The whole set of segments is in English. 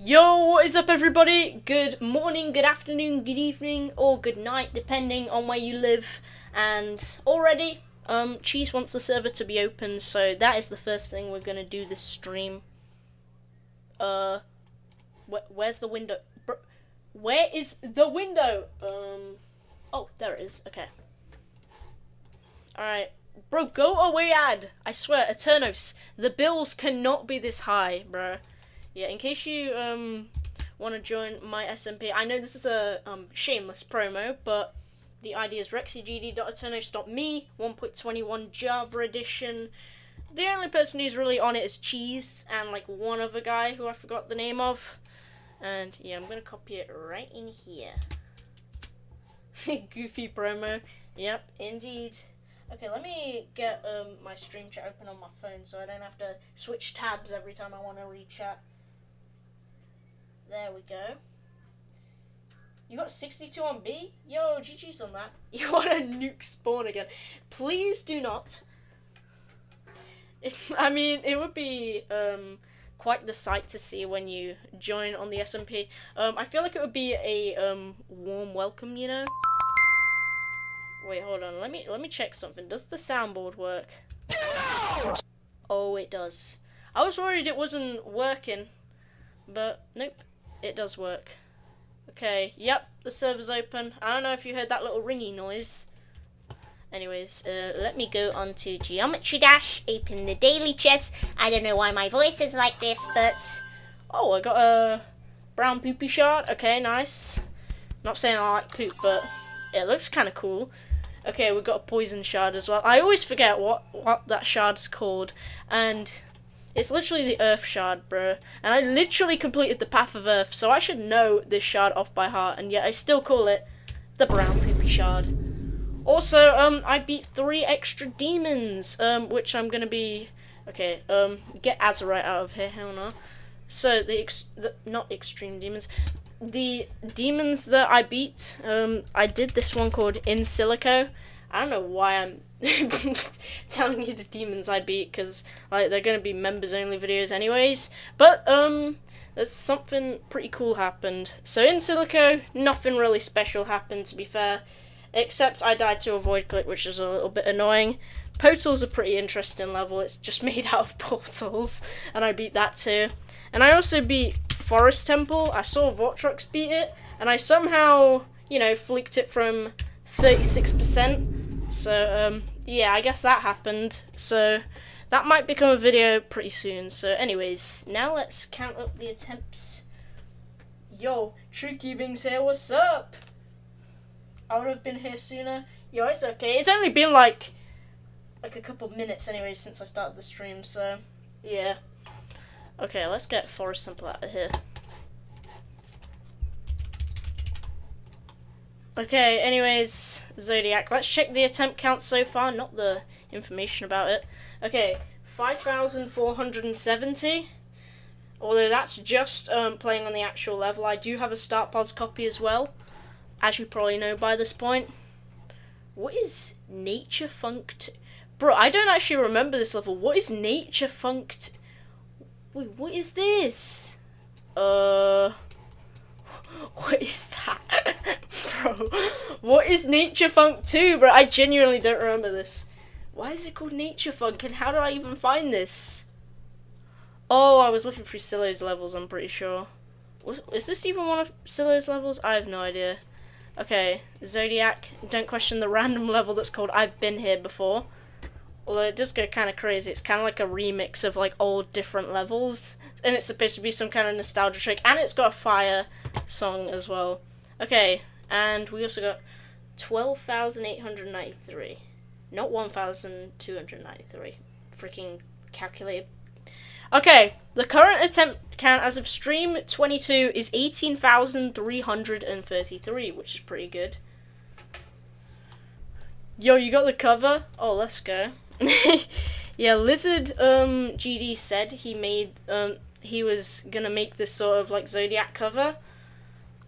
Yo, what is up everybody? Good morning, good afternoon, good evening, or good night, depending on where you live. And already, Cheese wants the server to be open, so that is the first thing we're gonna do this stream. Where's the window? Where is the window? Oh, there it is, okay. Alright. Bro, go away, ad! I swear, Eternos, the bills cannot be this high, bro. Yeah, in case you want to join my SMP, I know this is a shameless promo, but the idea is rexygd.eternos.me 1.21 Java edition. The only person who's really on it is Cheese and like one other guy who I forgot the name of. And yeah, I'm gonna copy it right in here. Goofy promo. Yep, indeed. Okay, let me get my stream chat open on my phone so I don't have to switch tabs every time I want to read chat. There we go. You got 62 on B? Yo, GG's on that. You want to nuke spawn again? Please do not. I mean, it would be quite the sight to see when you join on the SMP. I feel like it would be a warm welcome, you know? Wait, hold on. Let me check something. Does the soundboard work? Oh, it does. I was worried it wasn't working, but nope. It does work. Okay, yep, the server's open. I don't know if you heard that little ringy noise. Anyways, let me go on to Geometry Dash, open the daily chest. I don't know why my voice is like this, but... Oh, I got a brown poopy shard. Okay, nice. Not saying I like poop, but it looks kind of cool. Okay, we've got a poison shard as well. I always forget what that shard's called, and... It's literally the Earth shard, bro. And I literally completed the Path of Earth, so I should know this shard off by heart, and yet I still call it the brown poopy shard. Also, I beat 3 extra demons, which I'm gonna be... Okay, get Azurite out of here, hell no. So, not extreme demons. The demons that I beat, I did this one called In Silico. I don't know why I'm telling you the demons I beat, because like they're gonna be members only videos anyways. But there's something pretty cool happened. So in Silico, nothing really special happened, to be fair, except I died to a void click, which is a little bit annoying. Portal's a pretty interesting level. It's just made out of portals, and I beat that too. And I also beat Forest Temple. I saw Vortrox beat it, and I somehow, you know, flicked it from 36%. So, yeah, I guess that happened. So, that might become a video pretty soon. So, anyways, now let's count up the attempts. Yo, True Cubing's here, what's up? I would have been here sooner. Yo, it's okay. It's only been like a couple minutes anyways since I started the stream, so, yeah. Okay, let's get Forest Temple out of here. Okay, anyways, Zodiac. Let's check the attempt count so far, not the information about it. Okay, 5,470. Although that's just playing on the actual level. I do have a Start Pause copy as well, as you probably know by this point. What is Nature Funked? Bro, I don't actually remember this level. What is Nature Funked? Wait, what is this? What is that? Bro, what is Nature Funk 2, bro? I genuinely don't remember this. Why is it called Nature Funk, and how did I even find this? Oh, I was looking through Silo's levels, I'm pretty sure. Is this even one of Silo's levels? I have no idea. Okay, Zodiac, don't question the random level that's called I've Been Here Before. Although it does go kind of crazy. It's kind of like a remix of like old different levels, and it's supposed to be some kind of nostalgia trick, and it's got a fire song as well. Okay, and we also got 12,893, not 1,293. Freaking calculator. Okay, the current attempt count as of stream 22 is 18,333, which is pretty good. Yo, you got the cover? Oh, let's go. Yeah, Lizard GD said he made he was gonna make this sort of like Zodiac cover,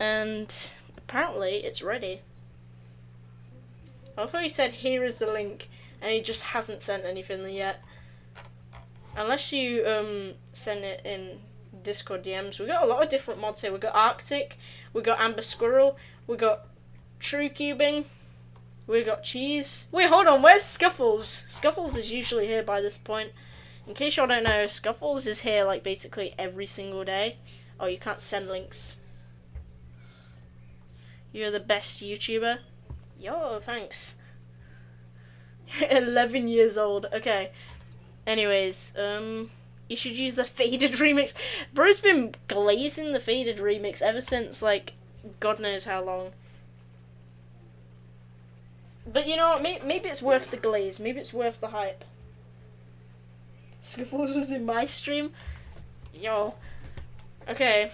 and apparently it's ready. I thought he said here is the link, and he just hasn't sent anything yet. Unless you send it in Discord DMs. We got a lot of different mods here. We got Arctic, we got Amber Squirrel, we got True Cubing, we got Cheese. Wait, hold on, where's Scuffles? Scuffles is usually here by this point. In case y'all don't know, Scuffles is here like basically every single day. Oh, you can't send links. You're the best YouTuber. Yo, thanks. 11 years old. Okay. Anyways, you should use the Faded remix. Bro's been glazing the Faded remix ever since, like, God knows how long. But you know what, maybe it's worth the glaze. Maybe it's worth the hype. Scuffles was in my stream. Yo. Okay.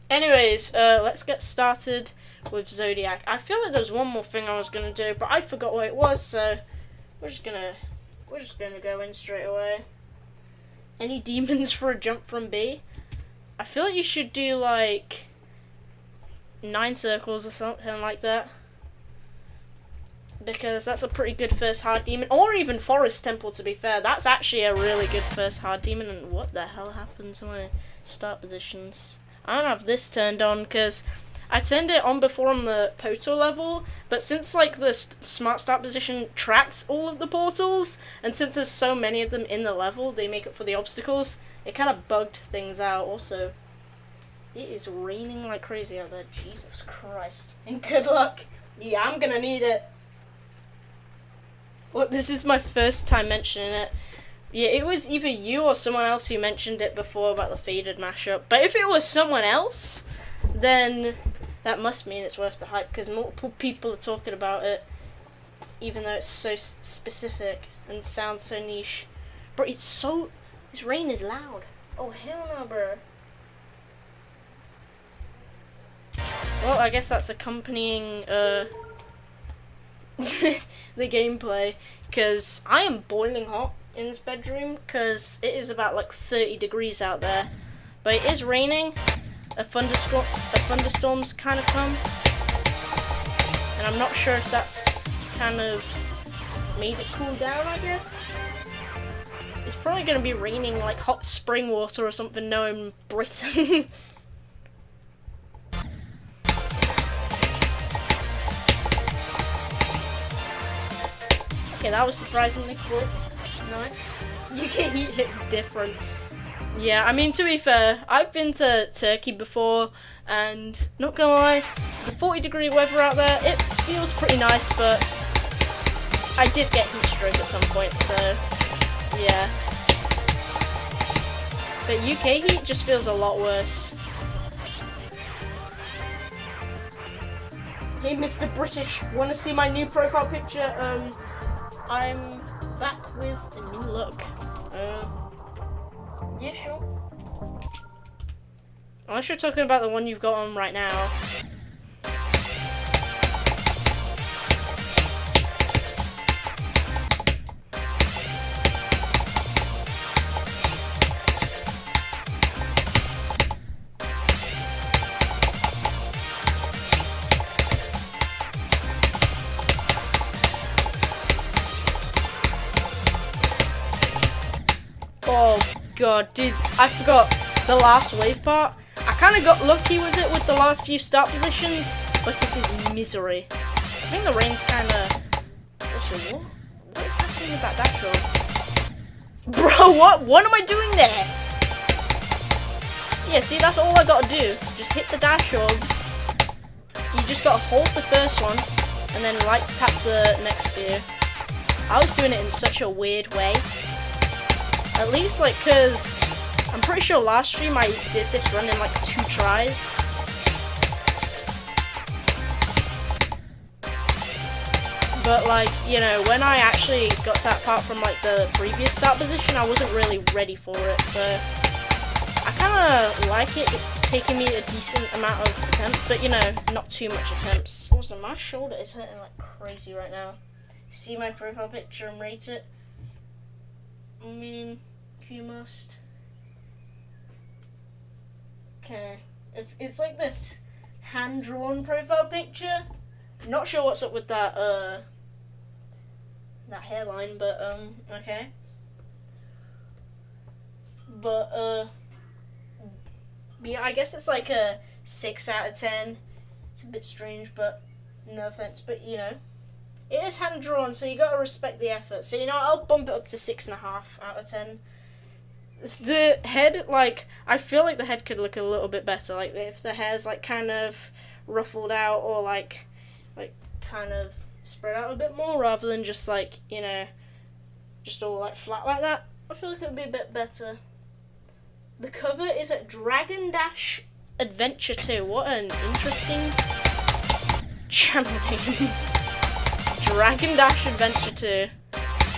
Anyways, let's get started with Zodiac. I feel like there's one more thing I was gonna do, but I forgot what it was, so we're just gonna go in straight away. Any demons for a jump from B? I feel like you should do like 9 circles or something like that, because that's a pretty good first hard demon, or even Forest Temple, to be fair. That's actually a really good first hard demon. And what the hell happened to my start positions? I don't have this turned on because I turned it on before on the portal level, but since like the smart start position tracks all of the portals, and since there's so many of them in the level, they make up for the obstacles, it kind of bugged things out. Also, it is raining like crazy out there. Jesus Christ. And good luck. Yeah, I'm gonna need it. Well, this is my first time mentioning it. Yeah, it was either you or someone else who mentioned it before about the Faded mashup. But if it was someone else, then that must mean it's worth the hype, because multiple people are talking about it, even though it's so specific and sounds so niche. Bro, this rain is loud. Oh, hell no, bro. Well, I guess that's accompanying, the gameplay, because I am boiling hot in this bedroom, because it is about like 30 degrees out there. But it is raining. A thunderstorm's kind of come, and I'm not sure if that's kind of made it cool down, I guess. It's probably going to be raining like hot spring water or something, knowing Britain. Okay, that was surprisingly quick. Nice. UK heat hits different. Yeah, I mean, to be fair, I've been to Turkey before, and not gonna lie, the 40-degree weather out there, it feels pretty nice, but I did get heat stroke at some point, so yeah. But UK heat just feels a lot worse. Hey, Mr. British, wanna see my new profile picture? I'm back with a new look. Yeah, sure. Unless you're talking about the one you've got on right now. Oh god, dude, I forgot the last wave part. I kind of got lucky with it with the last few start positions, but it is misery. I think the rain's kind of... Also, what is happening with that dash roll? Bro, what am I doing there? Yeah, see, that's all I gotta do. Just hit the dash orbs. You just gotta hold the first one, and then right tap the next spear. I was doing it in such a weird way. At least, like, cause I'm pretty sure last stream I did this run in like 2 tries. But like, you know, when I actually got to that part from like the previous start position, I wasn't really ready for it, so I kinda like it taking me a decent amount of attempts, but you know, not too much attempts. Also, my shoulder is hurting like crazy right now. See my profile picture and rate it? I mean, if you must. Okay, it's like this hand-drawn profile picture. Not sure what's up with that that hairline, but okay. But But yeah, I guess it's like a 6 out of 10. It's a bit strange, but no offense. But you know, it is hand drawn, so you gotta respect the effort. So you know, I'll bump it up to 6.5 out of 10. The head, like, I feel like the head could look a little bit better. Like if the hair's like kind of ruffled out, or like kind of spread out a bit more, rather than just like, you know, just all like flat like that. I feel like it would be a bit better. The cover is at Dragon Dash Adventure 2. What an interesting channel name. Dragon Dash Adventure 2.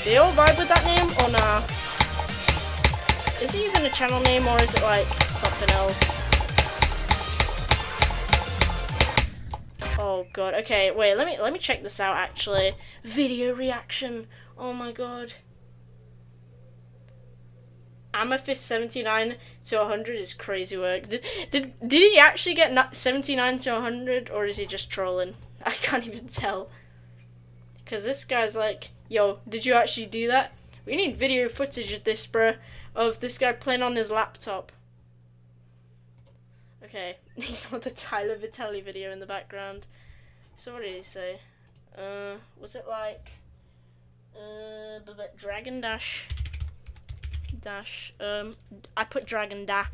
Do you all vibe with that name or nah? Is it even a channel name, or is it like something else? Oh god. Okay, wait, let me check this out actually. Video reaction. Oh my god. Amethyst 79 to 100 is crazy work. Did he actually get 79 to 100, or is he just trolling? I can't even tell. Because this guy's like, yo, did you actually do that? We need video footage of this, bruh. Of this guy playing on his laptop. Okay, ignore the Tyler Vitelli video in the background. So what did he say? Was it like... Dragon Dash... I put Dragon Dash,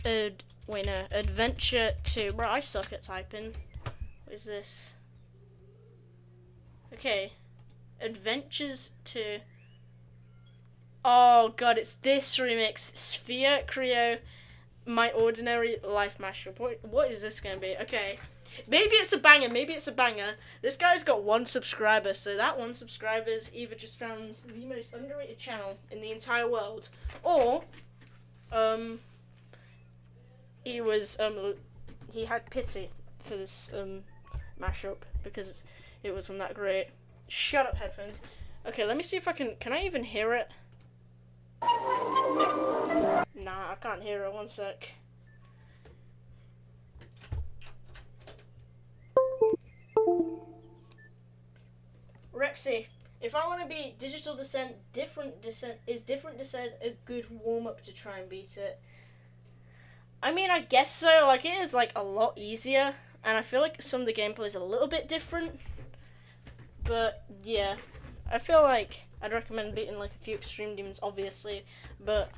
wait no, Adventure 2. Bro, I suck at typing. What is this? Okay. Adventures 2. Oh god, it's this remix. Sphere Creo, My Ordinary Life Mashup. What is this gonna be? Okay. Maybe it's a banger, This guy's got 1 subscriber, so that 1 subscriber's either just found the most underrated channel in the entire world, or, he had pity for this, mashup, because it wasn't that great. Shut up, headphones. Okay, let me see if can I even hear it? Nah, I can't hear it, 1 sec. Rexy, if I want to beat Digital Descent, is Different Descent a good warm-up to try and beat it? I mean, I guess so. Like, it is, like, a lot easier, and I feel like some of the gameplay is a little bit different. But, yeah, I feel like I'd recommend beating, like, a few Extreme Demons, obviously. But,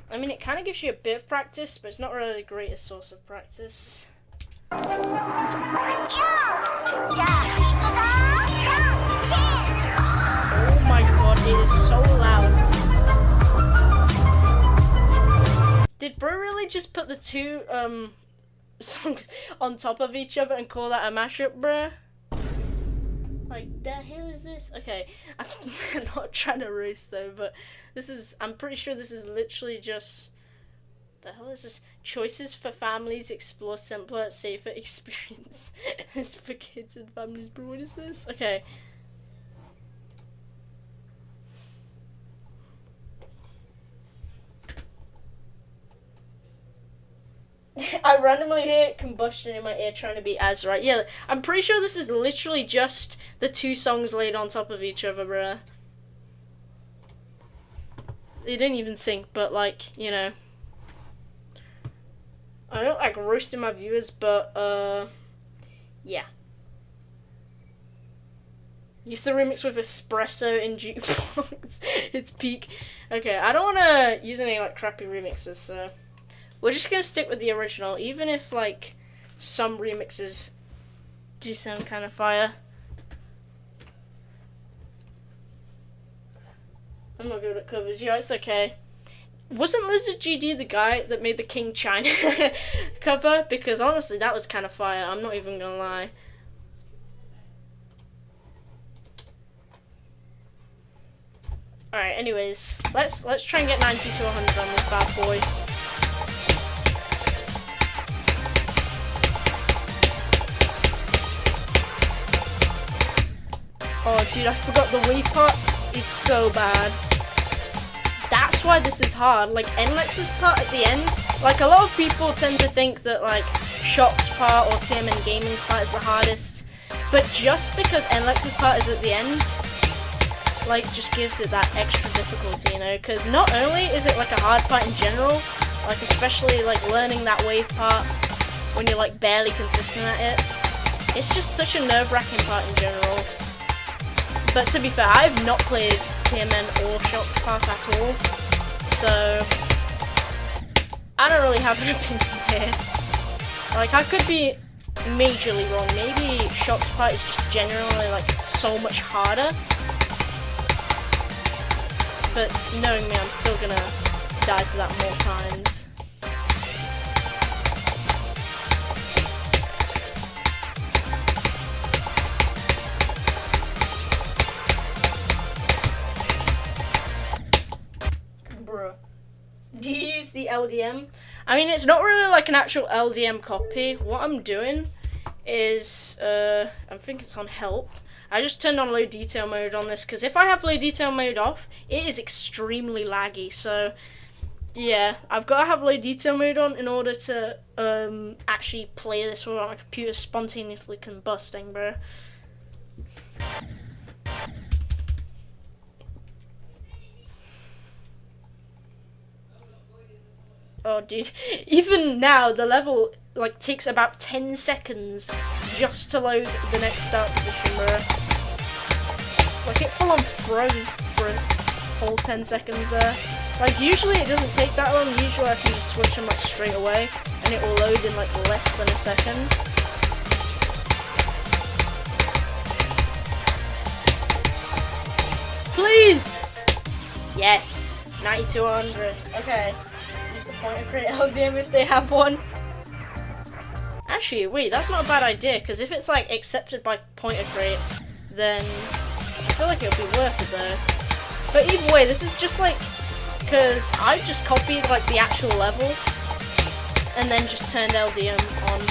I mean, it kind of gives you a bit of practice, but it's not really the greatest source of practice. Oh my god, it is so loud. Did bro really just put the 2 songs on top of each other and call that a mashup, bruh? Like, the hell is this? Okay, I'm not trying to race though, but I'm pretty sure this is literally just, the hell is this? Choices for families, explore simpler, safer experience. It's for kids and families, bro, what is this? Okay. I randomly hear combustion in my ear trying to be as right. Yeah, I'm pretty sure this is literally just the 2 songs laid on top of each other, bruh. They didn't even sync, but like, you know. I don't like roasting my viewers, but yeah. Used to remix with espresso in jukebox. It's peak. Okay, I don't want to use any like crappy remixes, so we're just gonna stick with the original, even if like some remixes do sound kind of fire. I'm not good at covers. Yeah, it's okay. Wasn't Lizard GD the guy that made the King China cover? Because honestly, that was kind of fire. I'm not even gonna lie. Alright, anyways, let's try and get 90 to 100 on this bad boy. Oh, dude, I forgot the wave part is so bad. That's why this is hard. Like, NLEX's part at the end, like, a lot of people tend to think that, like, Shock's part or TMN Gaming's part is the hardest. But just because NLEX's part is at the end, like just gives it that extra difficulty, you know, because not only is it like a hard part in general, like especially like learning that wave part when you're like barely consistent at it, it's just such a nerve-wracking part in general. But to be fair, I've not played TMN or Shocked part at all, so I don't really have an opinion here. Like, I could be majorly wrong. Maybe Shocked part is just generally like so much harder. But knowing me, I'm still gonna die to that more times. Do you use the LDM? I mean, it's not really like an actual LDM copy. What I'm doing is, I think it's on help. I just turned on low detail mode on this, because if I have low detail mode off, it is extremely laggy. So, yeah, I've got to have low detail mode on in order to actually play this without my computer spontaneously combusting, bro. Oh, dude, even now, the level, like, takes about 10 seconds just to load the next start position, bro. Like, it full on froze for a whole 10 seconds there. Like, usually it doesn't take that long. Usually I can just switch them, like, straight away, and it will load in, like, less than a second. Please! Yes! 9200. Okay. The point of create LDM if they have one. Actually, wait, that's not a bad idea, because if it's like accepted by point of create, then I feel like it'll be worth it though. But either way, this is just like, because I just copied like the actual level and then just turned LDM on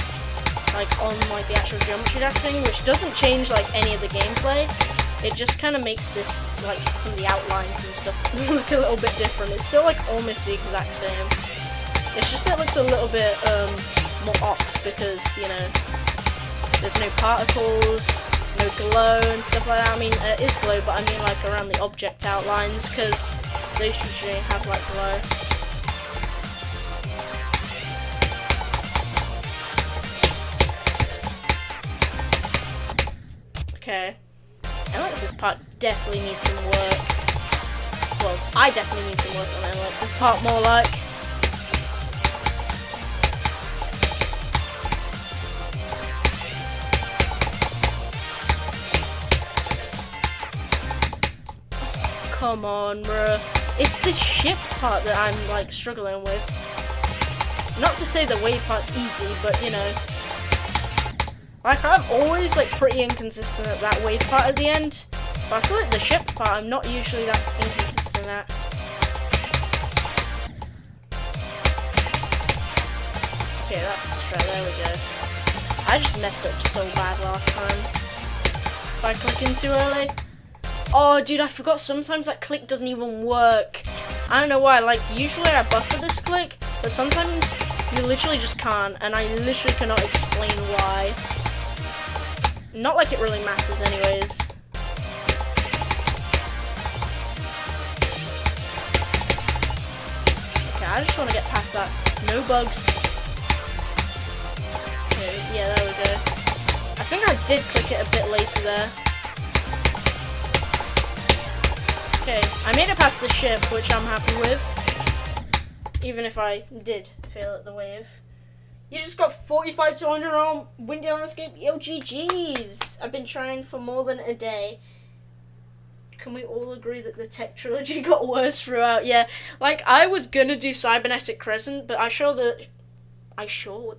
like the actual geometry dash thing, which doesn't change like any of the gameplay. It just kind of makes this, like, some of the outlines and stuff look a little bit different. It's still, like, almost the exact same. It's just it looks a little bit more off because, you know, there's no particles, no glow and stuff like that. I mean, it is glow, but I mean, like, around the object outlines, because those usually have, like, glow. Okay. Alex's part definitely needs some work. Well, I definitely need some work on Alex's part more like. Come on, bruh. It's the ship part that I'm like struggling with. Not to say the wave part's easy, but you know. Like, I'm always, like, pretty inconsistent at that wave part at the end, but I feel like the ship part I'm not usually that inconsistent at. Okay, that's the strat, there we go. I just messed up so bad last time by clicking too early. Oh, dude, I forgot sometimes that click doesn't even work. I don't know why, like, usually I buffer this click, but sometimes you literally just can't, and I literally cannot explain why. Not like it really matters anyways. Okay, I just want to get past that. No bugs. Okay, yeah, there we go. I think I did click it a bit later there. Okay, I made it past the ship, which I'm happy with. Even if I did fail at the wave. You just got 45 to 100 on Windy Landscape. Yo, GG's. I've been trying for more than a day. Can we all agree that the tech trilogy got worse throughout? Yeah, like, I was gonna do Cybernetic Crescent, but what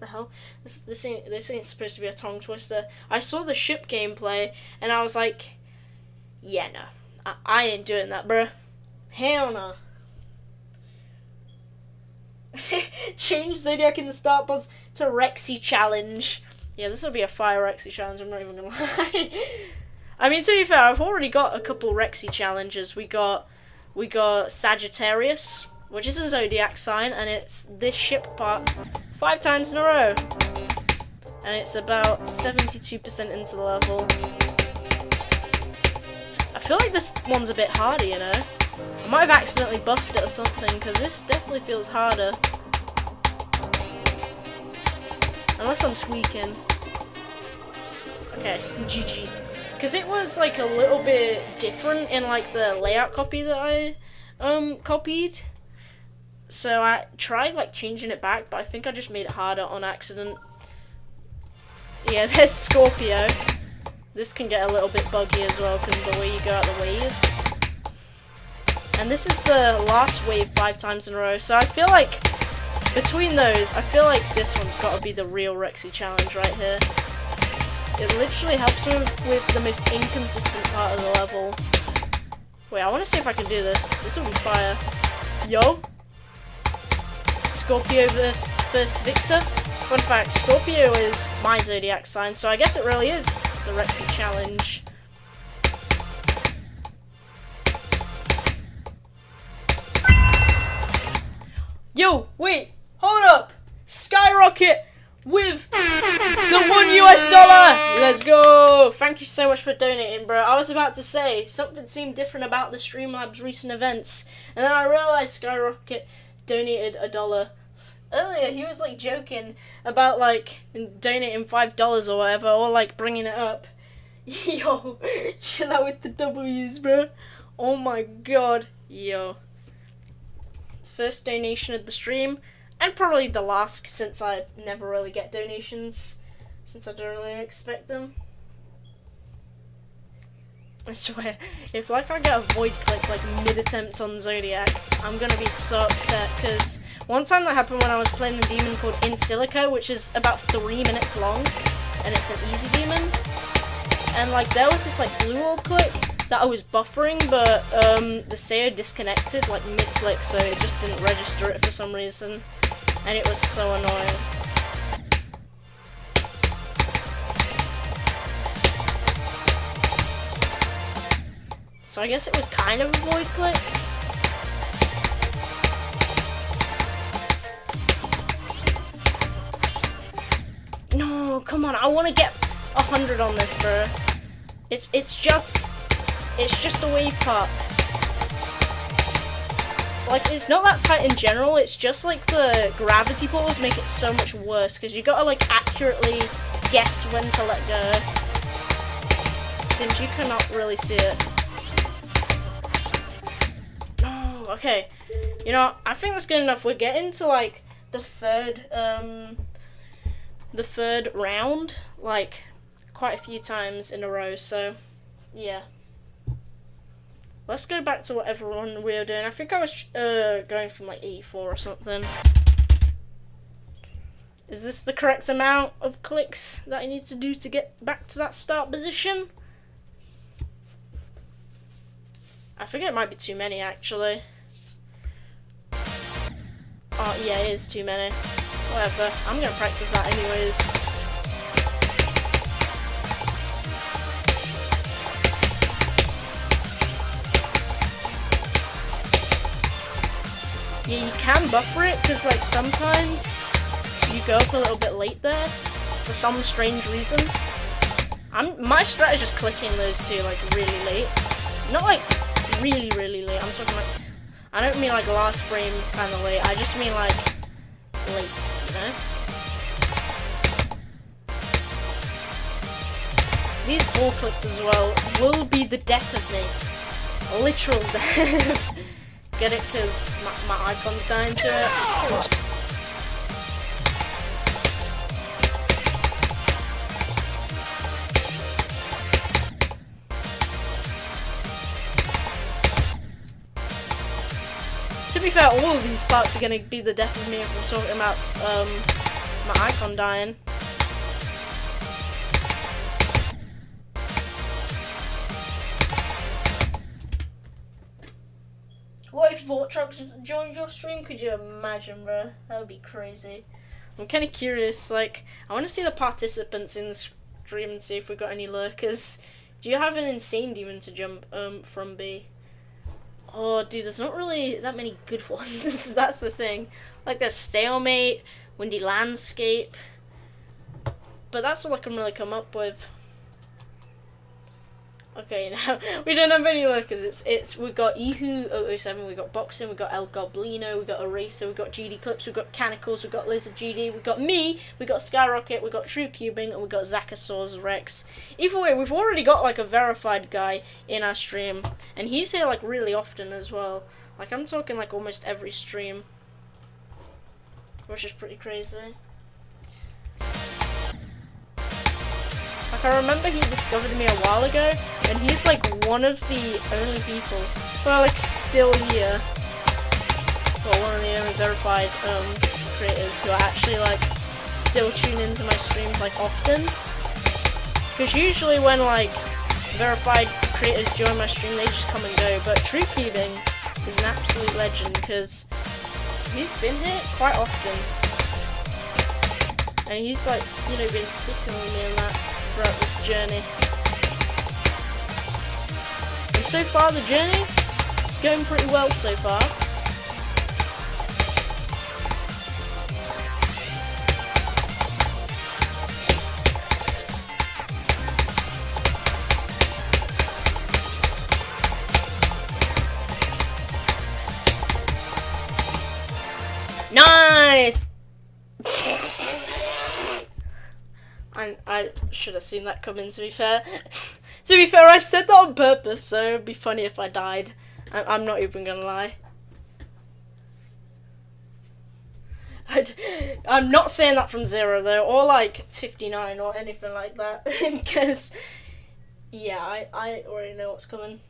the hell? This ain't supposed to be a tongue twister. I saw the ship gameplay, and I was like, yeah, no. I ain't doing that, bruh. Hell no. Change Zodiac in the start boss to Rexy challenge. Yeah, this will be a fire Rexy challenge, I'm not even gonna lie. I mean, to be fair, I've already got a couple Rexy challenges. We got Sagittarius, which is a Zodiac sign, and it's this ship part 5 times in a row. And it's about 72% into the level. I feel like this one's a bit harder, you know? I might have accidentally buffed it or something, because this definitely feels harder. Unless I'm tweaking. Okay, GG. Because it was like a little bit different in like the layout copy that I copied. So I tried like changing it back, but I think I just made it harder on accident. Yeah, there's Scorpio. This can get a little bit buggy as well because of the way you go out the wave. And this is the last wave 5 times in a row, so I feel like between those, I feel like this one's got to be the real Rexy challenge right here. It literally helps me with the most inconsistent part of the level. Wait, I want to see if I can do this. This will be fire. Yo! Scorpio versus first Victor. Fun fact, Scorpio is my Zodiac sign, so I guess it really is the Rexy challenge. Yo, wait, hold up! Skyrocket with the $1. Let's go! Thank you so much for donating, bro. I was about to say, something seemed different about the Streamlabs recent events, and then I realized Skyrocket donated $1. Earlier, he was like joking about like donating $5 or whatever, or like bringing it up. Yo, chill out with the W's, bro. Oh my god. Yo. First donation of the stream, and probably the last, since I never really get donations, since I don't really expect them. I swear, if like I get a void click like mid-attempt on Zodiac, I'm gonna be so upset, because one time that happened when I was playing the demon called In Silico, which is about 3 minutes long, and it's an easy demon, and like there was this like blue orb click that I was buffering, but the SEO disconnected like mid-click, so it just didn't register it for some reason, and it was so annoying. So I guess it was kind of a void click. No, come on, I want to get 100 on this, bro. It's just the wave part. Like, it's not that tight in general, it's just like the gravity pulls make it so much worse, because you gotta like accurately guess when to let go, since you cannot really see it. No, okay. You know, I think that's good enough. We're getting to like the third round, like quite a few times in a row, so yeah. Let's go back to whatever one we were doing. I think I was going from like 84 or something. Is this the correct amount of clicks that I need to do to get back to that start position? I think it might be too many actually. Oh yeah, it is too many. Whatever, I'm gonna practice that anyways. Yeah, you can buffer it, because like sometimes you go up a little bit late there for some strange reason. My strat is just clicking those two like really late. Not like really late, I'm talking like, I don't mean like last frame kind of late, I just mean like late, you know? These ball clicks as well will be the death of me. Literal death. Get it? Because my icon's dying to it. To be fair, all of these parts are going to be the death of me if we're talking about my icon dying. What if Vortrox joined your stream? Could you imagine, bro? That would be crazy. I'm kind of curious, like, I want to see the participants in the stream and see if we got any lurkers. Do you have an insane demon to jump from B? Oh, dude, there's not really that many good ones. That's the thing. Like, there's Stalemate, Windy Landscape, but that's all I can really come up with. Okay, now we don't have any lurkers. We got Ehu007, we got Boxing, we got El Goblino, we got Eraser, we got GD Clips, we got Canicles, we got Lizard GD, we got me, we got Skyrocket, we got True Cubing, and we got Zachosaurus Rex. Either way, we've already got like a verified guy in our stream, and he's here like really often as well. Like I'm talking like almost every stream, which is pretty crazy. Like I remember he discovered me a while ago, and he's like one of the only people who are like still here. Well, one of the only verified creators who are actually like still tune into my streams like often. Because usually when like verified creators join my stream, they just come and go. But True Cubing is an absolute legend because he's been here quite often, and he's like, you know, been sticking with me and that throughout this journey. And so far the journey is going pretty well so far. Nice! I should have seen that coming, to be fair. To be fair, I said that on purpose, so it'd be funny if I died. I'm not even gonna lie. I'm not saying that from 0 though, or like 59 or anything like that, because yeah, I already know what's coming.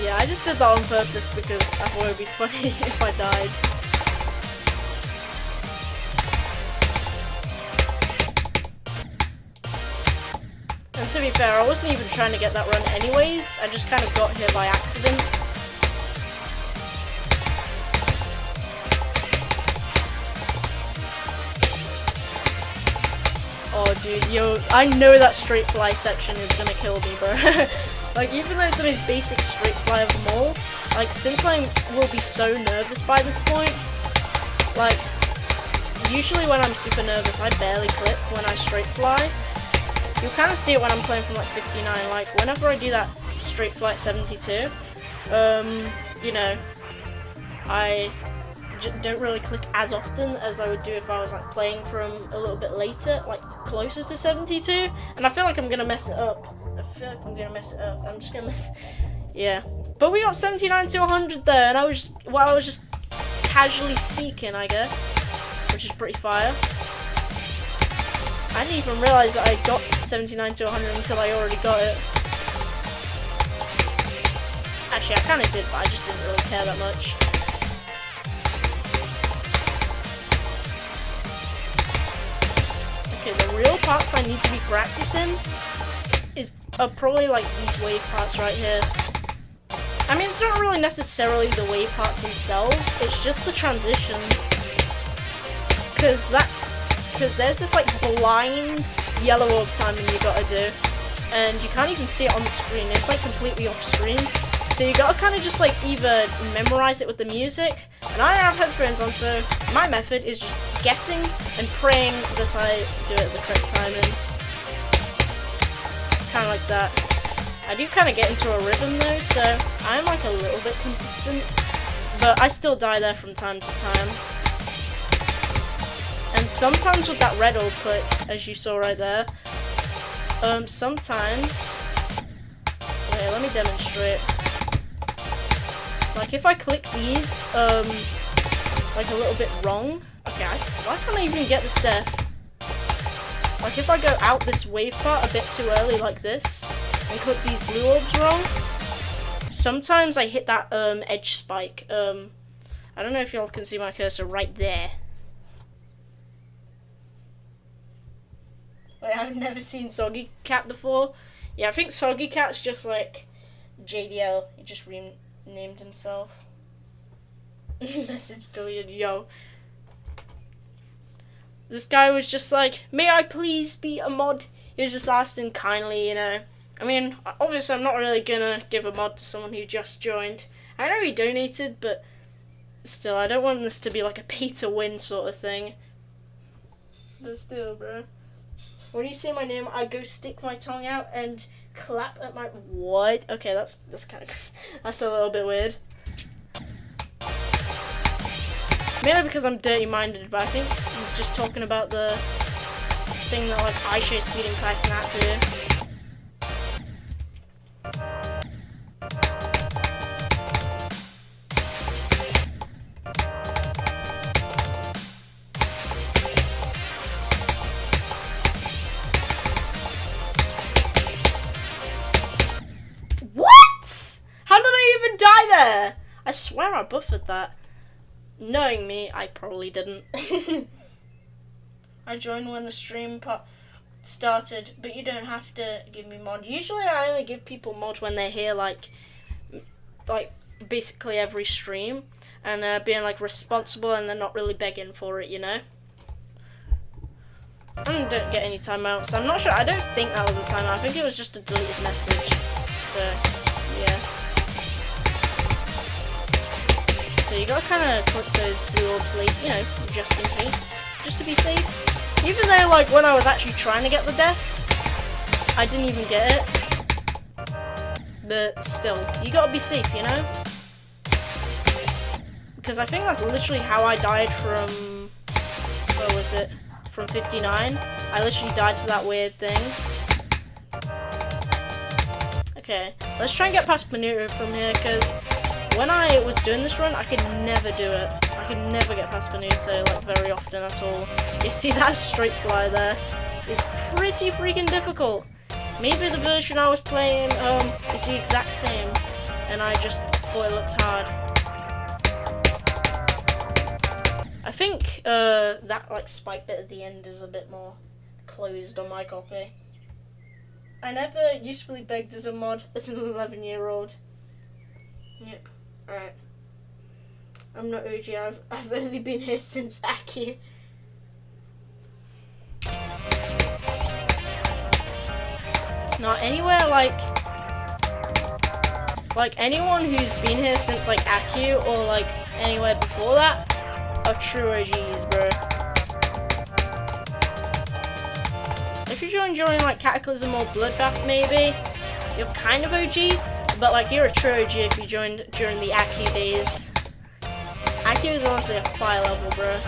Yeah, I just did that on purpose because I thought it would be funny if I died. And to be fair, I wasn't even trying to get that run anyways, I just kind of got here by accident. Oh dude, yo, I know that straight fly section is gonna kill me, bro. Like, even though it's the most basic straight fly of them all, like, since I will be so nervous by this point, like, usually when I'm super nervous, I barely clip when I straight fly. You'll kind of see it when I'm playing from like 59, like whenever I do that straight flight 72, you know, I don't really click as often as I would do if I was like playing from a little bit later, like closer to 72, and I feel like I'm gonna mess it up. I'm just gonna yeah. But we got 79 to 100 there, and I was just casually speaking, I guess, which is pretty fire. I didn't even realise that I got 79 to 100 until I already got it. Actually, I kind of did, but I just didn't really care that much. Okay, the real parts I need to be practicing are probably like these wave parts right here. I mean, it's not really necessarily the wave parts themselves, it's just the transitions. Because there's this like blind yellow orb timing you gotta do, and you can't even see it on the screen, it's like completely off screen, so you gotta kind of just like either memorize it with the music, and I have headphones on, so my method is just guessing and praying that I do it at the correct timing. Kind of like that. I do kind of get into a rhythm though, so I'm like a little bit consistent, but I still die there from time to time. And sometimes with that red orb click, as you saw right there, sometimes, wait, let me demonstrate. Like if I click these, like a little bit wrong, okay, why can't I even get this death? Like if I go out this wave part a bit too early like this, and click these blue orbs wrong, sometimes I hit that edge spike. I don't know if y'all can see my cursor right there. Wait, I've never seen Soggy Cat before. Yeah, I think Soggy Cat's just like JDL. He just renamed himself. Message deleted, yo. This guy was just like, may I please be a mod? He was just asking kindly, you know. I mean, obviously I'm not really gonna give a mod to someone who just joined. I know he donated, but still, I don't want this to be like a pay to win sort of thing. But still, bro. When you say my name, I go stick my tongue out and clap at my... What? Okay, that's kind of... That's a little bit weird. Mainly because I'm dirty-minded, but I think he's just talking about the thing that, like, Aisha's feeding Tyson at do. What? How did I even die there? I swear I buffered that. Knowing me, I probably didn't. I joined when the stream started, but you don't have to give me mod. Usually I only give people mod when they're here, like basically every stream, and being like responsible, and they're not really begging for it, you know? And don't get any timeouts. I'm not sure, I don't think that was a timeout. I think it was just a deleted message. So, yeah. So you gotta kind of click those blue orbs late, you know, just in case, just to be safe. Even though, like, when I was actually trying to get the death, I didn't even get it. But still, you gotta be safe, you know? Because I think that's literally how I died from, where was it? From 59. I literally died to that weird thing. Okay, let's try and get past Manuto from here, because when I was doing this run, I could never do it. I could never get past Manuto, like, very often at all. You see that straight fly there is pretty freaking difficult. Maybe the version I was playing is the exact same, and I just thought it looked hard. I think that, like, spike bit at the end is a bit more closed on my copy. I never usefully begged as a mod as an 11-year-old. Yep. Alright. I'm not OG, I've only been here since Aki. Not anywhere like anyone who's been here since like Aki or like anywhere before that are true OGs, bro. If you're enjoying like Cataclysm or Bloodbath maybe, you're kind of OG. But like, you're a true OG if you joined during the Aki days. Aki was honestly a fire level, bro.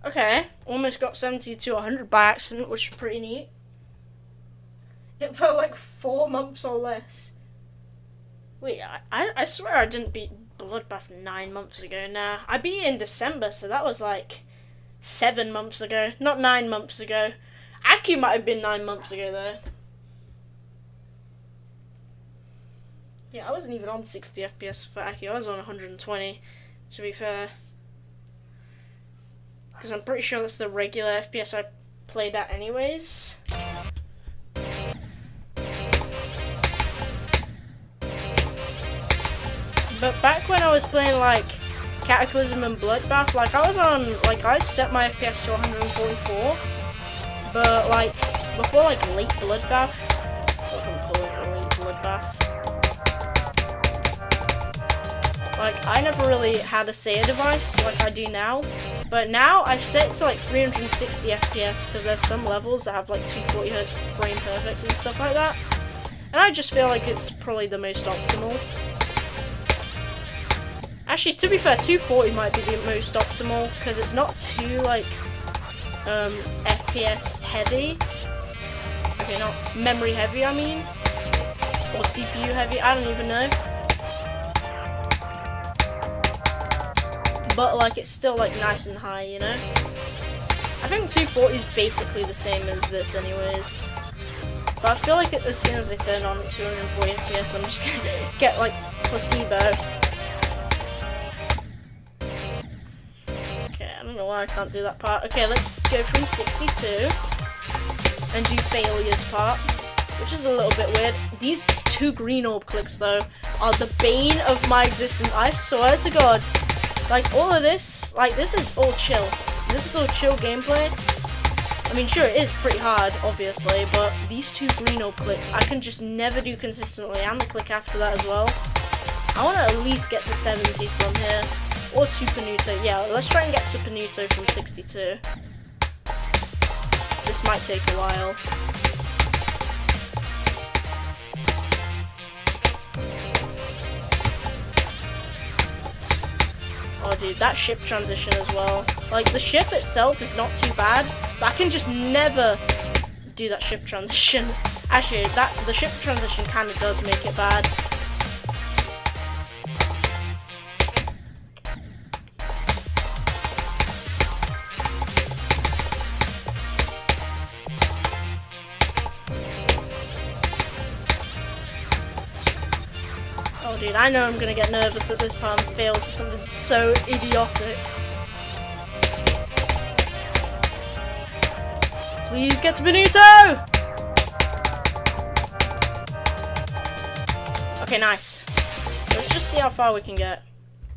Okay, almost got 70 to 100 by accident, which is pretty neat. It felt like 4 months or less. Wait, I swear I didn't beat Bloodbath 9 months ago. Nah, I beat it in December, so that was like 7 months ago, not 9 months ago. Aki might have been 9 months ago though. Yeah, I wasn't even on 60 FPS for Aki, I was on 120, to be fair. Because I'm pretty sure that's the regular FPS I played at anyways. But back when I was playing like Cataclysm and Bloodbath, like I was on, like I set my FPS to 144. But like, before like late Bloodbath, what if I'm calling it late Bloodbath? Like, I never really had a SATA device like I do now. But now I've set it to like 360 FPS because there's some levels that have like 240Hz frame perfects and stuff like that. And I just feel like it's probably the most optimal. Actually, to be fair, 240 might be the most optimal because it's not too like FPS heavy. Okay, not memory heavy, I mean. Or CPU heavy, I don't even know. But like it's still like nice and high, you know? I think 240 is basically the same as this anyways. But I feel like as soon as I turn on 240 FPS, I'm just gonna get like placebo. Okay, I don't know why I can't do that part. Okay, let's go through 62 and do failures part, which is a little bit weird. These 2 green orb clicks though are the bane of my existence. I swear to God, like all of this, like this is all chill. This is all chill gameplay. I mean, sure, it is pretty hard, obviously, but these 2 green orb clicks I can just never do consistently, and the click after that as well. I want to at least get to 70 from here, or to Panuto. Yeah, let's try and get to Panuto from 62. This might take a while. Oh dude, that ship transition as well. Like, the ship itself is not too bad, but I can just never do that ship transition. Actually, the ship transition kind of does make it bad. Oh dude, I know I'm gonna get nervous at this part and fail to something so idiotic. Please get to Benito! Okay, nice. Let's just see how far we can get.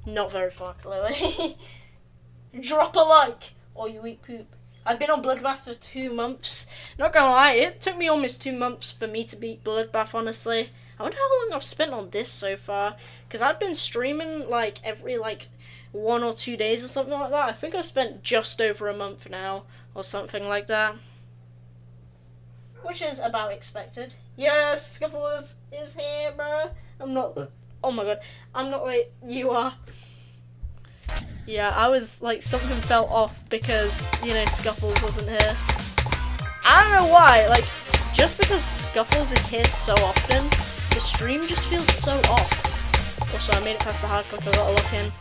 Not very far, clearly. Drop a like, or you eat poop. I've been on Bloodbath for 2 months. Not gonna lie, it took me almost 2 months for me to beat Bloodbath, honestly. I wonder how long I've spent on this so far, because I've been streaming like every 1 or 2 days or something like that. I think I've spent just over a month now, or something like that. Which is about expected. Yes, Scuffles is here, bro. I'm not. Oh my god. I'm not late. You are. Yeah, I was like, something felt off because, you know, Scuffles wasn't here. I don't know why. Like, just because Scuffles is here so often, the stream just feels so off. Also, I made it past the hard click. I got a lock in.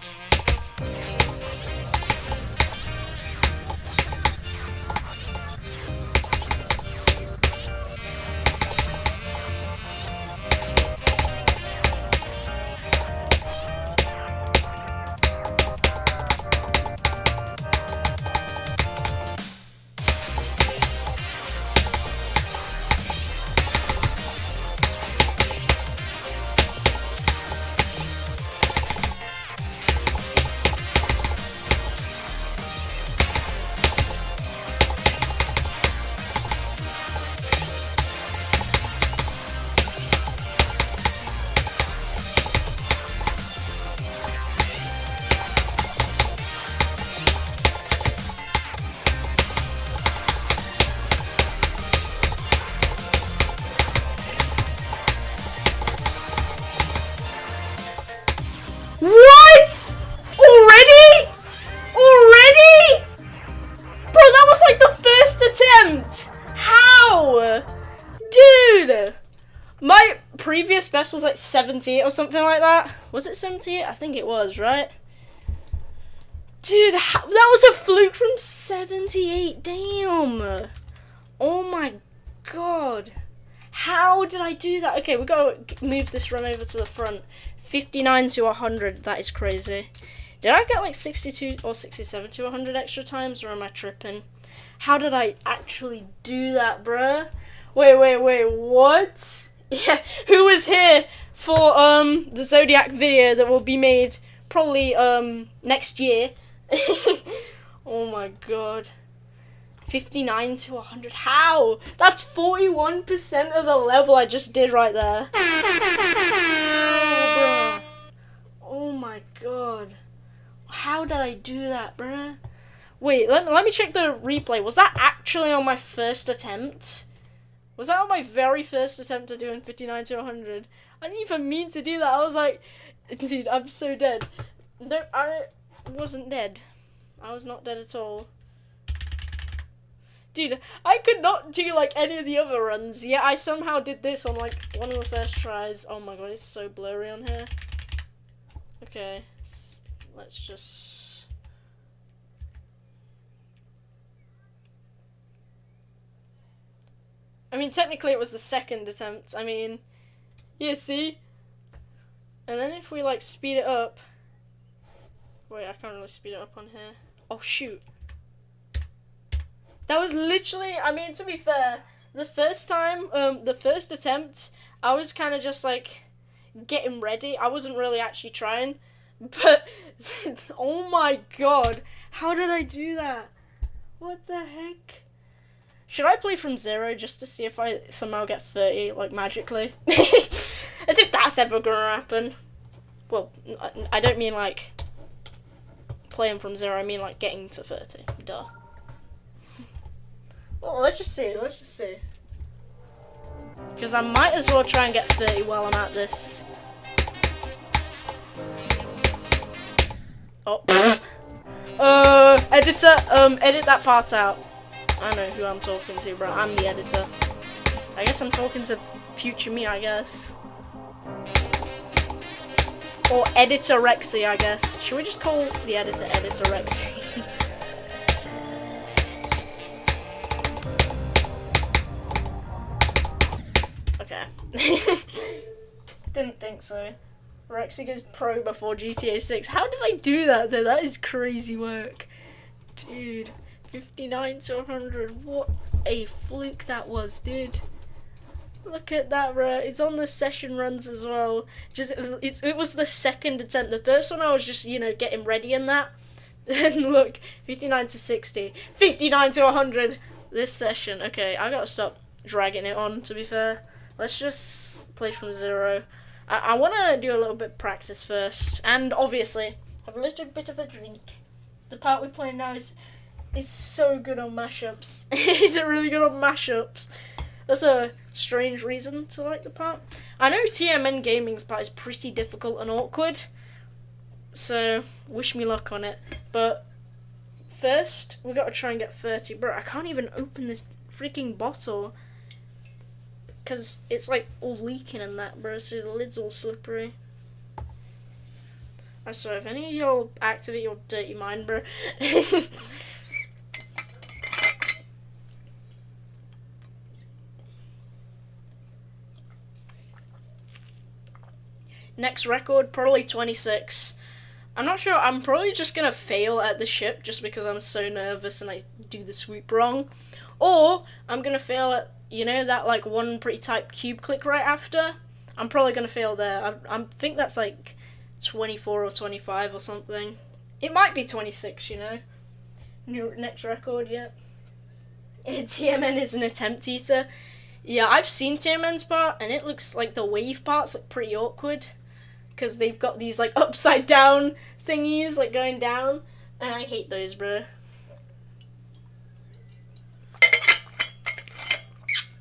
What? Already? Already? Bro, that was like the first attempt. How? Dude. My previous best was like 78 or something like that. Was it 78? I think it was, right? Dude, that was a fluke from 78. Damn. Oh my god. How did I do that? Okay, we gotta move this run over to the front. 59 to 100, that is crazy. Did I get like 62 or 67 to 100 extra times, or am I tripping? How did I actually do that, bruh? Wait, what? Yeah, who was here for the Zodiac video that will be made probably next year? Oh my god. 59 to 100, how? That's 41% of the level I just did right there. Oh, bro. Oh my god. How did I do that, bruh? Wait, let me check the replay. Was that actually on my first attempt? Was that on my very first attempt at doing 59 to 100? I didn't even mean to do that. I was like, dude, I'm so dead. No, I wasn't dead. I was not dead at all. Dude, I could not do like any of the other runs, yet I somehow did this on like one of the first tries. Oh my god, it's so blurry on here. Okay, let's just... I mean, technically it was the second attempt. I mean, yeah, see? And then if we like speed it up. Wait, I can't really speed it up on here. Oh shoot. That was literally, I mean, to be fair, the first time, the first attempt, I was kind of just like getting ready. I wasn't really actually trying. But, oh my god, how did I do that? What the heck? Should I play from 0 just to see if I somehow get 30, like, magically? As if that's ever gonna happen. Well, I don't mean, like, playing from 0, I mean, like, getting to 30. Duh. Well, let's just see, Because I might as well try and get 30 while I'm at this. Oh. Editor, edit that part out. I know who I'm talking to, bro. I'm the editor. I guess I'm talking to future me, I guess. Or Editor Rexy, I guess. Should we just call the editor Editor Rexy? Okay. Didn't think so. Rexy goes pro before GTA 6. How did I do that though? That is crazy work. Dude, 59 to 100. What a fluke that was, dude. Look at that, bro. It's on the session runs as well. It was the second attempt. The first one I was just, you know, getting ready and that. And look, 59 to 60. 59 to 100 this session. Okay, I gotta stop dragging it on, to be fair. Let's just play from 0. I want to do a little bit of practice first, and obviously have a little bit of a drink. The part we're playing now is so good on mashups. Is it really good on mashups? That's a strange reason to like the part. I know TMN Gaming's part is pretty difficult and awkward, so wish me luck on it. But first, we got to try and get 30. Bro, I can't even open this freaking bottle. Because it's like all leaking and that, bro, so the lid's all slippery. I swear, if any of y'all activate your dirty mind, bro. Next record, probably 26. I'm not sure, I'm probably just gonna fail at the ship just because I'm so nervous and I do the swoop wrong. Or, I'm gonna fail at, you know, that like one pretty tight cube click right after? I'm probably gonna fail there. I think that's like 24 or 25 or something. It might be 26, you know. New next record, yeah. TMN is an attempt eater. Yeah, I've seen TMN's part, and it looks like the wave parts look pretty awkward. Because they've got these like upside down thingies like going down. And I hate those, bro.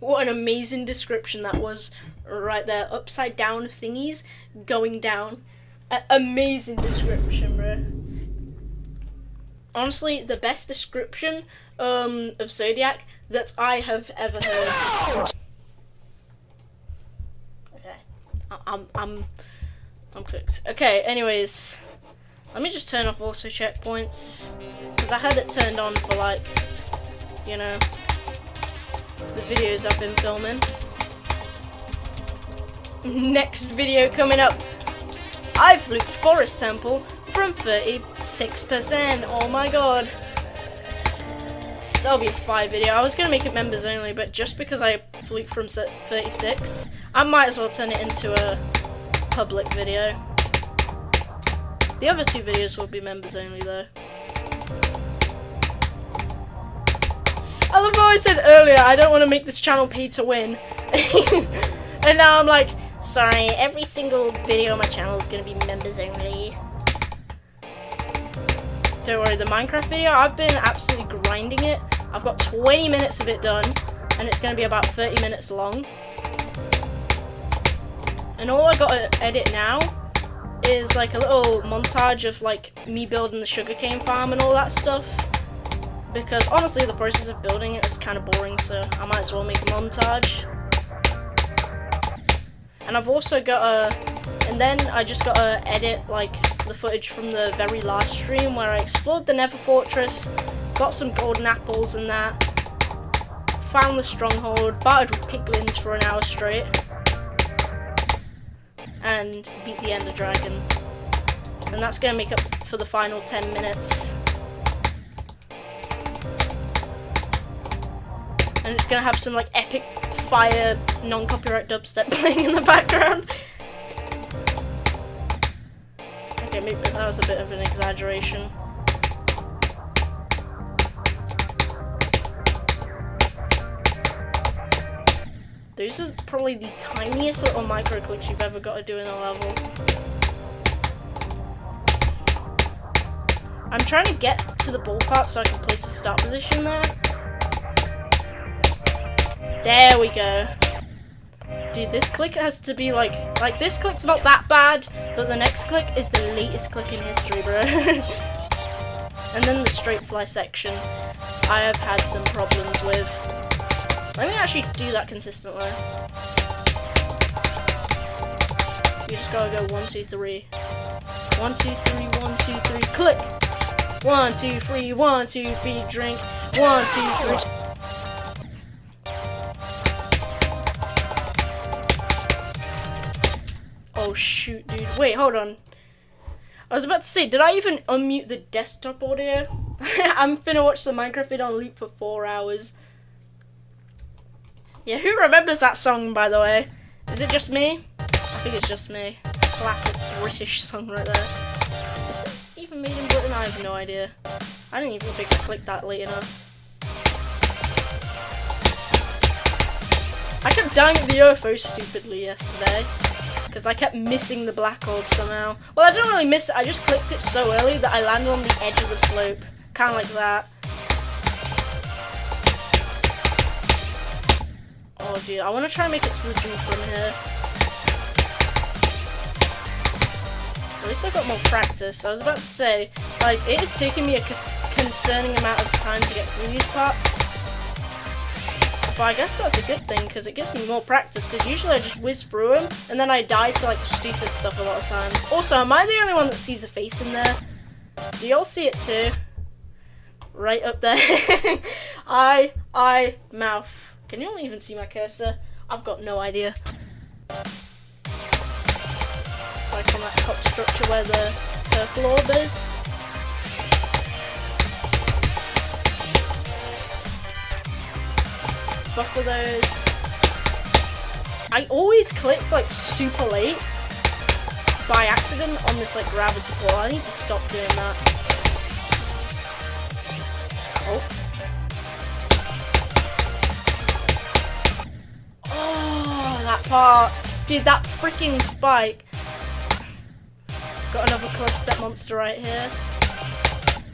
What an amazing description that was right there. Upside down thingies going down. Amazing description, bro. Honestly, the best description of Zodiac that I have ever heard. Okay. I'm cooked. Okay, anyways. Let me just turn off auto checkpoints. Because I had it turned on for like, you know, the videos I've been filming. Next video coming up. I've fluked Forest Temple from 36%. Oh my god. That'll be a 5 video. I was going to make it members only, but just because I fluked from 36, I might as well turn it into a public video. The other 2 videos will be members only though. I love how I said earlier I don't want to make this channel pay to win. And now I'm like, sorry, every single video on my channel is going to be members only. Don't worry, the Minecraft video, I've been absolutely grinding it. I've got 20 minutes of it done, and it's going to be about 30 minutes long. And all I got to edit now is like a little montage of like me building the sugarcane farm and all that stuff. Because honestly, the process of building it is kind of boring, so I might as well make a montage. And I've also got and then I just got to edit like the footage from the very last stream where I explored the Nether Fortress, got some golden apples and that, found the stronghold, battled with piglins for an hour straight. and beat the Ender Dragon. And that's gonna make up for the final 10 minutes. And it's gonna have some like epic fire non-copyright dubstep playing in the background. Okay, maybe that was a bit of an exaggeration. Those are probably the tiniest little micro clicks you've ever got to do in a level. I'm trying to get to the ball part so I can place the start position there. There we go. Dude, this click has to be like this click's not that bad, but the next click is the latest click in history, bro. And then the straight fly section, I have had some problems with. Let me actually do that consistently. You just gotta go 1, 2, 3. 1, 2, 3, 1, 2, 3, click! 1, 2, 3, 1, 2, 3, drink. 1, 2, 3. Oh shoot, dude. Wait, hold on. I was about to say, did I even unmute the desktop audio? I'm finna watch the Minecraft vid on loop for 4 hours. Yeah, who remembers that song, by the way? Is it just me? I think it's just me. Classic British song right there. Is it even made in Britain? I have no idea. I didn't even think I clicked that late enough. I kept dying at the UFO stupidly yesterday, because I kept missing the black orb somehow. Well, I didn't really miss it, I just clicked it so early that I landed on the edge of the slope. Kind of like that. Oh dude, I want to try and make it to the jump from here. At least I got more practice. I was about to say, like, it is taking me a concerning amount of time to get through these parts. But I guess that's a good thing, because it gives me more practice, because usually I just whiz through them, and then I die to, like, stupid stuff a lot of times. Also, am I the only one that sees a face in there? Do y'all see it too? Right up there. Eye, mouth. Can you all even see my cursor? I've got no idea. Like on that top structure where the purple orb is. Buffalo those. I always click like super late by accident on this like gravity pull. I need to stop doing that. Oh. Oh, that part. Dude, that freaking spike. Got another club step monster right here.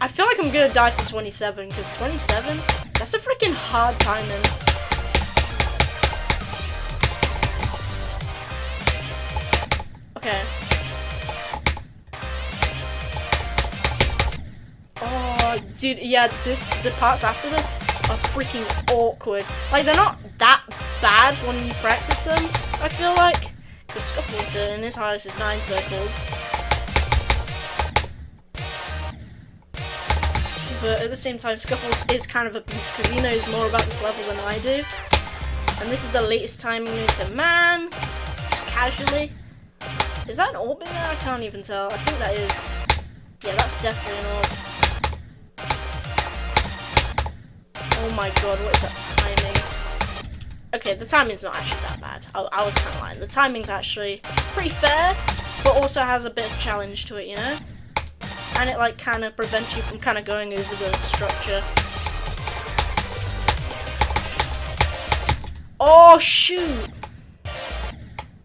I feel like I'm gonna die to 27, because 27? That's a freaking hard timing. Okay. Oh, dude, yeah, the parts after this are freaking awkward. Like, they're not that bad when you practice them, I feel like. Because Scuffle's did, and his hardest is 9 circles. But at the same time, Scuffles is kind of a beast, because he knows more about this level than I do. And this is the latest time to man, just casually. Is that an orb in there? I can't even tell. I think that is. Yeah, that's definitely an orb. Oh my god, what is that timing? Okay, the timing's not actually that bad. I was kind of lying. The timing's actually pretty fair, but also has a bit of challenge to it, you know? And it like kind of prevents you from kind of going over the structure. Oh shoot!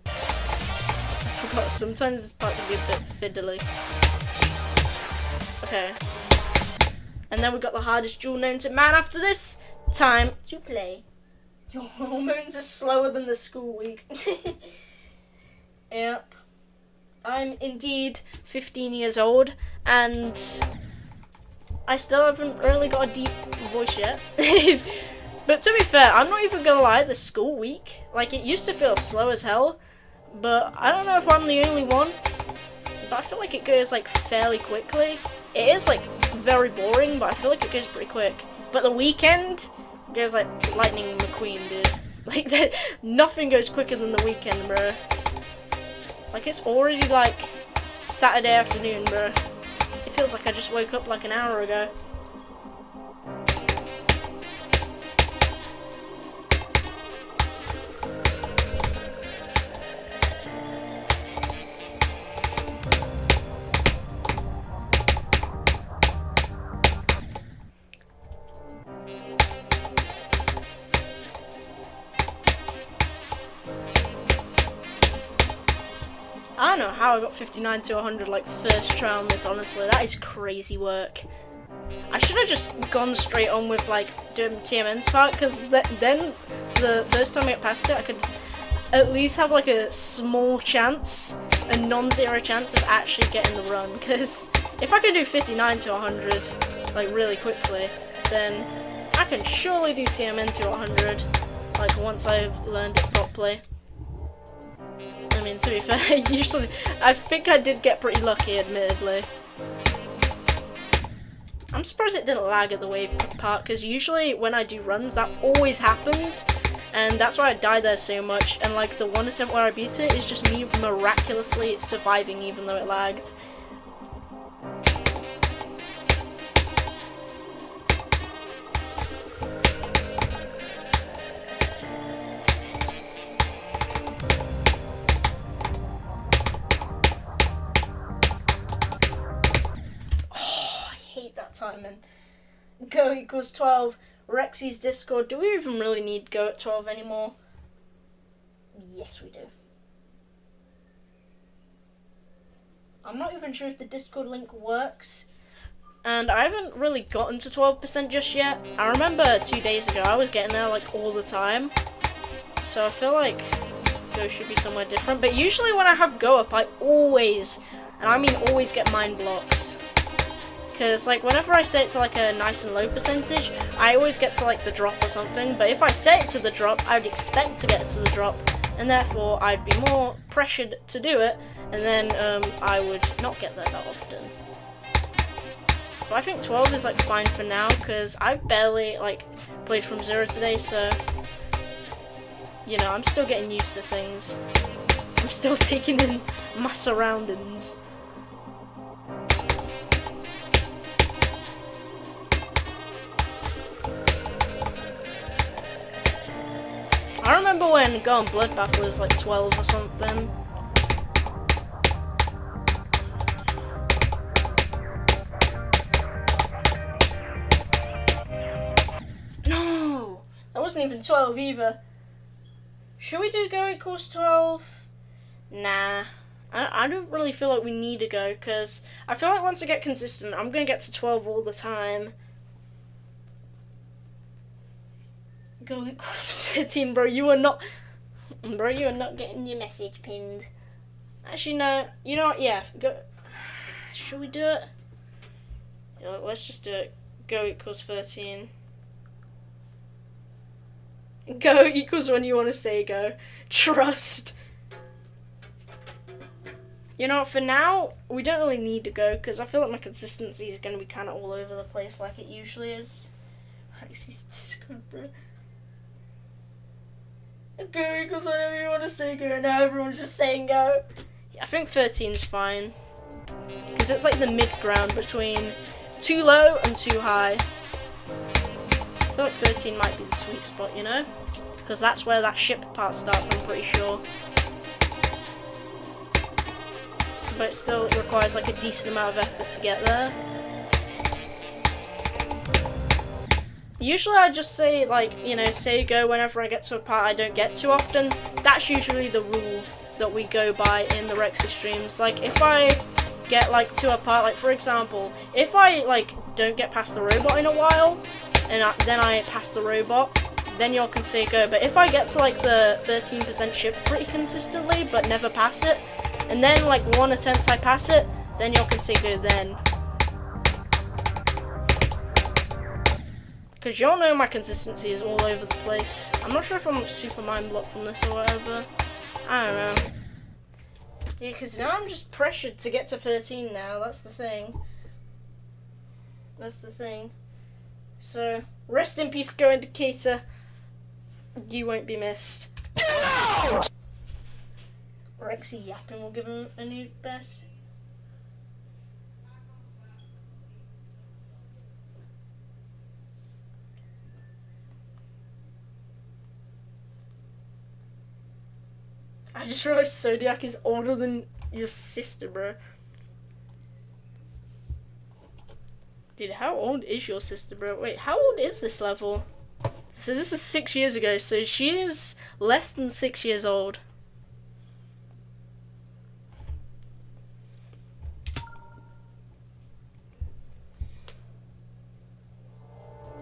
I forgot, sometimes this part can be a bit fiddly. Okay. And then we got the hardest duel known to man after this. Time to play. Your hormones are slower than the school week. Yep. I'm indeed 15 years old, and I still haven't really got a deep voice yet. But to be fair, I'm not even gonna lie, the school week, like, it used to feel slow as hell, but I don't know if I'm the only one, but I feel like it goes, like, fairly quickly. It is, like, very boring, but I feel like it goes pretty quick. But the weekend goes like Lightning McQueen, dude. Like, nothing goes quicker than the weekend, bro. Like, it's already, like, Saturday afternoon, bro. It feels like I just woke up, like, an hour ago. I don't know how I got 59 to 100 like first try on this, honestly. That is crazy work. I should have just gone straight on with like doing TMN's part, because then the first time I get past it, I could at least have like a small chance, a non-zero chance of actually getting the run. Because if I can do 59 to 100 like really quickly, then I can surely do TMN to 100 like once I've learned it properly. I mean, to be fair, usually, I think I did get pretty lucky, admittedly. I'm surprised it didn't lag at the wave part, because usually when I do runs, that always happens, and that's why I die there so much, and like the one attempt where I beat it is just me miraculously surviving even though it lagged. Timing. Go equals 12. Rexy's Discord. Do we even really need go at 12 anymore? Yes, we do. I'm not even sure if the Discord link works. And I haven't really gotten to 12% just yet. I remember 2 days ago I was getting there like all the time. So I feel like go should be somewhere different. But usually when I have go up, I always, and I mean always, get mind blocks. Because, like, whenever I set it to, like, a nice and low percentage, I always get to, like, the drop or something. But if I set it to the drop, I would expect to get to the drop. And therefore, I'd be more pressured to do it. And then, I would not get there that often. But I think 12 is, like, fine for now. Because I barely, like, played from 0 today. So, you know, I'm still getting used to things. I'm still taking in my surroundings. I remember when Go on Bloodbath was like 12 or something. No! That wasn't even 12 either. Should we do go equals 12? Nah. I don't really feel like we need to go, because I feel like once I get consistent, I'm going to get to 12 all the time. Go equals 13, bro. You are not getting your message pinned. Actually, no. You know what? Yeah. Go. Should we do it? Yeah, let's just do it. Go equals 13. Go equals when you want to say go. Trust. You know, for now, we don't really need to go, because I feel like my consistency is going to be kind of all over the place like it usually is. Rexy's Discord, bro. Go equals whenever you want to say go, now everyone's just saying go. Yeah, I think 13's fine. Because it's like the mid-ground between too low and too high. I feel like 13 might be the sweet spot, you know? Because that's where that ship part starts, I'm pretty sure. But it still requires like a decent amount of effort to get there. Usually I just say, like, you know, say go whenever I get to a part I don't get to often. That's usually the rule that we go by in the Rexy streams. Like, if I get, like, to a part, like, for example, if I, like, don't get past the robot in a while, and then I pass the robot, then y'all can say go. But if I get to, like, the 13% ship pretty consistently, but never pass it, and then, like, one attempt I pass it, then y'all can say go then. Because y'all know my consistency is all over the place. I'm not sure if I'm super mind blocked from this or whatever. I don't know. Yeah, because now I'm just pressured to get to 13 now. That's the thing. That's the thing. So, rest in peace, Go Indicator. You won't be missed. Rexy yapping will give him a new best. I just realized Zodiac is older than your sister, bro. Dude, how old is your sister, bro? Wait, how old is this level? So this is 6 years ago, so she is less than 6 years old.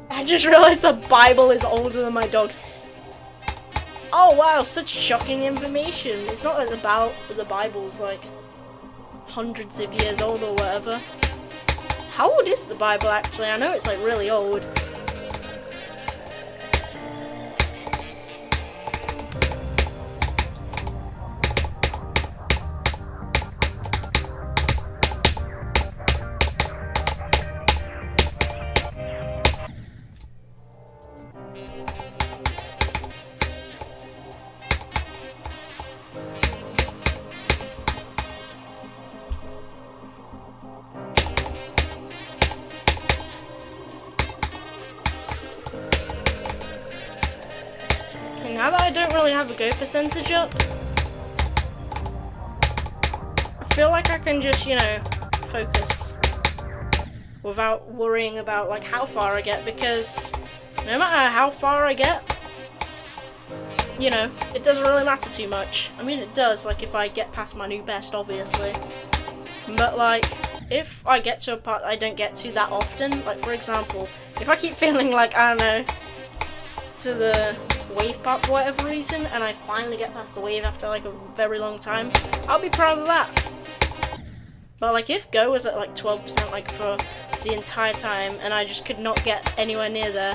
I just realized the Bible is older than my dog. Oh wow, such shocking information. It's not like the Bible's like hundreds of years old or whatever. How old is the Bible actually? I know it's like really old. Now that I don't really have a go percentage up, I feel like I can just, you know, focus without worrying about like how far I get, because no matter how far I get, you know, it doesn't really matter too much. I mean, it does, like if I get past my new best, obviously, but like if I get to a part that I don't get to that often, like for example, if I keep feeling like, I don't know, to the wave part for whatever reason, and I finally get past the wave after like a very long time, I'll be proud of that. But like if Go was at like 12% like for the entire time and I just could not get anywhere near there,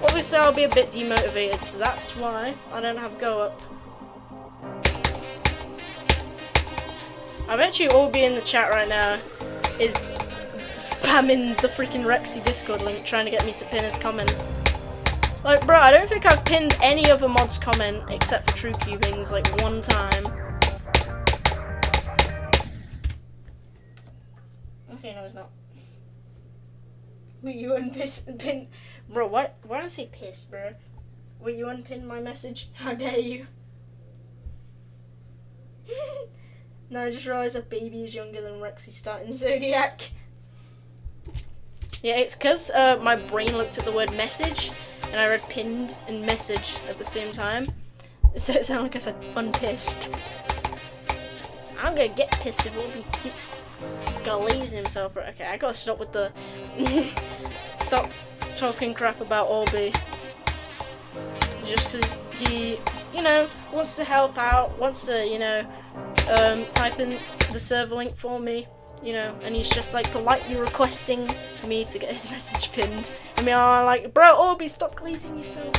obviously I'll be a bit demotivated, so that's why I don't have Go up. I bet you all be in the chat right now is spamming the freaking Rexy Discord link trying to get me to pin his comment. Like, bro, I don't think I've pinned any other mod's comment except for True Cubing's like one time. Okay, no, it's not. Wait, you unpin? Bro, what? Why did I say piss, bro? Wait, you unpinned my message? How dare you? No, I just realised a baby is younger than Rexy starting Zodiac. Yeah, it's because my brain looked at the word message and I read pinned and message at the same time. So it sounded like I said unpissed. I'm gonna get pissed if Obi keeps glazing himself. Okay, I gotta stop with the... Stop talking crap about Orby. Just because he, you know, wants to help out, wants to, you know, type in the server link for me, you know, and he's just like politely requesting me to get his message pinned. I mean, I'm like, bro, Orby, stop glazing yourself.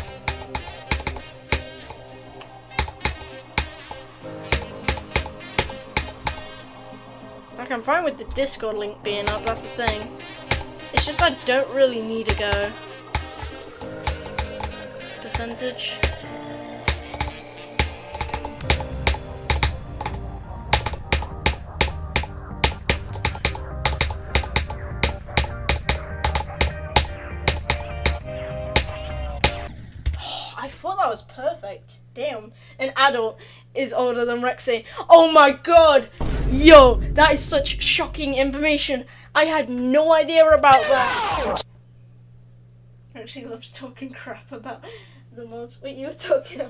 Like, I'm fine with the Discord link being up, that's the thing. It's just I don't really need a go percentage. I thought that was perfect. Damn, an adult is older than Rexy. Oh my god! Yo, that is such shocking information. I had no idea about that. Rexy loves talking crap about the mods. Wait, you were talking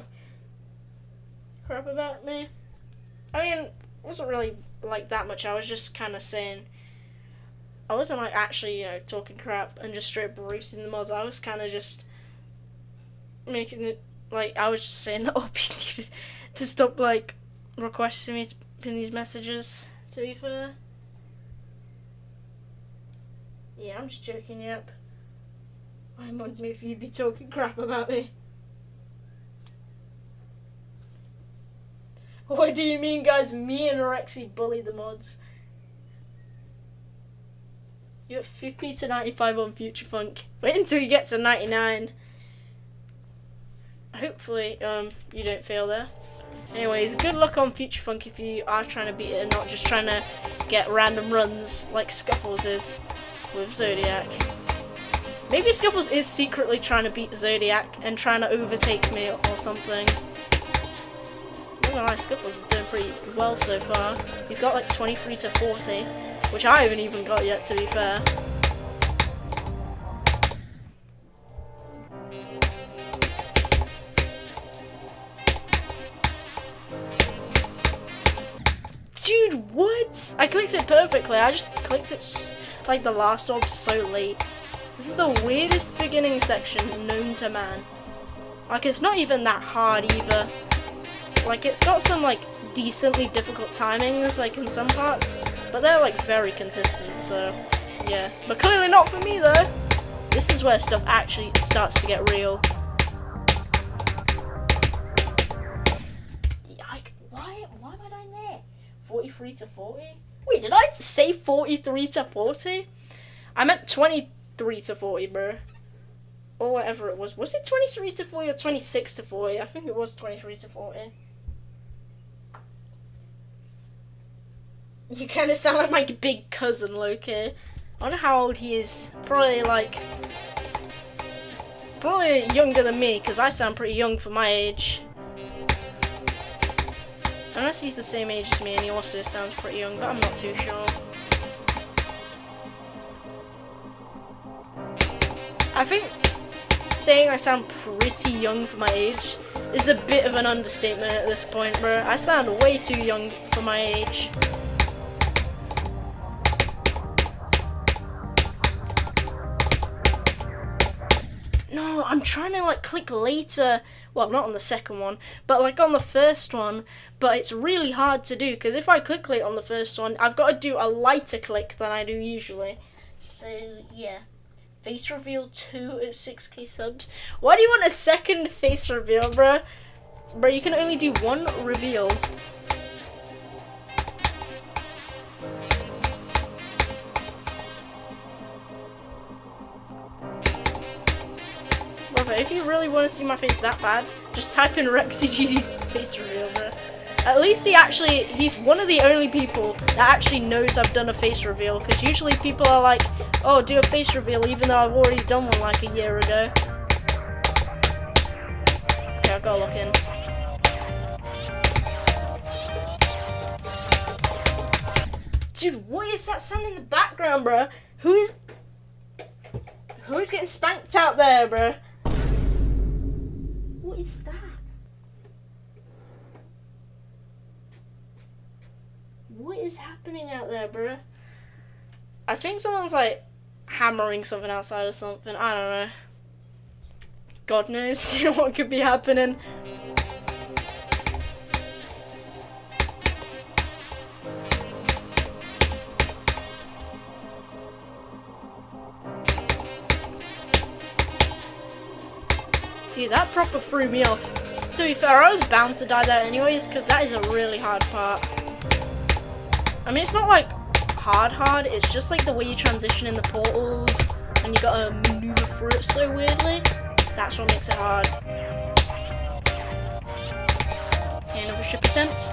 crap about me? I mean, it wasn't really like that much. I was just kind of saying, I wasn't like actually, you know, talking crap and just straight up roasting the mods. I was kind of just making it like, I was just saying that Orby needed to stop like requesting me to pin these messages, to be fair. Yeah, I'm just joking, yep. Why mod me if you'd be talking crap about me? What do you mean, guys? Me and Rexy bully the mods. You're at 50 to 95 on Future Funk. Wait until you get to 99. Hopefully, you don't fail there. Anyways, good luck on Future Funk if you are trying to beat it and not just trying to get random runs like Scuffles is with Zodiac. Maybe Scuffles is secretly trying to beat Zodiac and trying to overtake me or something. Not gonna lie, Scuffles is doing pretty well so far. He's got like 23 to 40, which I haven't even got yet, to be fair. Dude, what? I clicked it perfectly. I just clicked it like the last orb so late. This is the weirdest beginning section known to man. Like, it's not even that hard either. Like, it's got some like decently difficult timings, like in some parts, but they're like very consistent, so yeah. But clearly not for me though. This is where stuff actually starts to get real. Why am I down there? 43 to 40? Wait, did I say 43 to 40? I meant 23 to 40, bro. Or whatever it was. Was it 23 to 40 or 26 to 40? I think it was 23 to 40. You kind of sound like my big cousin, Loki. I wonder how old he is. Probably younger than me, because I sound pretty young for my age. Unless he's the same age as me and he also sounds pretty young, but I'm not too sure. I think saying I sound pretty young for my age is a bit of an understatement at this point, bro. I sound way too young for my age. No, I'm trying to like click later. Well, not on the second one, but like on the first one. But it's really hard to do because if I click late on the first one, I've got to do a lighter click than I do usually. So yeah, face reveal 2 at 6k subs. Why do you want a second face reveal, bro? Bro, you can only do one reveal. But if you really want to see my face that bad, just type in Rexy GD's face reveal, bro. At least he's one of the only people that actually knows I've done a face reveal, because usually people are like, oh, do a face reveal, even though I've already done one like a year ago. Okay, I've got to look in. Dude, what is that sound in the background, bro? Who is getting spanked out there, bro? What is that? What is happening out there, bro? I think someone's like hammering something outside or something. I don't know. God knows what could be happening. Dude, that proper threw me off. To be fair, I was bound to die there anyways, because that is a really hard part. I mean, it's not like hard, it's just like the way you transition in the portals, and you gotta maneuver through it so weirdly. That's what makes it hard. Okay, another ship attempt.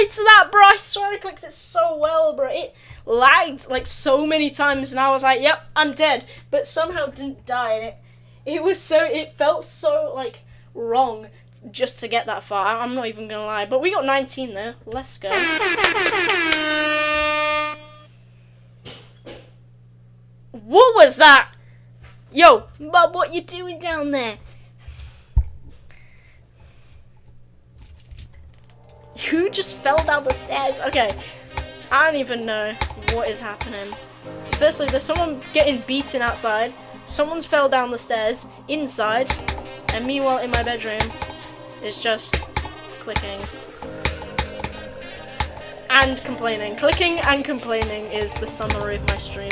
To that, bro. I swear I clicked it so well, bro. It lagged like so many times and I was like, yep, I'm dead, but somehow didn't die. And it felt so like wrong just to get that far. I'm not even gonna lie, but we got 19 there. Let's go. What was that? Yo, Bob, what you doing down there? Who just fell down the stairs? Okay, I don't even know what is happening. Firstly, there's someone getting beaten outside. Someone's fell down the stairs inside, and meanwhile in my bedroom, it's just clicking and complaining. Clicking and complaining is the summary of my stream.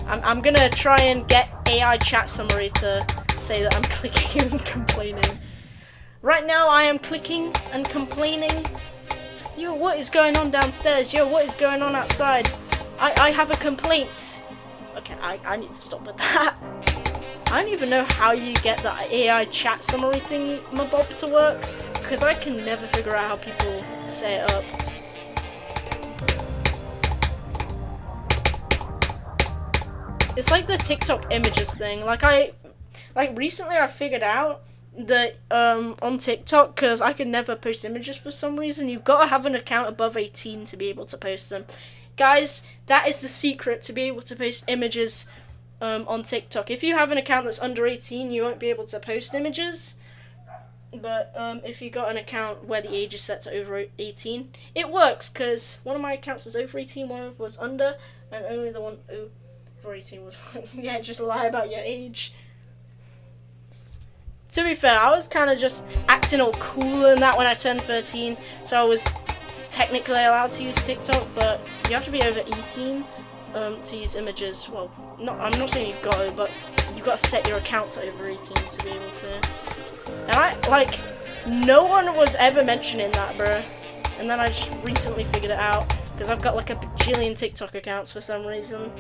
I'm gonna try and get AI chat summary to say that I'm clicking and complaining. Right now, I am clicking and complaining. Yo, what is going on downstairs? Yo, what is going on outside? I have a complaint. Okay, I need to stop with that. I don't even know how you get that AI chat summary thingy mabob to work, because I can never figure out how people set it up. It's like the TikTok images thing. Like recently I figured out that on TikTok, because I can never post images for some reason, you've got to have an account above 18 to be able to post them. Guys, that is the secret to be able to post images on TikTok. If you have an account that's under 18, you won't be able to post images. But if you got an account where the age is set to over 18, it works, because one of my accounts was over 18, one was under, and only the one over 18 was yeah, just lie about your age. To be fair, I was kind of just acting all cool and that when I turned 13, so I was technically allowed to use TikTok, but you have to be over 18 to use images. Well, I'm not saying you've got to, but you've got to set your account to over 18 to be able to. And no one was ever mentioning that, bro. And then I just recently figured it out, because I've got like a bajillion TikTok accounts for some reason.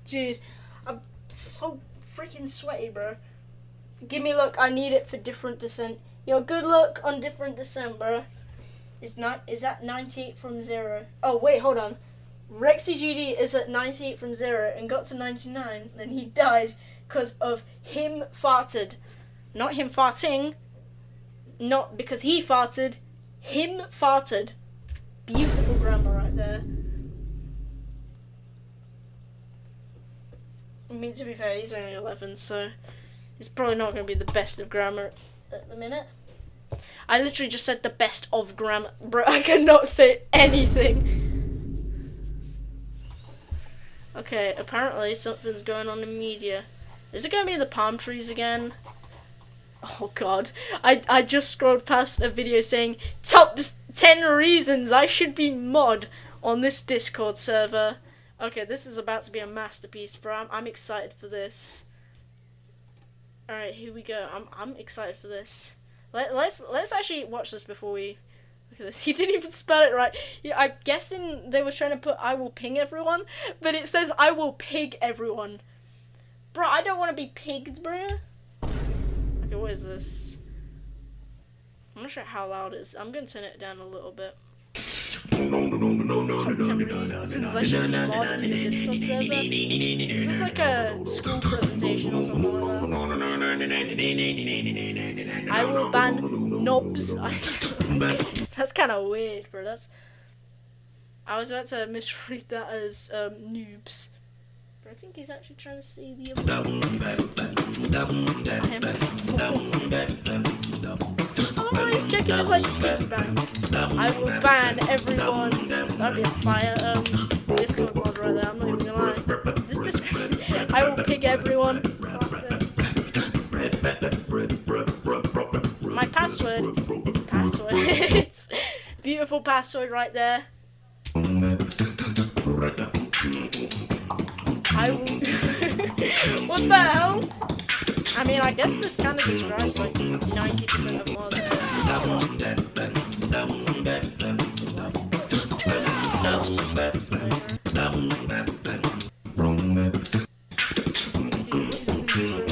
Dude, I'm so freaking sweaty, bro. Give me luck, I need it for different descent. Yo, good luck on different descent, bro. Is that 98 from 0? Oh, wait, hold on. Rexy GD is at 98 from 0 and got to 99, then he died because of him farted. Not him farting. Not because he farted. Him farted. Beautiful grammar right there. I mean, to be fair, he's only 11, so it's probably not going to be the best of grammar at the minute. I literally just said the best of grammar. Bro, I cannot say anything. Okay, apparently something's going on in media. Is it going to be the palm trees again? Oh god. I just scrolled past a video saying, top 10 reasons I should be mod on this Discord server. Okay, this is about to be a masterpiece, bro. I'm excited for this. Alright, here we go. I'm excited for this. Let's actually watch this before we look at this. He didn't even spell it right. Yeah, I'm guessing they were trying to put I will ping everyone, but it says I will pig everyone. Bro, I don't want to be pigged, bro. Okay, what is this? I'm not sure how loud it is. I'm gonna turn it down a little bit. Top 10 reasons I should be modded in a Discord server. Is this like a school presentation or something like that? I will ban knobs. That's kind of weird, bro. I was about to misread that as noobs. But I think he's actually trying to say the oh, he's checking his like piggy bank. I will ban everyone. That'd be a fire Discord mod right there. I'm not even gonna lie. This I will pig everyone. Classic. My password is password. It's beautiful password right there. I will. What the hell? I mean, I guess this kind of describes like 90% of mods.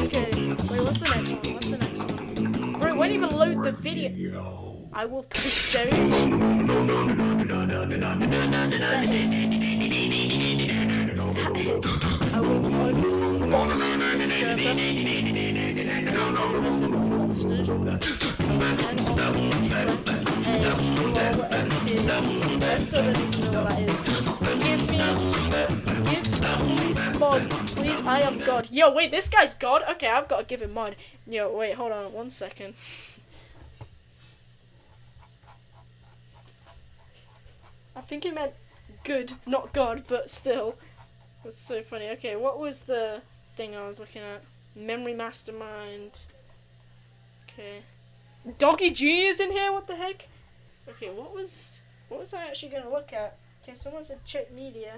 Okay, wait, what's the next one? Bro, it won't even load the video. I will post those. I will mod boss server. I still don't even know what that is. Please mod, please, I am God. Yo, wait, this guy's God? Okay, I've got to give him mod. Yo, wait, hold on 1 second. I think he meant good, not God, but still. That's so funny. Okay, what was the thing I was looking at? Memory Mastermind. Okay. Doggy Jr.'s in here, what the heck? Okay, what was I actually gonna look at? Okay, someone said check media.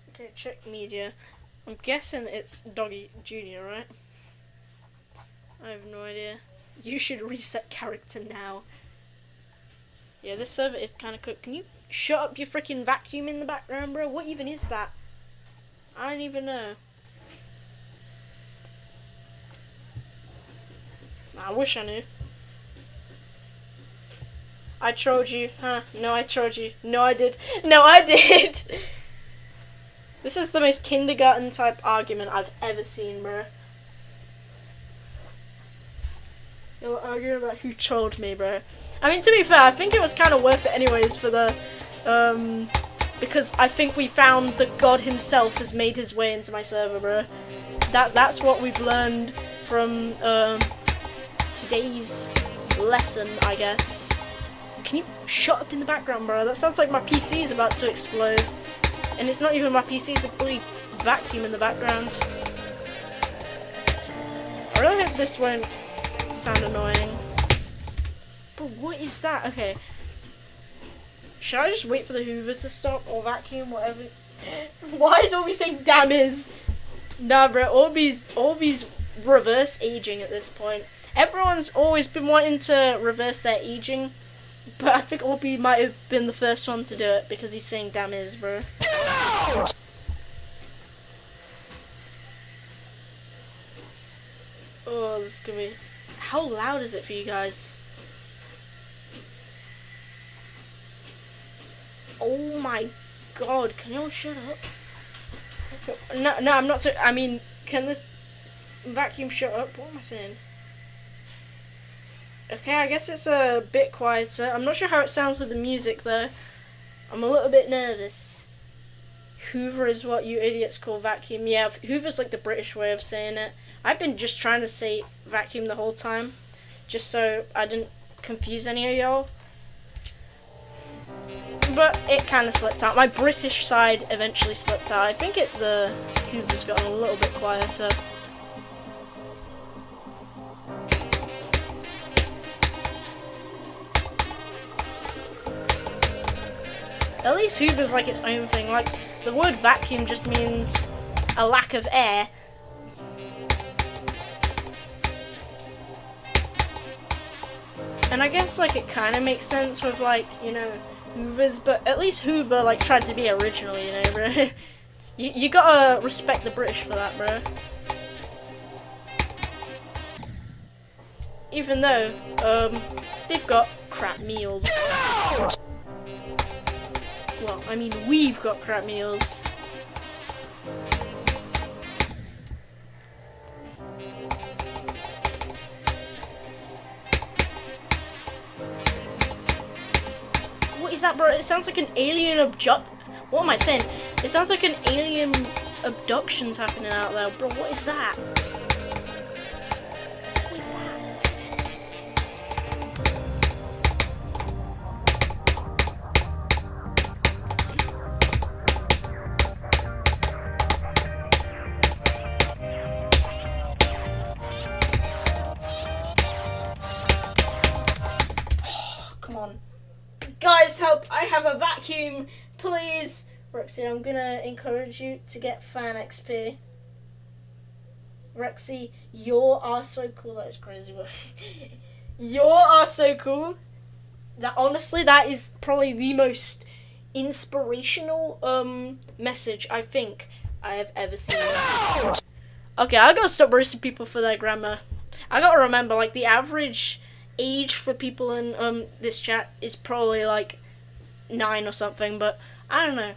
Okay, check media. I'm guessing it's Doggy Jr., right? I have no idea. You should reset character now. Yeah, this server is kind of cooked. Can you shut up your freaking vacuum in the background, bro? What even is that? I don't even know. I wish I knew. I trolled you, huh? No, I trolled you. No, I did. No, I did! This is the most kindergarten type argument I've ever seen, bro. You're arguing about who trolled me, bro. I mean, to be fair, I think it was kind of worth it anyways for the, because I think we found that God himself has made his way into my server, bro. That's what we've learned from, today's lesson, I guess. Can you shut up in the background, bro? That sounds like my PC is about to explode. And it's not even my PC, it's a bloody vacuum in the background. I really hope this won't sound annoying. But what is that? Okay. Should I just wait for the Hoover to stop or vacuum, whatever? Why is Orby saying damn is? Nah, bro, Orby's reverse aging at this point. Everyone's always been wanting to reverse their aging, but I think Orby might have been the first one to do it because he's saying damn is, bro. Oh, this is gonna be... How loud is it for you guys? Oh my god, can y'all shut up? No, I'm not I mean, can this vacuum shut up? What am I saying? Okay, I guess it's a bit quieter. I'm not sure how it sounds with the music though. I'm a little bit nervous. Hoover is what you idiots call vacuum. Yeah, Hoover's like the British way of saying it. I've been just trying to say vacuum the whole time, just so I didn't confuse any of y'all. But it kind of slipped out. My British side eventually slipped out. I think the Hoover's gotten a little bit quieter. At least Hoover's like its own thing. Like, the word vacuum just means a lack of air. And I guess like it kind of makes sense with like, you know, Hoovers, but at least Hoover like tried to be original, you know, bro. you gotta respect the British for that, bro. Even though they've got crap meals. Well, I mean, we've got crap meals. What is that, bro? It sounds like an alien What am I saying? It sounds like an alien abduction's happening out there. Bro, what is that? What is that? Come on. Guys, help! I have a vacuum! Please! Rexy, I'm gonna encourage you to get fan XP. Rexy, you are so cool. That is crazy. You are so cool. That honestly, that is probably the most inspirational message I think I have ever seen. Okay, I gotta stop roasting people for their grammar. I gotta remember, like, the average age for people in this chat is probably like 9 or something, but I don't know.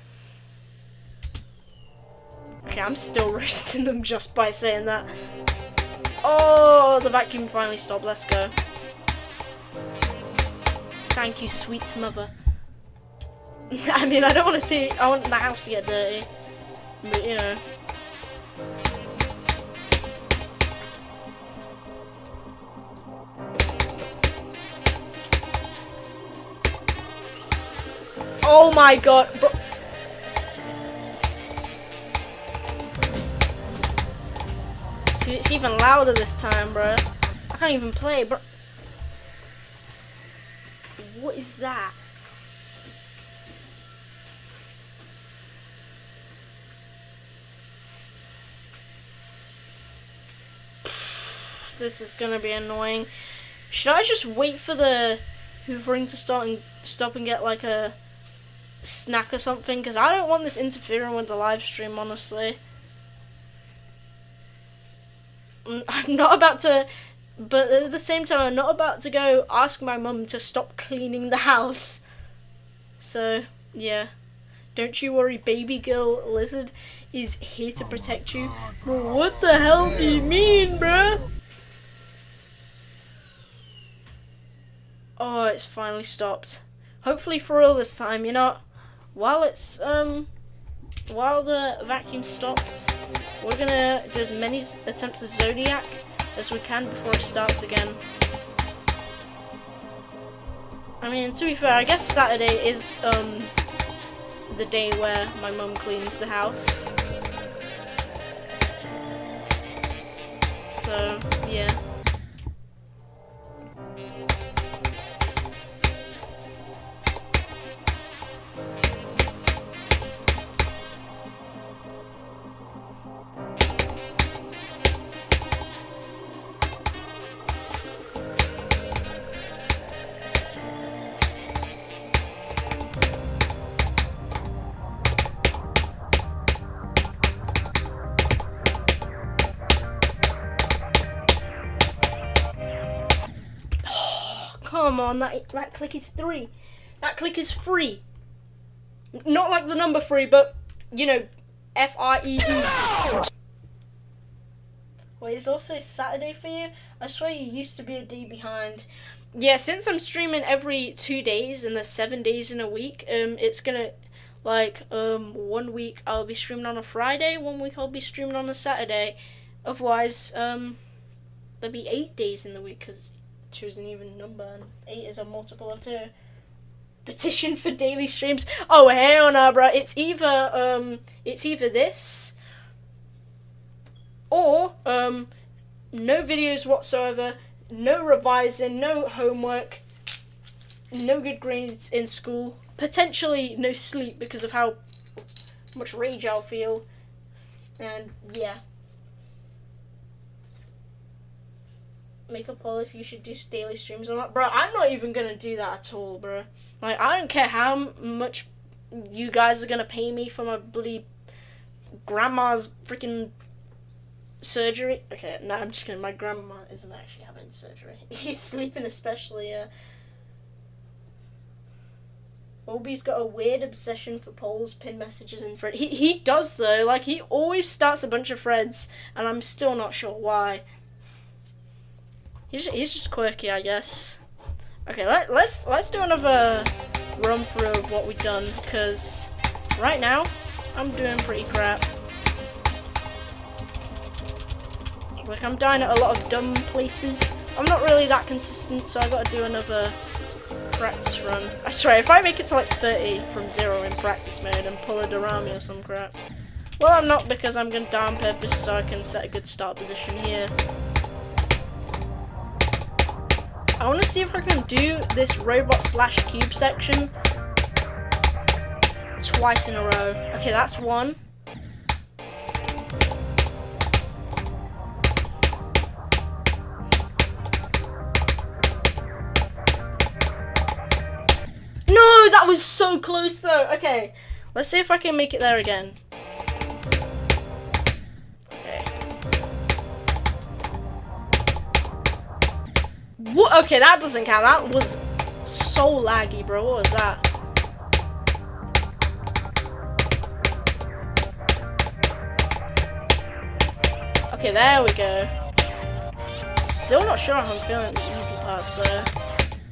Okay, I'm still roasting them just by saying that. Oh, the vacuum finally stopped. Let's go. Thank you, sweet mother. I mean, I don't want to see. I want the house to get dirty, but you know. Oh my god, bro. Dude, it's even louder this time, bro. I can't even play, bro. What is that? This is gonna be annoying. Should I just wait for the hoovering to stop and get like a snack or something? Because I don't want this interfering with the live stream, honestly. I'm not about to, but at the same time, I'm not about to go ask my mum to stop cleaning the house. So, yeah. Don't you worry, baby girl lizard is here to protect you. Bro, what the hell do you mean, bruh? Oh, it's finally stopped. Hopefully for real this time, you know. While the vacuum stopped, we're gonna do as many attempts of Zodiac as we can before it starts again. I mean, to be fair, I guess Saturday is the day where my mum cleans the house. So, yeah. Come on, that click is 3. That click is free. Not like the number 3, but, you know, FREE. Wait, it's also Saturday for you? I swear you used to be a day behind. Yeah, since I'm streaming every 2 days and there's 7 days in a week, it's gonna, like, 1 week I'll be streaming on a Friday, 1 week I'll be streaming on a Saturday. Otherwise, there'll be 8 days in the week, because 2 is an even number and 8 is a multiple of 2. Petition for daily streams. Oh hell no, bro. It's either this or no videos whatsoever, no revising, no homework, no good grades in school, potentially no sleep because of how much rage I'll feel, and yeah. Make a poll if you should do daily streams or not. Bro, I'm not even gonna do that at all, bro. Like, I don't care how much you guys are gonna pay me for my bloody grandma's freaking surgery. Okay, no, I'm just kidding. My grandma isn't actually having surgery. He's sleeping especially, Obi's got a weird obsession for polls, pin messages, and threads. He does, though. Like, he always starts a bunch of threads, and I'm still not sure why. He's just quirky, I guess. Okay, let's do another run through of what we've done, because right now I'm doing pretty crap. Like, I'm dying at a lot of dumb places. I'm not really that consistent, so I gotta do another practice run. I swear, if I make it to like 30 from 0 in practice mode and pull a Dorami or some crap. Well, I'm not, because I'm gonna die on purpose so I can set a good start position here. I want to see if I can do this robot/cube section twice in a row. Okay, that's one. No, that was so close though. Okay, let's see if I can make it there again. What? Okay, that doesn't count. That was so laggy, bro. What was that? Okay, there we go. Still not sure how I'm feeling the easy parts though.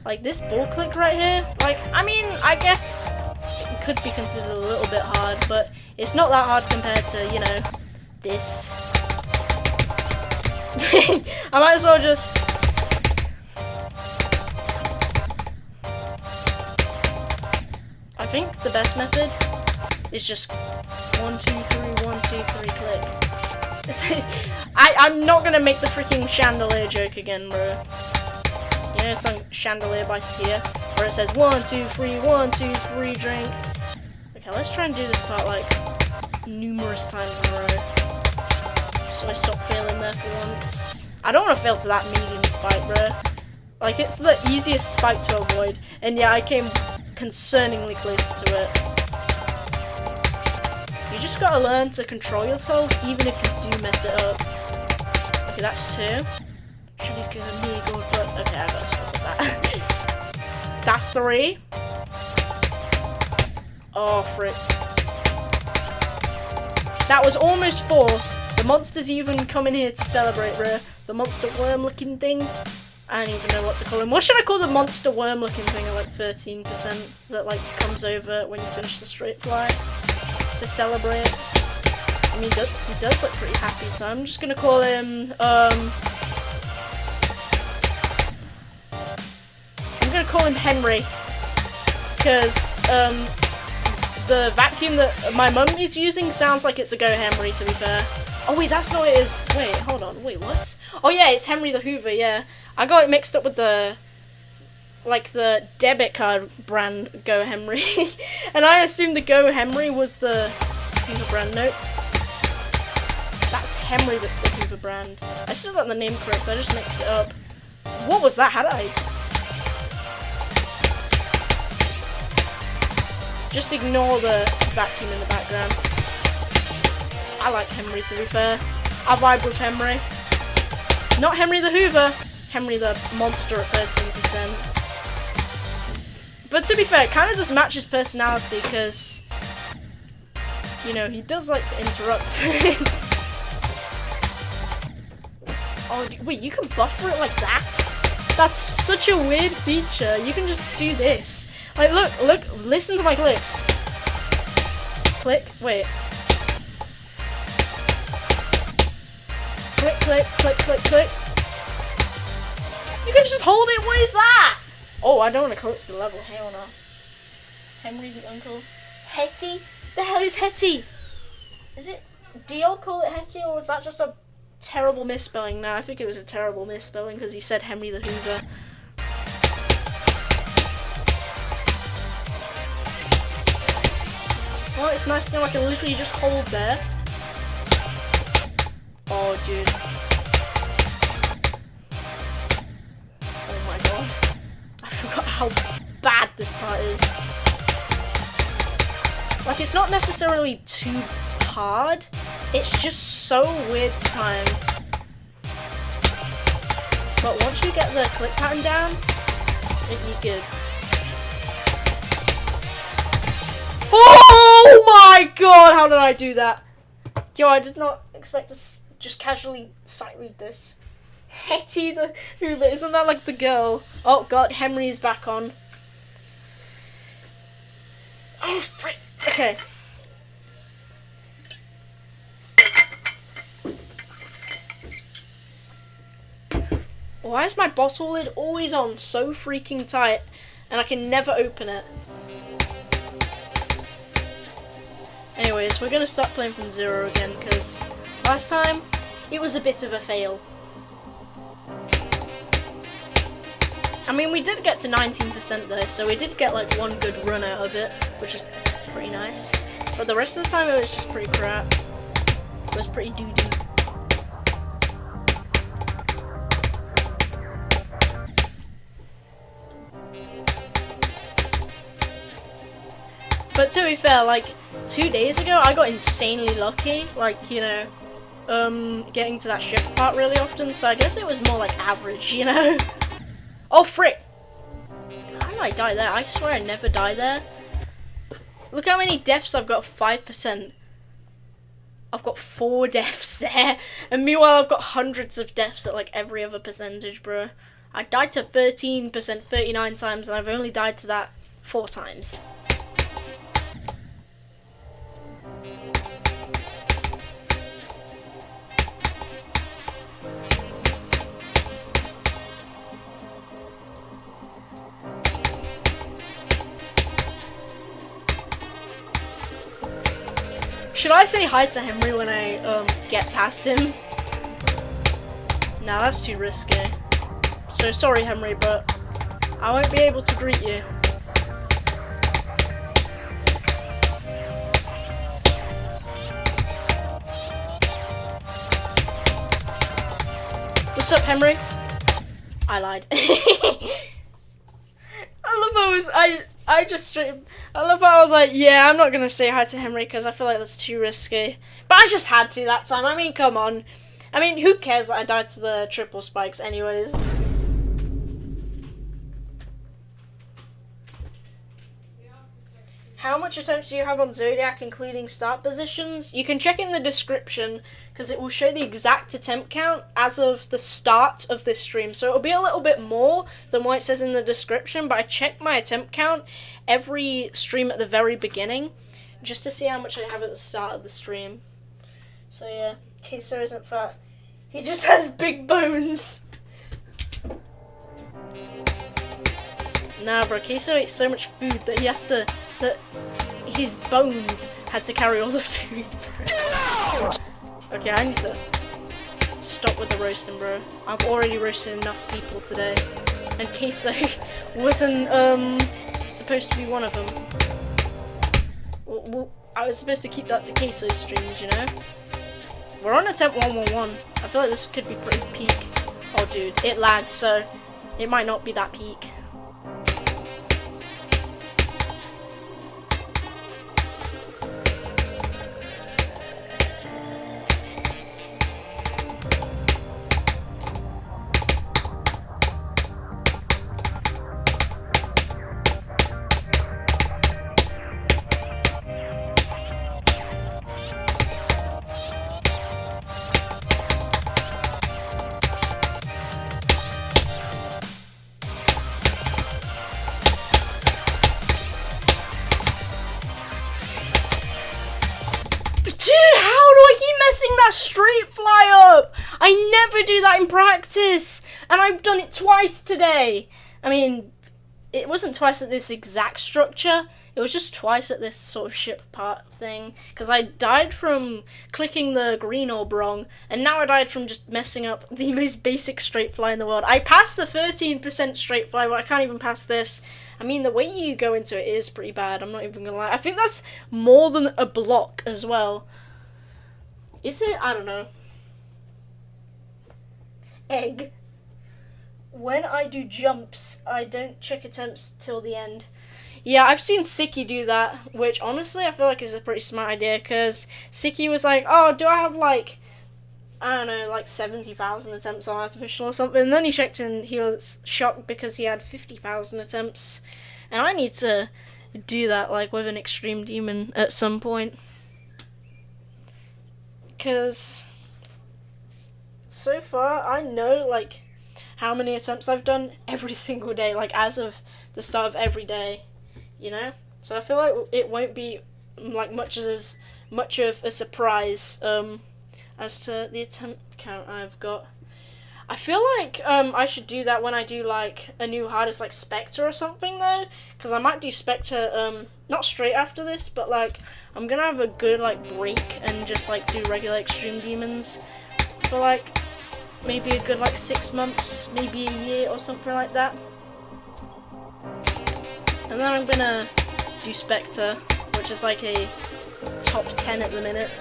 Like this ball click right here, like, I mean, I guess it could be considered a little bit hard, but it's not that hard compared to, you know, this. I might as well just... I think the best method is just 1, 2, 3, 1, 2, 3, click. I'm not gonna make the freaking chandelier joke again, bro. You know, song Chandelier by Sia, where it says 1, 2, 3, 1, 2, 3, drink. Okay, let's try and do this part like numerous times in a row, so I stop failing there for once. I don't want to fail to that medium spike, bro. Like, it's the easiest spike to avoid, and yeah, I came concerningly close to it. You just gotta learn to control yourself, even if you do mess it up. Okay, that's 2. Should's giving me gold plus. Okay, I gotta stop with that. That's 3. Oh, frick. That was almost 4. The monster's even coming here to celebrate, bro. The monster worm looking thing. I don't even know what to call him. What should I call the monster worm looking thing at like 13% that like comes over when you finish the straight fly to celebrate? I mean, he does look pretty happy, so I'm just gonna call him, I'm gonna call him Henry, because the vacuum that my mum is using sounds like it's a Go Henry, to be fair. Oh wait, that's not what it is. Wait, hold on. Wait, what? Oh yeah, it's Henry the Hoover. Yeah, I got it mixed up with the debit card brand Go Henry, and I assumed the Go Henry was the Hoover brand. Nope. That's Henry the Hoover brand. I still got the name correct. I just mixed it up. What was that? How did I? Just ignore the vacuum in the background. I like Henry, to be fair. I vibe with Henry. Not Henry the Hoover. Henry the monster at 13%. But to be fair, it kind of does match his personality, because, you know, he does like to interrupt. Oh, wait, you can buffer it like that? That's such a weird feature. You can just do this. Like, look, listen to my clicks. Click, wait. Click, click, click, click, click. You can just hold it, what is that? Oh, I don't want to click the level, hell no. Henry the uncle. Hetty? The hell is Hetty? Is it, do y'all call it Hetty, or was that just a terrible misspelling? No, I think it was a terrible misspelling, because he said Henry the Hoover. Well, it's nice to know I can literally just hold there. Oh, dude. Oh my god. I forgot how bad this part is. Like, it's not necessarily too hard. It's just so weird to time. But once you get the click pattern down, it'd be good. Oh my god, how did I do that? Yo, I did not expect to just casually sight read this. Hetty the Hoover, isn't that like the girl? Oh god, Henry's back on. Oh frick, okay. Why is my bottle lid always on so freaking tight and I can never open it? Anyways, we're gonna start playing from 0 again, because last time it was a bit of a fail. I mean, we did get to 19% though, so we did get like one good run out of it, which is pretty nice. But the rest of the time it was just pretty crap. It was pretty doo-doo. But to be fair, like 2 days ago, I got insanely lucky, like, you know, getting to that shift part really often, so I guess it was more like average, you know? Oh, frick! How did I die there? I swear I never die there. Look how many deaths I've got, 5%. I've got 4 deaths there, and meanwhile I've got hundreds of deaths at like every other percentage, bro. I died to 13% 39 times, and I've only died to that 4 times. Should I say hi to Henry when I get past him? Nah, that's too risky. So sorry, Henry, but I won't be able to greet you. What's up, Henry? I lied. I love how I was like, yeah, I'm not gonna say hi to Henry because I feel like that's too risky. But I just had to that time. I mean, come on. I mean, who cares that I died to the triple spikes anyways? How much attempts do you have on Zodiac, including start positions? You can check in the description, because it will show the exact attempt count as of the start of this stream. So it'll be a little bit more than what it says in the description, but I check my attempt count every stream at the very beginning, just to see how much I have at the start of the stream. So yeah, Queso isn't fat. He just has big bones. Nah, bro, Queso eats so much food that he has to... that his bones had to carry all the food, bro. Okay, I need to stop with the roasting, bro. I've already roasted enough people today. And Queso wasn't, supposed to be one of them. Well, I was supposed to keep that to Queso's streams, you know? We're on attempt 111. I feel like this could be pretty peak. Oh, dude, it lagged, so it might not be that peak. That straight fly up! I never do that in practice, and I've done it twice today. I mean, it wasn't twice at this exact structure, it was just twice at this sort of ship part thing, because I died from clicking the green orb wrong, and now I died from just messing up the most basic straight fly in the world. I passed the 13% straight fly, but I can't even pass this. I mean, the way you go into it is pretty bad, I'm not even gonna lie. I think that's more than a block as well. Is it? I don't know. Egg. When I do jumps, I don't check attempts till the end. Yeah, I've seen Siki do that, which honestly I feel like is a pretty smart idea, because Siki was like, oh, do I have like, I don't know, like 70,000 attempts on Artificial or something, and then he checked and he was shocked because he had 50,000 attempts, and I need to do that like with an Extreme Demon at some point. Because so far I know like how many attempts I've done every single day, like as of the start of every day, you know? So I feel like it won't be like much of a surprise as to the attempt count I've got. I feel like I should do that when I do like a new hardest like Spectre or something though, because I might do Spectre not straight after this, but like I'm gonna have a good like break and just like do regular Extreme Demons for like maybe a good like 6 months, maybe a year or something like that. And then I'm gonna do Spectre, which is like a top 10 at the minute.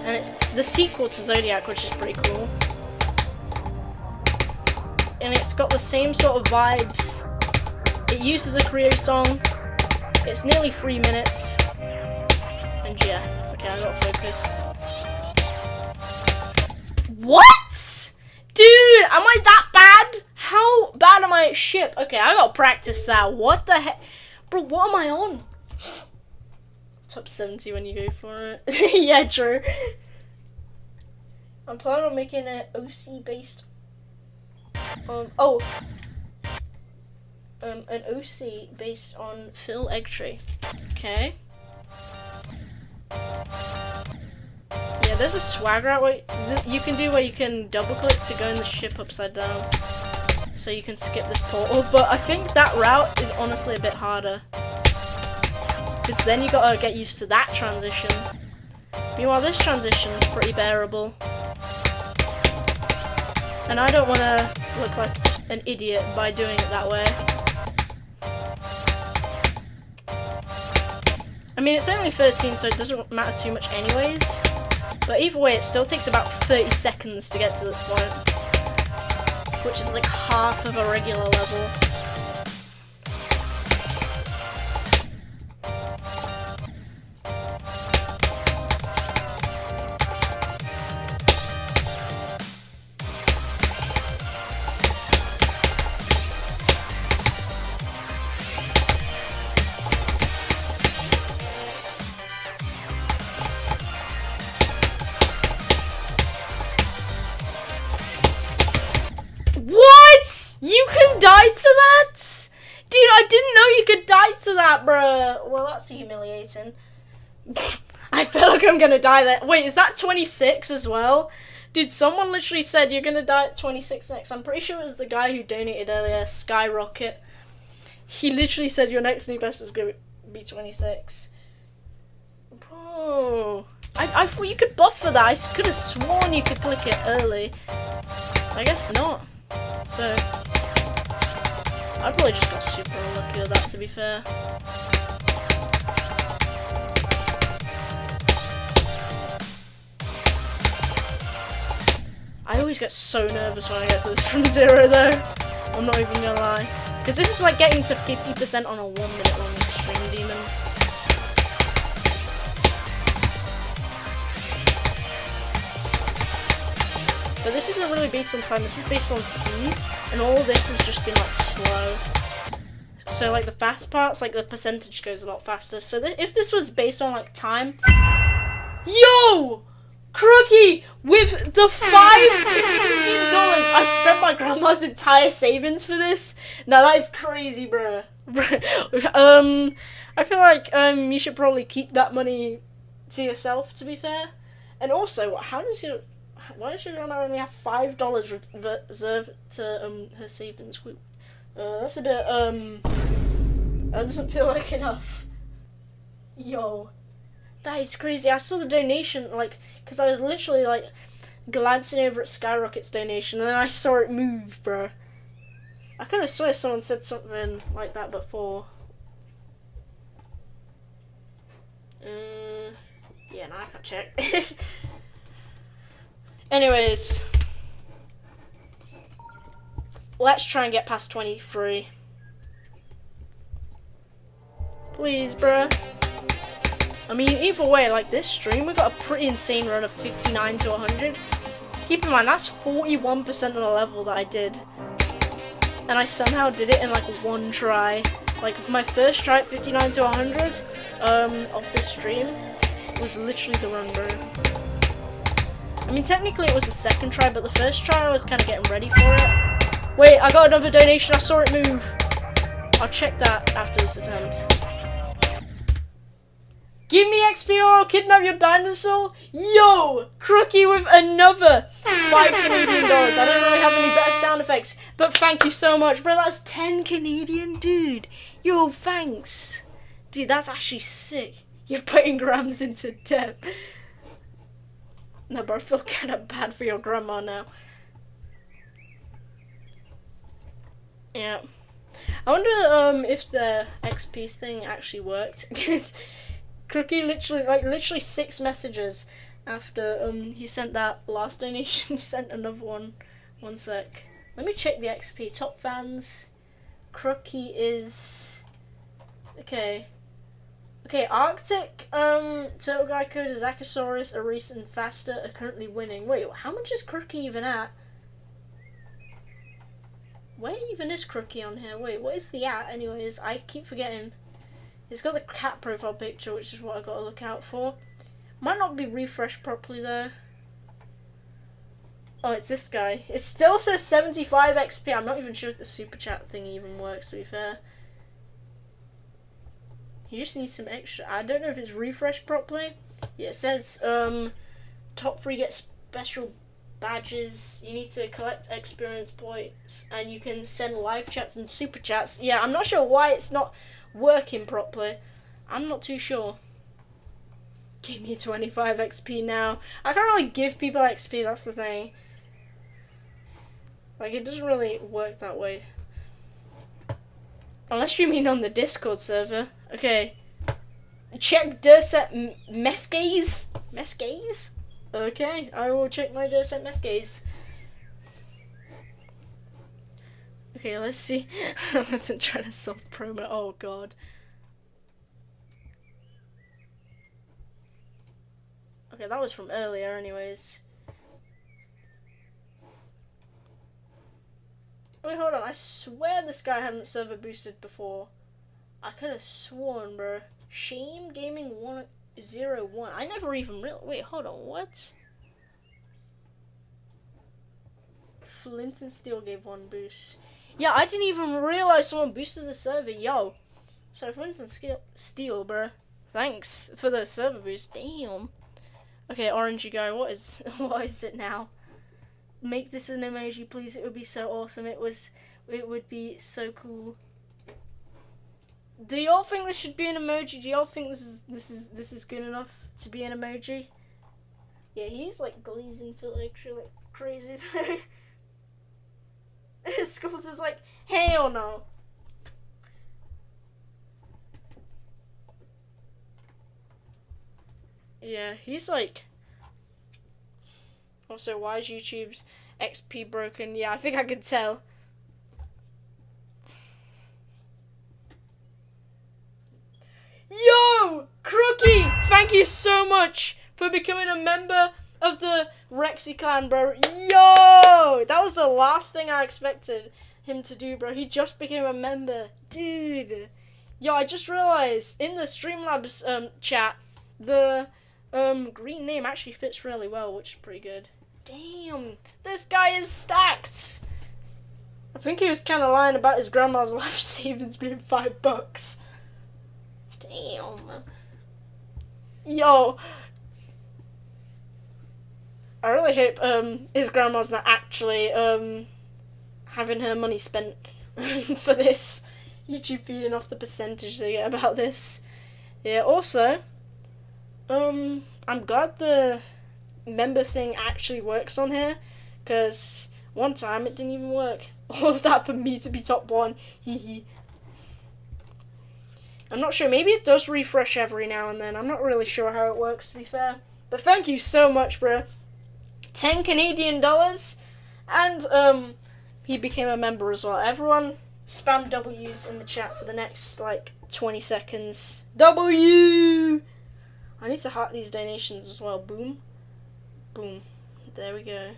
And it's the sequel to Zodiac, which is pretty cool. And it's got the same sort of vibes. It uses a Creo song. It's nearly 3 minutes. And yeah, okay, I gotta focus. What? Dude, am I that bad? How bad am I at ship? Okay, I gotta practice that. What the heck? Bro, what am I on? top 70 when you go for it. Yeah, true. I'm planning on making an OC based on an OC based on Phil Eggtree. Okay. Yeah, there's a swag route you can do where you can double click to go in the ship upside down, so you can skip this portal. But I think that route is honestly a bit harder, because then you gotta get used to that transition. Meanwhile, this transition is pretty bearable. And I don't want to look like an idiot by doing it that way. I mean, it's only 13, so it doesn't matter too much anyways. But either way, it still takes about 30 seconds to get to this point, which is like half of a regular level. What? You can die to that? Dude, I didn't know you could die to that, bruh. Well, that's humiliating. I feel like I'm gonna die there. Wait, is that 26 as well? Dude, someone literally said you're gonna die at 26 next. I'm pretty sure it was the guy who donated earlier, Skyrocket. He literally said your next new best is gonna be 26. Bro, I thought you could buff for that. I could have sworn you could click it early. I guess not. So, I probably just got super unlucky with that, to be fair. I always get so nervous when I get to this from 0 though. I'm not even gonna lie. Because this is like getting to 50% on a 1 minute long stream demon. But this isn't really based on time, this is based on speed, and all this has just been like slow. So like the fast parts, like the percentage goes a lot faster. So if this was based on like time, yo, Crookie with the $5 Canadian. I spent my grandma's entire savings for this. Now that is crazy, bro. I feel like you should probably keep that money to yourself, to be fair. And also, why does your grandma only have $5 reserved to her savings? That's a bit that doesn't feel like enough. Yo, that is crazy. I saw the donation, like, because I was literally like glancing over at Skyrocket's donation, and then I saw it move, bro. I could have swear someone said something like that before. Yeah, now I can't check. Anyways, let's try and get past 23. Please, bruh. I mean, either way, like this stream, we got a pretty insane run of 59 to 100. Keep in mind, that's 41% of the level that I did. And I somehow did it in like one try. Like my first try at 59 to 100 of this stream was literally the run, bro. I mean, technically it was the second try, but the first try I was kind of getting ready for it. Wait, I got another donation. I saw it move. I'll check that after this attempt. Give me XP or I'll kidnap your dinosaur. Yo, Crookie with another $5 Canadian. I don't really have any better sound effects, but thank you so much, bro. That's 10 Canadian, dude. Yo, thanks. Dude, that's actually sick. You're putting grams into debt. No, bro, I feel kind of bad for your grandma now. Yeah. I wonder if the XP thing actually worked, because Crookie literally 6 messages after he sent that last donation, he sent another one. One sec. Let me check the XP. Top fans. Crookie is okay. Okay, Arctic, Turtle Geico, Zachosaurus, Erase, and Faster are currently winning. Wait, how much is Crookie even at? Where even is Crookie on here? Wait, what is the at anyways? I keep forgetting. It's got the cat profile picture, which is what I got to look out for. Might not be refreshed properly though. Oh, it's this guy. It still says 75 XP. I'm not even sure if the super chat thing even works, to be fair. You just need some extra. I don't know if it's refreshed properly. Yeah, it says top 3 get special badges. You need to collect experience points, and you can send live chats and super chats. Yeah, I'm not sure why it's not working properly. I'm not too sure. Give me 25 XP now. I can't really give people XP, that's the thing. Like, it doesn't really work that way. Unless you mean on the Discord server. Okay. Check Durset Mesgaze? Mesgaze? Okay, I will check my Durset Mesgaze. Okay, let's see. I wasn't trying to self-promo. Oh, God. Okay, that was from earlier anyways. Wait, hold on. I swear this guy hadn't server boosted before. I could have sworn, bro. Shame Gaming 101. I never even wait, hold on. What? Flint and Steel gave 1 boost. Yeah, I didn't even realize someone boosted the server. Yo. So Flint and Steel, bro. Thanks for the server boost. Damn. Okay, orangey guy. What is it now? Make this an emoji, please. It would be so awesome. It would be so cool. Do y'all think this should be an emoji? Do y'all think this is good enough to be an emoji? Yeah, he's like glazing filter like crazy. Schools is like, hell no. Yeah, he's like. Also, why is YouTube's XP broken? Yeah, I think I could tell. Yo! Crookie! Thank you so much for becoming a member of the Rexy clan, bro. Yo! That was the last thing I expected him to do, bro. He just became a member. Dude. Yo, I just realized in the Streamlabs chat, the green name actually fits really well, which is pretty good. Damn, this guy is stacked. I think he was kind of lying about his grandma's life savings being $5. Damn. Yo. I really hope his grandma's not actually having her money spent for this. YouTube feeding off the percentage they get about this. Yeah, also, I'm glad the member thing actually works on here, because one time it didn't even work. All of that for me to be top 1. Hee. I'm not sure. Maybe it does refresh every now and then. I'm not really sure how it works, to be fair. But thank you so much, bro. 10 Canadian dollars. And he became a member as well. Everyone spam W's in the chat for the next like 20 seconds. W! I need to heart these donations as well. Boom. Boom. There we go.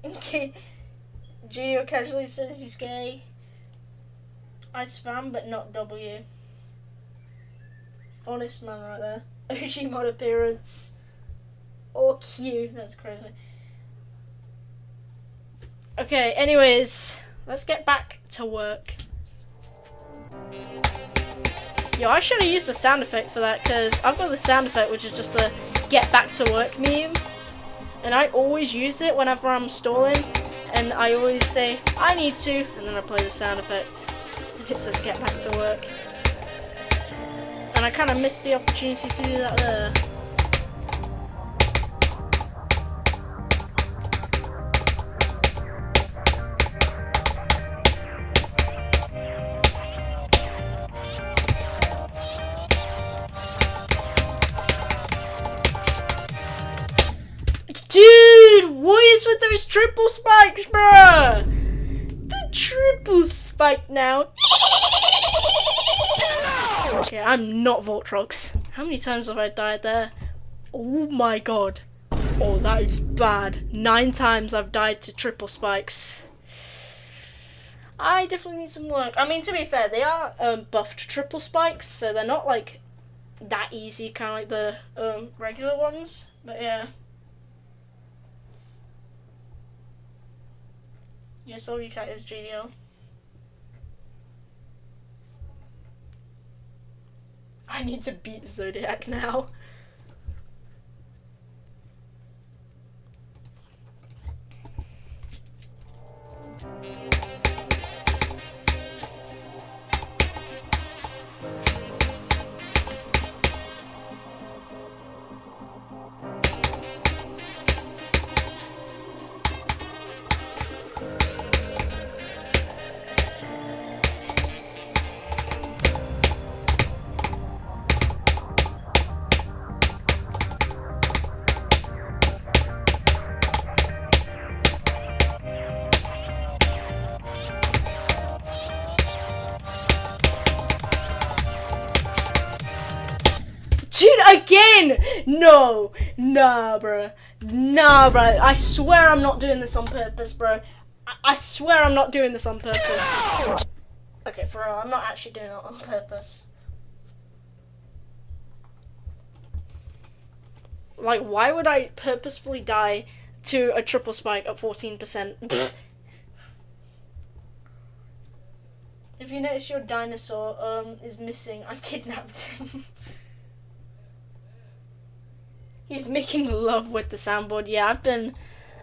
Okay. Junior casually says he's gay. I spam, but not W. Honest man right there. OG mod appearance. Or Q. That's crazy. Okay, anyways. Let's get back to work. Yo, I should have used the sound effect for that, because I've got the sound effect, which is just the get back to work meme. And I always use it whenever I'm stalling. And I always say, I need to, and then I play the sound effect. And it says get back to work. And I kind of missed the opportunity to do that there. Dude, what is with those triple spikes, bruh? The triple spike now. Okay, I'm not Voltrox. How many times have I died there? Oh my god. Oh, that is bad. 9 times I've died to triple spikes. I definitely need some work. I mean, to be fair, they are buffed triple spikes, so they're not like that easy, kind of like the regular ones. But yeah. Yes, all you cat is GDO. I need to beat Zodiac now. Dude, again! No! Nah, bro. Nah, bro. I swear I'm not doing this on purpose, bro. I swear I'm not doing this on purpose. Okay, for real, I'm not actually doing it on purpose. Like, why would I purposefully die to a triple spike at 14%? If you notice your dinosaur is missing, I kidnapped him. He's making love with the soundboard. Yeah, I've been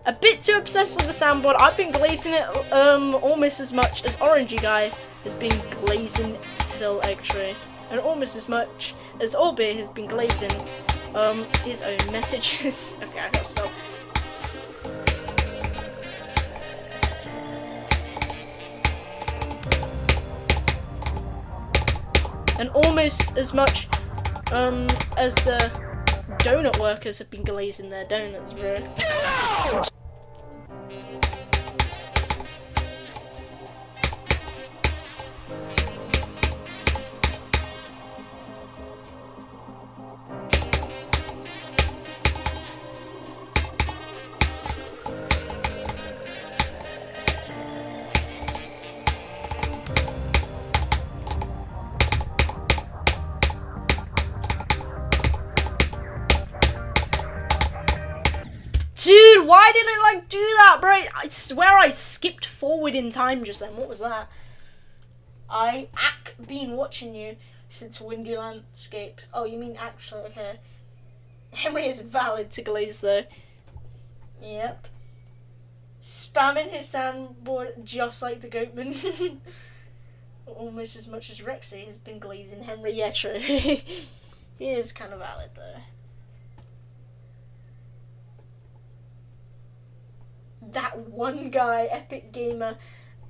a bit too obsessed with the soundboard. I've been glazing it almost as much as Orangey Guy has been glazing Phil Eggtree. And almost as much as Orbe has been glazing his own messages. Okay, I gotta stop. And almost as much as the donut workers have been glazing their donuts, bro. Dude, why did it like do that, bro? I swear I skipped forward in time just then. What was that? I been watching you since Windy Landscape. Oh, you mean actually? Okay. Henry is valid to glaze though. Yep. Spamming his soundboard just like the Goatman. Almost as much as Rexy has been glazing Henry. Yeah, true. He is kind of valid though. That one guy, Epic Gamer.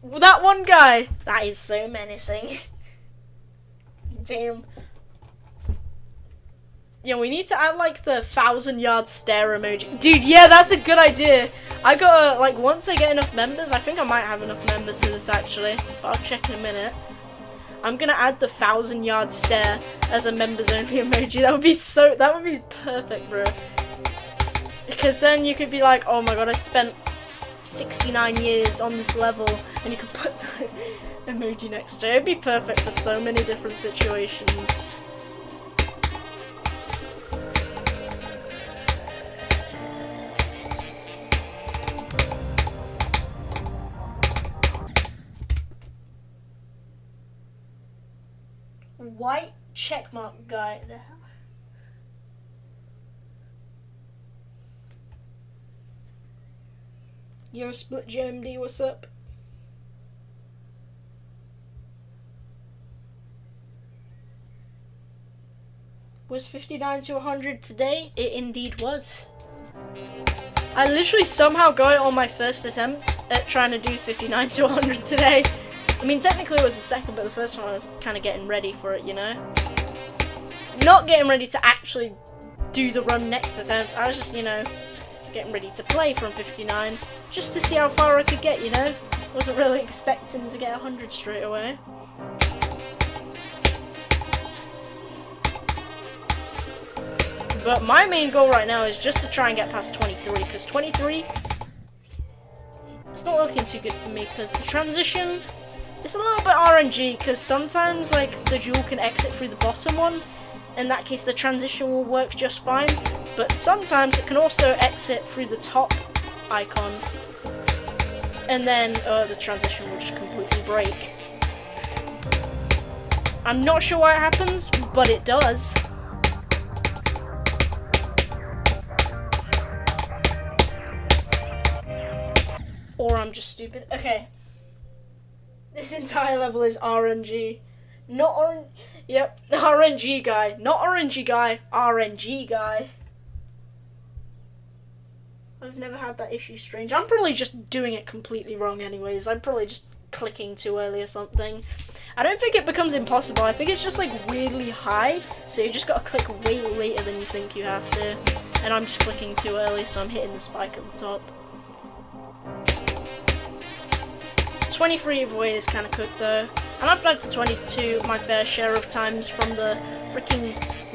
That one guy! That is so menacing. Damn. Yeah, we need to add like the 1,000-yard stare emoji. Dude, yeah, that's a good idea. I gotta, like, once I get enough members, I think I might have enough members for this actually, but I'll check in a minute. I'm gonna add the 1,000-yard stare as a members only emoji. That would be perfect, bro. Because then you could be like, oh my god, I spent 69 years on this level, and you could put the emoji next to it. It'd be perfect for so many different situations. White checkmark guy. The hell? You're a split GMD, what's up? Was 59 to 100 today? It indeed was. I literally somehow got it on my first attempt at trying to do 59 to 100 today. I mean, technically it was the second, but the first one I was kind of getting ready for it, you know? Not getting ready to actually do the run next attempt. I was just, you know, getting ready to play from 59, just to see how far I could get, you know? Wasn't really expecting to get 100 straight away. But my main goal right now is just to try and get past 23, because 23, it's not looking too good for me, because the transition It's a little bit RNG, because sometimes, like, the jewel can exit through the bottom one. In that case, the transition will work just fine. But sometimes it can also exit through the top icon. And then the transition will just completely break. I'm not sure why it happens, but it does. Or I'm just stupid. Okay. This entire level is RNG. Not RNG. Yep, RNG guy. Not RNG guy. RNG guy. I've never had that issue, strange. I'm probably just doing it completely wrong anyways. I'm probably just clicking too early or something. I don't think it becomes impossible. I think it's just like weirdly high. So you just gotta click way later than you think you have to. And I'm just clicking too early, so I'm hitting the spike at the top. 23 either way is kind of cooked though. And I've died to 22 my fair share of times from the freaking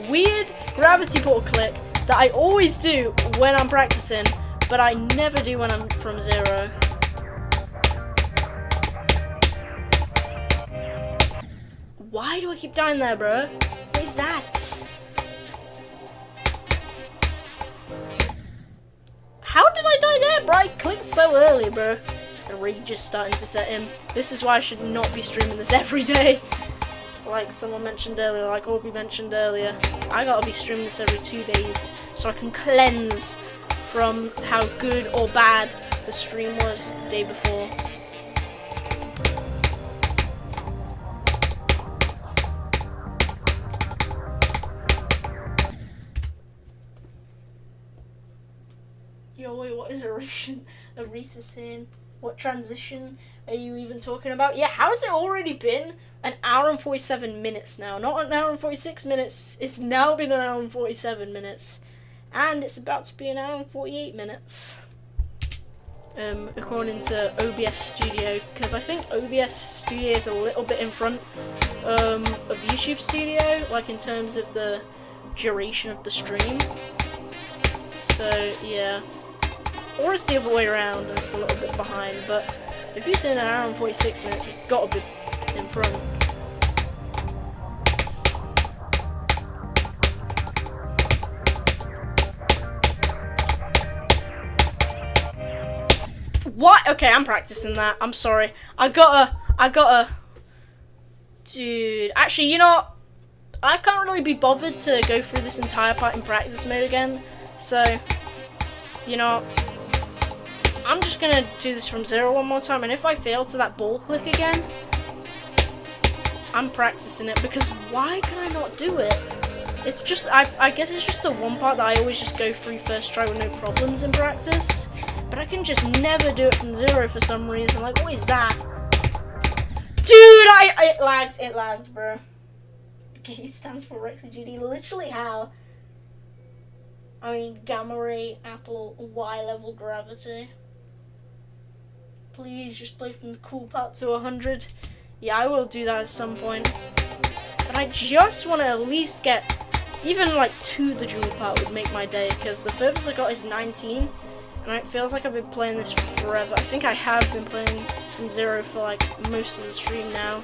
weird gravity portal click that I always do when I'm practicing, but I never do when I'm from zero. Why do I keep dying there, bro? What is that? How did I die there, bro? I clicked so early, bro. The rage is starting to set in. This is why I should not be streaming this every day. Like someone mentioned earlier, like Orby mentioned earlier. I gotta be streaming this every 2 days so I can cleanse from how good or bad the stream was the day before. Yo, wait, what is Arisa saying? What transition are you even talking about? Yeah, how has it already been an hour and 47 minutes now? Not an hour and 46 minutes. It's now been an hour and 47 minutes. And it's about to be an hour and 48 minutes. According to OBS Studio. Because I think OBS Studio is a little bit in front of YouTube Studio. Like in terms of the duration of the stream. So, yeah. Or it's the other way around and it's a little bit behind, but if you're saying an hour and 46 minutes, it's got to be in front. What? Okay, I'm practicing that. I'm sorry. I gotta... Dude, actually, you know what? I can't really be bothered to go through this entire part in practice mode again, so, you know, I'm just gonna do this from zero one more time, and if I fail to that ball click again, I'm practicing it, because why can I not do it? It's just, I guess it's just the one part that I always just go through first try with no problems in practice, but I can just never do it from zero for some reason. Like, what is that? Dude, it lagged, bro. G stands for Rexy GD, literally how? I mean, gamma ray, apple, Y level gravity. Please just play from the cool part to 100. Yeah, I will do that at some point. But I just want to at least get, even like to the jewel part would make my day, because the furthest I got is 19, and it feels like I've been playing this for forever. I think I have been playing from zero for like most of the stream now.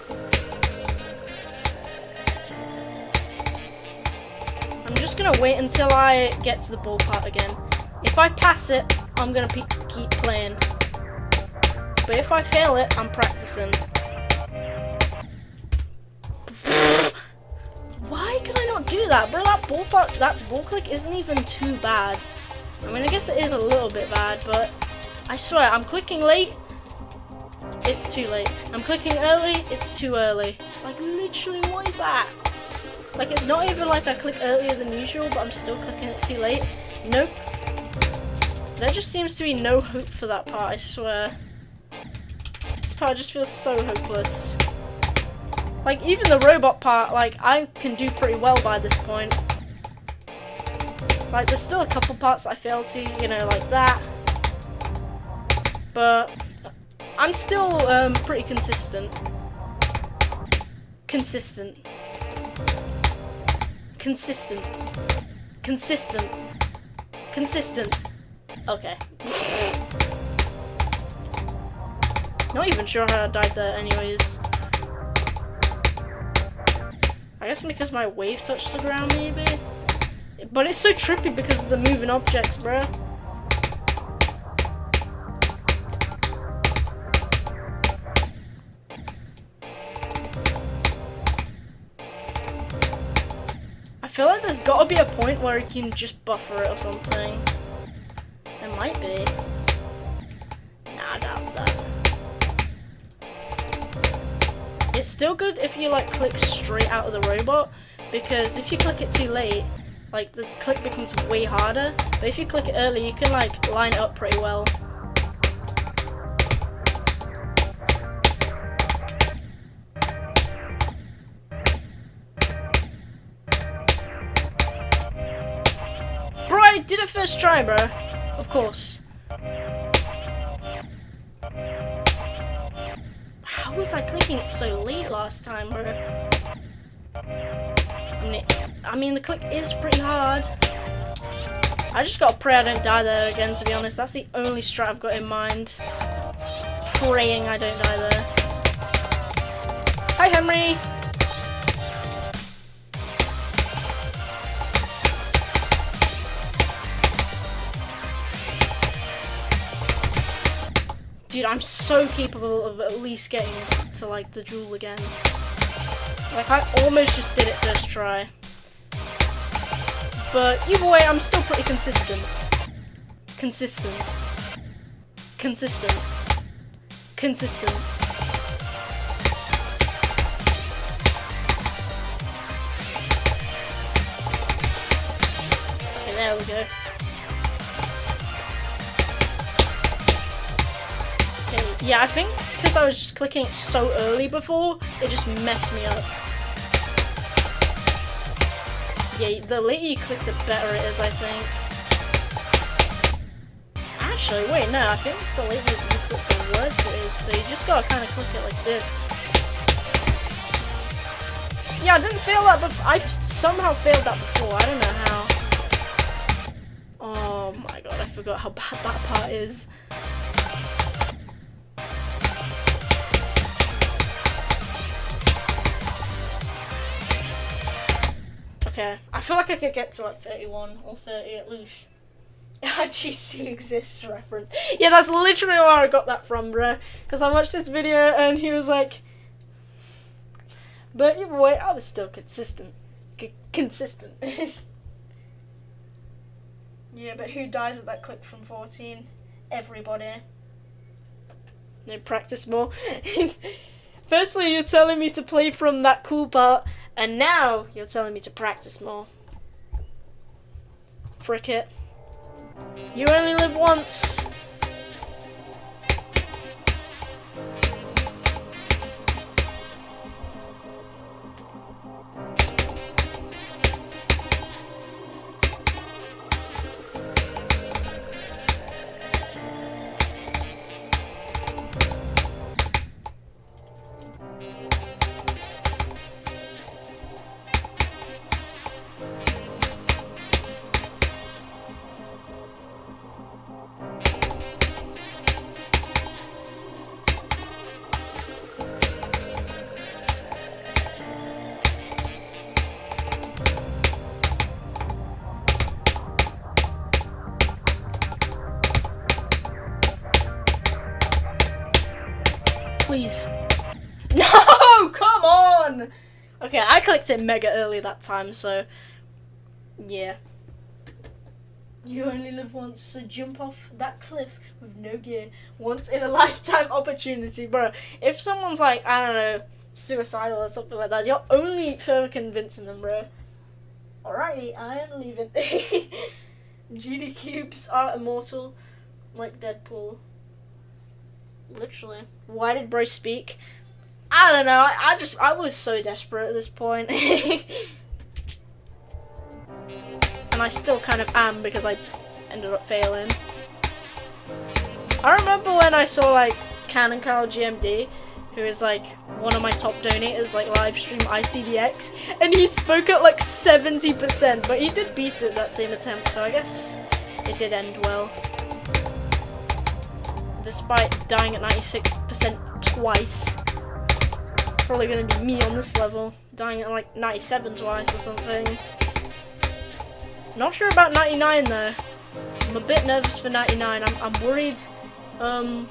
I'm just gonna wait until I get to the ball part again. If I pass it, I'm gonna keep playing. But if I fail it, I'm practicing. Why can I not do that? Bro, that ball click isn't even too bad. I mean, I guess it is a little bit bad, but I swear, I'm clicking late, it's too late. I'm clicking early, it's too early. Like, literally, what is that? Like, it's not even like I click earlier than usual, but I'm still clicking it too late. Nope. There just seems to be no hope for that part, I swear. This part just feels so hopeless. Like, even the robot part, like, I can do pretty well by this point. Like, there's still a couple parts that I fail to, you know, like that. But I'm still pretty consistent. Consistent. Okay. Not even sure how I died there anyways. I guess because my wave touched the ground maybe? But it's so trippy because of the moving objects, bro. I feel like there's gotta be a point where you can just buffer it or something. There might be. Nah, I doubt that. It's still good if you like click straight out of the robot, because if you click it too late, like the click becomes way harder. But if you click it early, you can like line it up pretty well. Bro, I did it first try, bro. Of course. How was I clicking it so late last time, bro? I mean, the click is pretty hard. I just gotta pray I don't die there again, to be honest. That's the only strat I've got in mind. Praying I don't die there. Hi, Henry! Dude, I'm so capable of at least getting to like the jewel again. Like I almost just did it first try. But either way, I'm still pretty consistent. Consistent. Consistent. Consistent. Okay, there we go. Yeah, I think because I was just clicking it so early before, it just messed me up. Yeah, the later you click, the better it is, I think. Actually, wait, no, I think the later you click, the worse it is, so you just gotta kind of click it like this. Yeah, I didn't fail that, but I somehow failed that before, I don't know how. Oh my god, I forgot how bad that part is. Okay, I feel like I could get to like 31 or 30 at least. GC exists reference. Yeah, that's literally where I got that from, bro. Because I watched this video and he was like... But either way, I was still consistent. Consistent. Yeah, but who dies at that click from 14? Everybody. No, practice more. Firstly, you're telling me to play from that cool part, and now you're telling me to practice more. Frick it. You only live once. Please. No, come on! Okay, I clicked it mega early that time, so yeah. You only live once, so jump off that cliff with no gear. Once in a lifetime opportunity, bro. If someone's like, I don't know, suicidal or something like that, you're only further convincing them, bro. Alrighty, I am leaving. GD cubes are immortal, like Deadpool. Literally. Why did bro speak? I don't know. I was so desperate at this point. And I still kind of am because I ended up failing. I remember when I saw like Canon Carl GMD, who is like one of my top donators, like live stream ICDX, and he spoke at like 70%, but he did beat it that same attempt, so I guess it did end well. despite dying at 96% twice. Probably gonna be me on this level, dying at like 97 twice or something. Not sure about 99 though. I'm a bit nervous for 99. I'm worried. I'm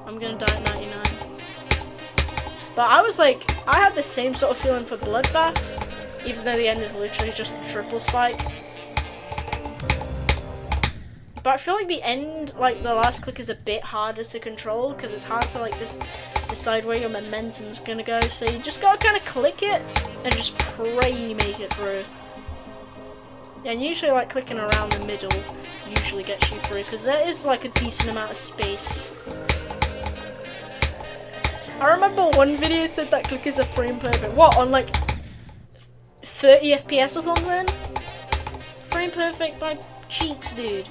gonna die at 99. But I was like, I had the same sort of feeling for Bloodbath, even though the end is literally just a triple spike. But I feel like the end, like the last click, is a bit harder to control because it's hard to like decide where your momentum's gonna go. So you just gotta kind of click it and just pray you make it through. And usually, like clicking around the middle usually gets you through because there is like a decent amount of space. I remember one video said that clickers are frame perfect. What, on like 30 FPS or something? Frame perfect by cheeks, dude.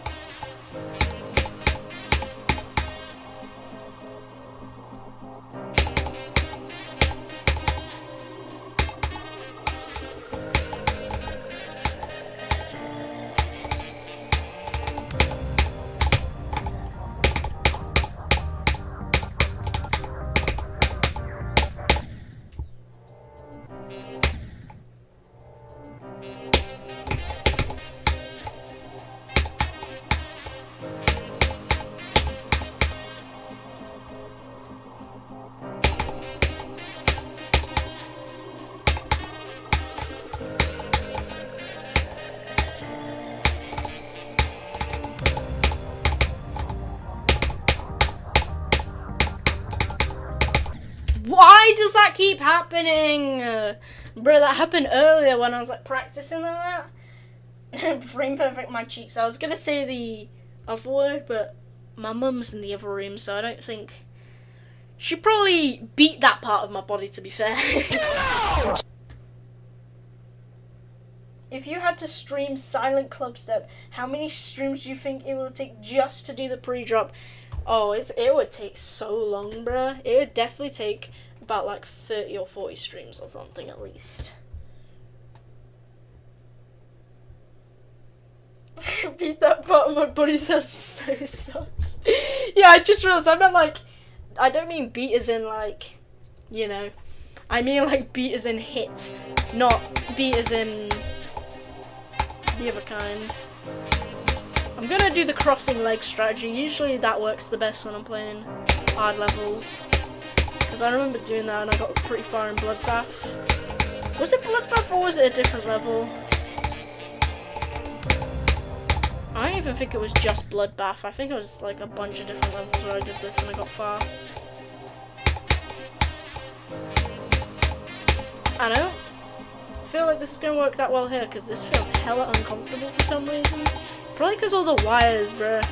Why does that keep happening? Bro, that happened earlier when I was like practicing and that. Frame perfect my cheeks. I was gonna say the other word, but my mum's in the other room, so I don't think... She probably beat that part of my body, to be fair. If you had to stream Silent Clubstep, how many streams do you think it would take just to do the pre-drop? Oh, it would take so long, bruh. It would definitely take about like 30 or 40 streams or something at least. Beat that part of my body sounds so sus. Yeah, I just realised I meant like, I don't mean beat as in like, you know, I mean like beat as in hit, not beat as in the other kind. I'm gonna do the crossing leg strategy. Usually that works the best when I'm playing hard levels. Because I remember doing that and I got pretty far in Bloodbath. Was it Bloodbath or was it a different level? I don't even think it was just Bloodbath. I think it was like a bunch of different levels where I did this and I got far. I don't feel like this is gonna work that well here because this feels hella uncomfortable for some reason. Probably because all the wires, bruh.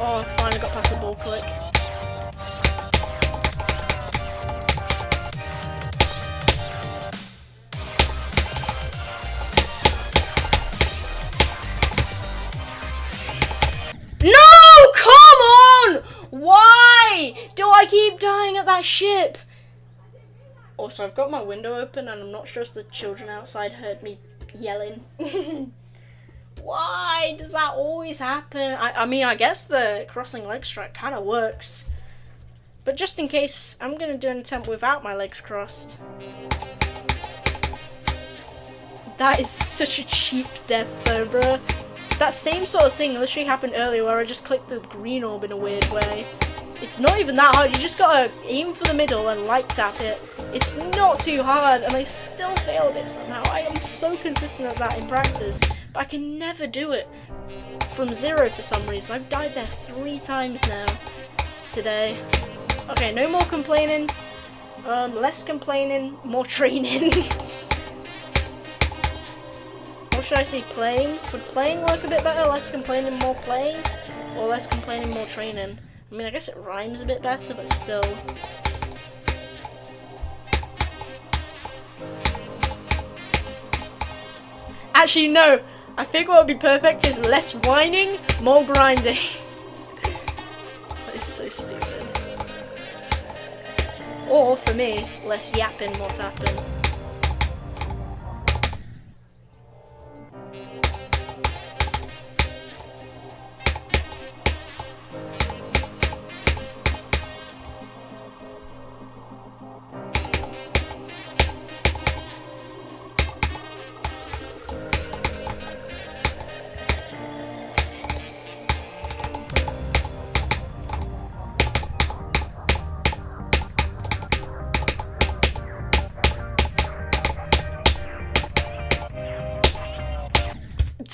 Oh, I finally got past the ball click. No! Come on! Why do I keep dying at that ship? Also, I've got my window open and I'm not sure if the children outside heard me yelling. Why does that always happen? I mean, I guess the crossing leg strike kind of works. But just in case, I'm going to do an attempt without my legs crossed. That is such a cheap death though, bruh. That same sort of thing literally happened earlier where I just clicked the green orb in a weird way. It's not even that hard, you just gotta aim for the middle and light tap it. It's not too hard and I still failed it somehow. I am so consistent at that in practice, but I can never do it from zero for some reason. I've died there 3 times now today. Okay, no more complaining, less complaining, more training. What should I say, playing? Would playing work a bit better? Less complaining, more playing? Or less complaining, more training? I mean, I guess it rhymes a bit better, but still. Actually, no. I think what would be perfect is less whining, more grinding. is so stupid. Or, for me, less yapping, more tapping.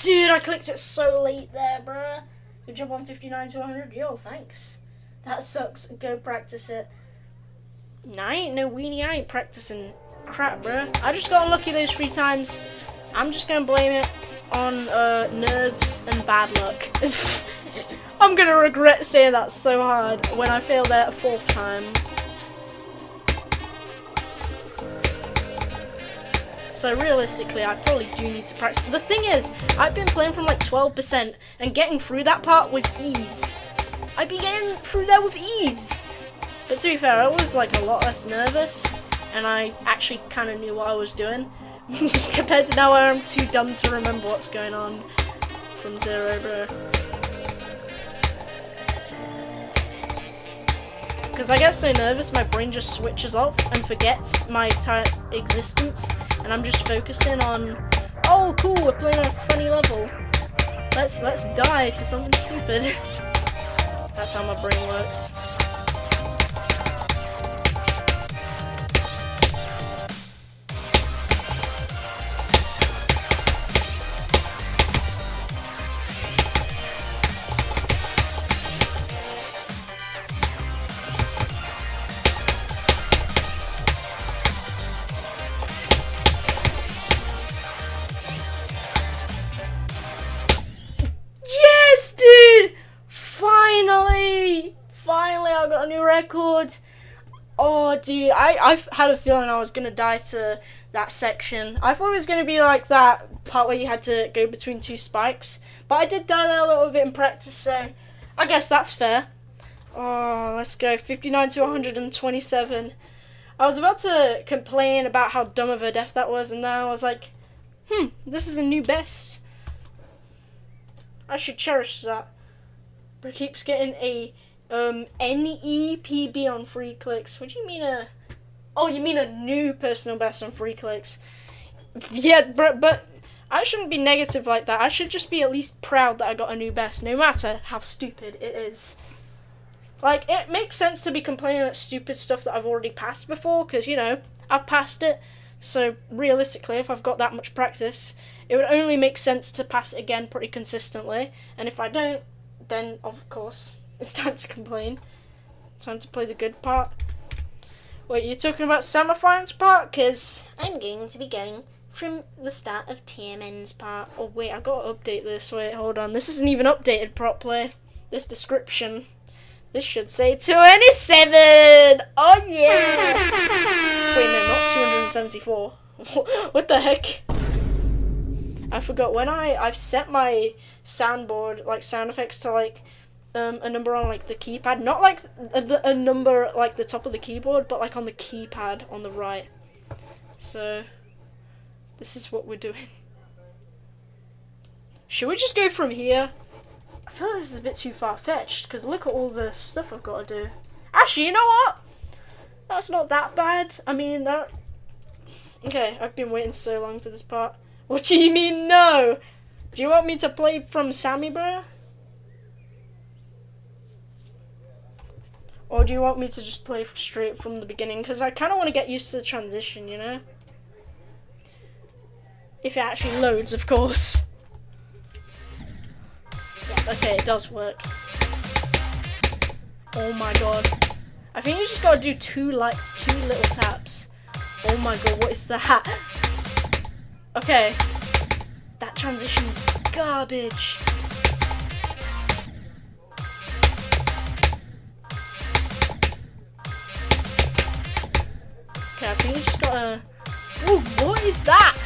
Dude, I clicked it so late there, bruh. Good job on 59 to 100. Yo, thanks. That sucks. Go practice it. Nah, I ain't no weenie. I ain't practicing crap, bruh. I just got unlucky those 3 times. I'm just gonna blame it on nerves and bad luck. I'm gonna regret saying that so hard when I failed there a 4th time. So realistically, I probably do need to practice. The thing is, I've been playing from like 12% and getting through that part with ease. I've been getting through there with ease. But to be fair, I was like a lot less nervous, and I actually kind of knew what I was doing. Compared to now where I'm too dumb to remember what's going on from 0, bro. Because I get so nervous, my brain just switches off and forgets my entire existence, and I'm just focusing on, oh cool, we're playing a funny level. Let's die to something stupid. That's how my brain works. Finally, I got a new record. Oh, dude, I had a feeling I was gonna die to that section. I thought it was gonna be like that part where you had to go between 2 spikes, but I did die there a little bit in practice, so I guess that's fair. Oh, let's go, 59 to 127. I was about to complain about how dumb of a death that was, and then I was like, this is a new best. I should cherish that. But it keeps getting a NEPB on 3 clicks. What do you mean oh, you mean a new personal best on 3 clicks? Yeah, but I shouldn't be negative like that. I should just be at least proud that I got a new best, no matter how stupid it is. Like, it makes sense to be complaining about stupid stuff that I've already passed before, because, you know, I've passed it. So, realistically, if I've got that much practice, it would only make sense to pass it again pretty consistently. And if I don't, then, of course, it's time to complain. Time to play the good part. Wait, you're talking about Samafine's part? Because I'm going to be going from the start of TMN's part. Oh, wait, I've got to update this. Wait, hold on. This isn't even updated properly. This description. This should say 27! Oh, yeah! Wait, no, not 274. What the heck? I forgot. When I've set my soundboard, like, sound effects to, like, a number on, like, the keypad. Not, like, a number, like, the top of the keyboard, but, like, on the keypad on the right. So, this is what we're doing. Should we just go from here? I feel like this is a bit too far-fetched, because look at all the stuff I've got to do. Actually, you know what? That's not that bad. I mean, that... Okay, I've been waiting so long for this part. What do you mean, no? Do you want me to play from Sammy, bro? Or do you want me to just play straight from the beginning? Because I kind of want to get used to the transition, you know? If it actually loads, of course. Yes, okay, it does work. Oh my god. I think you just gotta do two little taps. Oh my god, what is that? Okay. That transition's garbage. Okay, I think you just gotta... Ooh, what is that?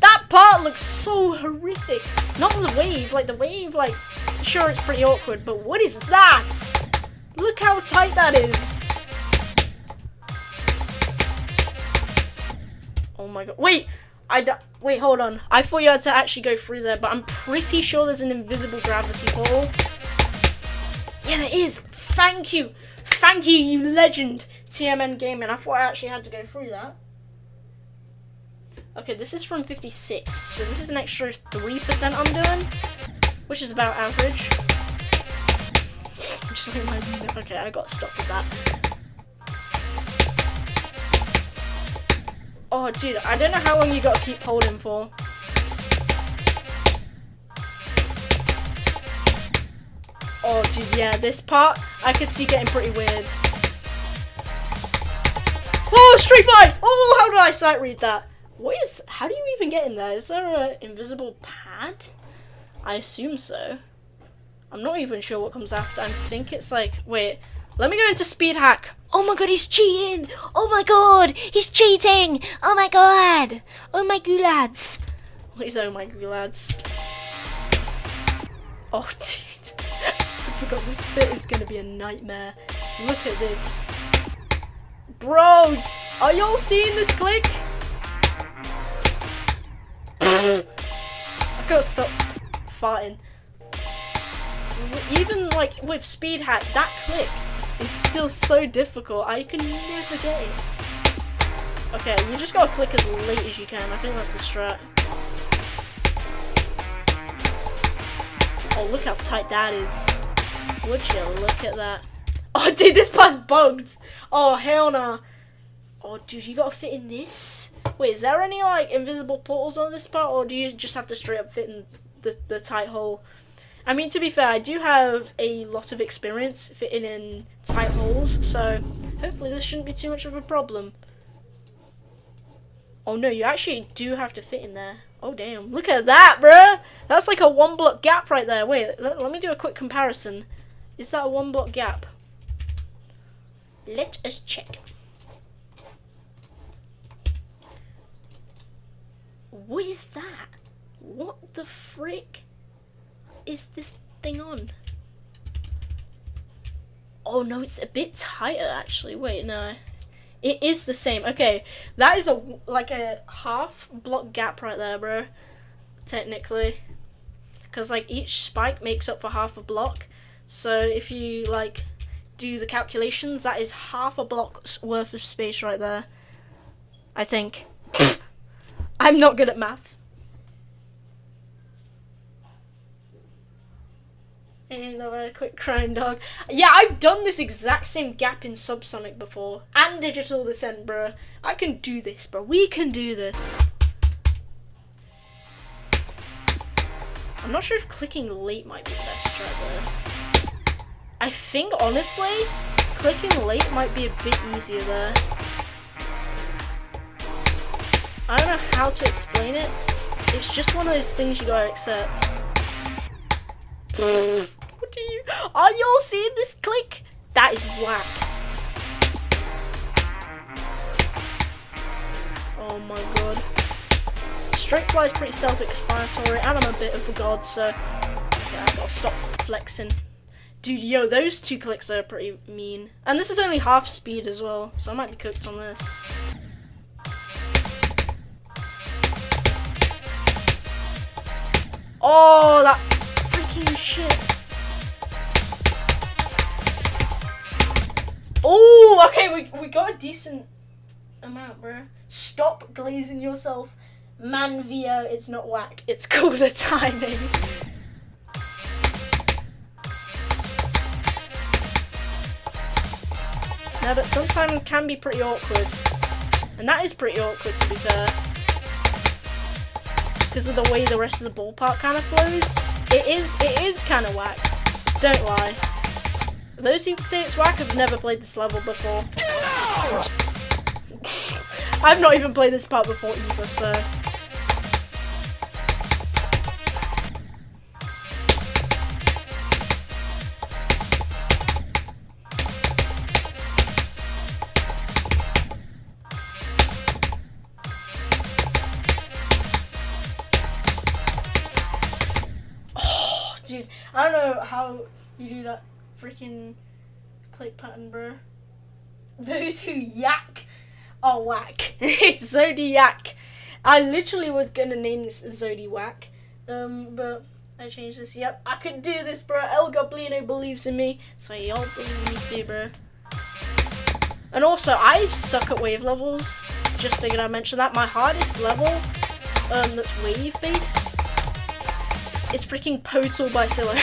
That part looks so horrific. Not the wave, like, sure, it's pretty awkward, but what is that? Look how tight that is. Oh my god. Wait, wait, hold on. I thought you had to actually go through there, but I'm pretty sure there's an invisible gravity portal. Yeah, there is. Thank you. Thank you, you legend, TMN Gaming. I thought I actually had to go through that. Okay, this is from 56, so this is an extra 3% I'm doing, which is about average. Just like my... Okay, I got stuck with that. Oh, dude, I don't know how long you gotta keep holding for. Oh, dude, yeah, this part, I could see getting pretty weird. Oh, street fly! Oh, how did I sight read that? How do you even get in there? Is there an invisible pad? I assume so. I'm not even sure what comes after. I think it's like, wait, let me go into speed hack. Oh my god, he's cheating! Oh my god, he's cheating! Oh my god! Oh my goulads! What is oh my goulads? Oh, dude. I forgot this bit is gonna be a nightmare. Look at this. Bro, are y'all seeing this click? I gotta stop farting. Even like with speed hack, that click is still so difficult. I can never get it. Okay, you just gotta click as late as you can. I think that's the strat. Oh, look how tight that is. Would you look at that? Oh, dude, this part's bugged. Oh, hell nah. Oh, dude, you gotta fit in this? Wait, is there any, like, invisible portals on this part, or do you just have to straight up fit in the tight hole? I mean, to be fair, I do have a lot of experience fitting in tight holes, so hopefully this shouldn't be too much of a problem. Oh, no, you actually do have to fit in there. Oh, damn. Look at that, bruh! That's like a 1 block gap right there. Wait, let me do a quick comparison. Is that a 1 block gap? Let us check. What is that? What the frick is this thing on? Oh no, it's a bit tighter actually. Wait, no. It is the same. Okay, that is like a half block gap right there, bro. Technically. Because like each spike makes up for half a block. So if you like do the calculations, that is half a block's worth of space right there. I think. I'm not good at math. Ain't no very quick crying dog. Yeah, I've done this exact same gap in Subsonic before. And Digital Descent, bro. I can do this, bro. We can do this. I'm not sure if clicking late might be the best strat there. I think, honestly, clicking late might be a bit easier there. I don't know how to explain it. It's just one of those things you gotta accept. What do you... Are y'all seeing this click? That is whack. Oh my god. Straight fly is pretty self-explanatory, and I'm a bit of a god, so... Okay, I gotta stop flexing. Dude, yo, those 2 clicks are pretty mean. And this is only half speed as well, so I might be cooked on this. Oh, that freaking shit. Oh, okay, we got a decent amount, bro. Stop glazing yourself. Man, Vio, it's not whack. It's called the timing. No, but sometimes it can be pretty awkward. And that is pretty awkward, to be fair. Because of the way the rest of the ballpark kind of flows. It is kind of whack. Don't lie. Those who say it's whack have never played this level before. I've not even played this part before either, so... Dude, I don't know how you do that freaking... click pattern, bro. Those who yak are whack. It's Zodiac. I literally was gonna name this Zodiac, but I changed this. Yep, I could do this, bro. El Goblino believes in me, so y'all believe in me too, bro. And also, I suck at wave levels. Just figured I'd mention that. My hardest level, that's wave based, is freaking Potal by Scylla.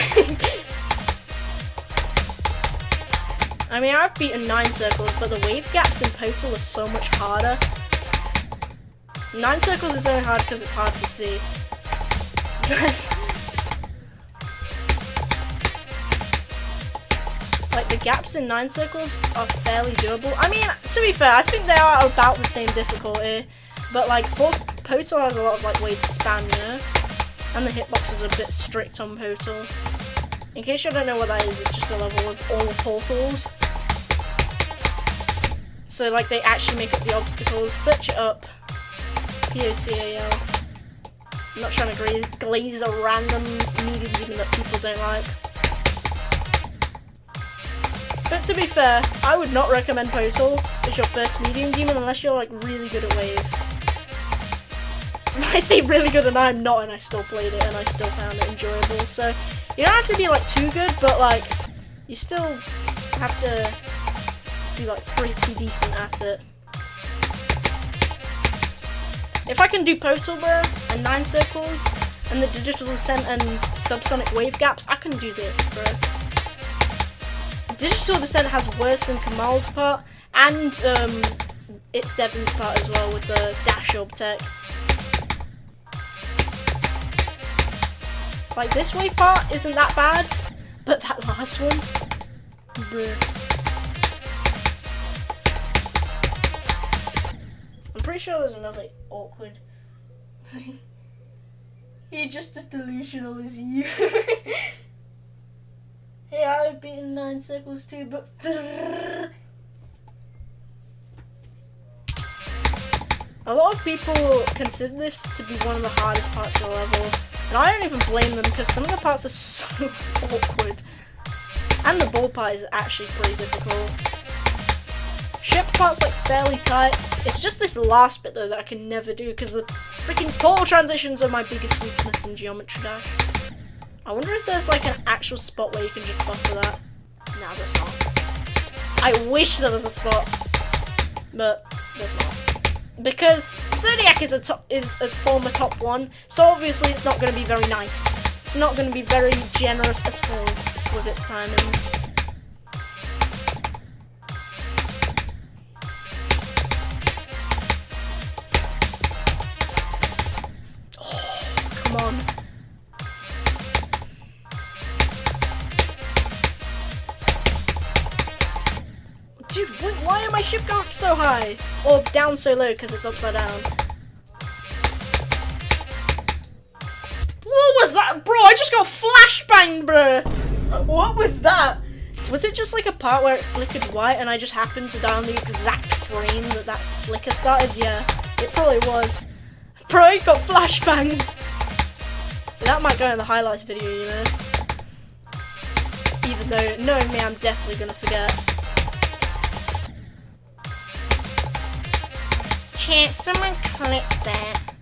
I mean, I've beaten 9 circles, but the wave gaps in Potal are so much harder. 9 circles is only hard because it's hard to see. Like, the gaps in 9 circles are fairly doable. I mean, to be fair, I think they are about the same difficulty. But, like, Potal has a lot of, like, wave spam, you know? And the hitbox is a bit strict on Potal. In case you don't know what that is, it's just a level with all the portals. So, like, they actually make up the obstacles. Search it up. P-O-T-A-L. I'm not trying to glaze a random medium demon that people don't like. But to be fair, I would not recommend Potal as your first medium demon unless you're, like, really good at wave. I say really good and I'm not, and I still played it and I still found it enjoyable. So you don't have to be, like, too good, but, like, you still have to be, like, pretty decent at it. If I can do Potal, bro, and 9 circles, and the digital descent and subsonic wave gaps, I can do this, bro. Digital descent has worse than Kamal's part, and it's Devon's part as well with the dash orb tech. Like, this wave part isn't that bad, but that last one, bruh. I'm pretty sure there's another awkward. You're just as delusional as you. Hey, I've beaten 9 circles too, but a lot of people consider this to be one of the hardest parts of the level, and I don't even blame them because some of the parts are so awkward, and the ball part is actually pretty difficult. Ship part's like fairly tight. It's just this last bit though that I can never do because the freaking portal transitions are my biggest weakness in Geometry Dash. I wonder if there's like an actual spot where you can just buffer that. Nah, there's not. I wish there was a spot, but there's not. Because Zodiac is a former top 1, so obviously it's not going to be very nice. It's not going to be very generous at all with its timings. Oh, come on. Dude, why am my ship going up so high? Or down so low because it's upside down? What was that? Bro, I just got flashbanged, bro! What was that? Was it just like a part where it flickered white and I just happened to die on the exact frame that flicker started? Yeah, it probably was. Bro, I got flashbanged! That might go in the highlights video, you know? Even though, knowing me, I'm definitely gonna forget. Chat, someone click that.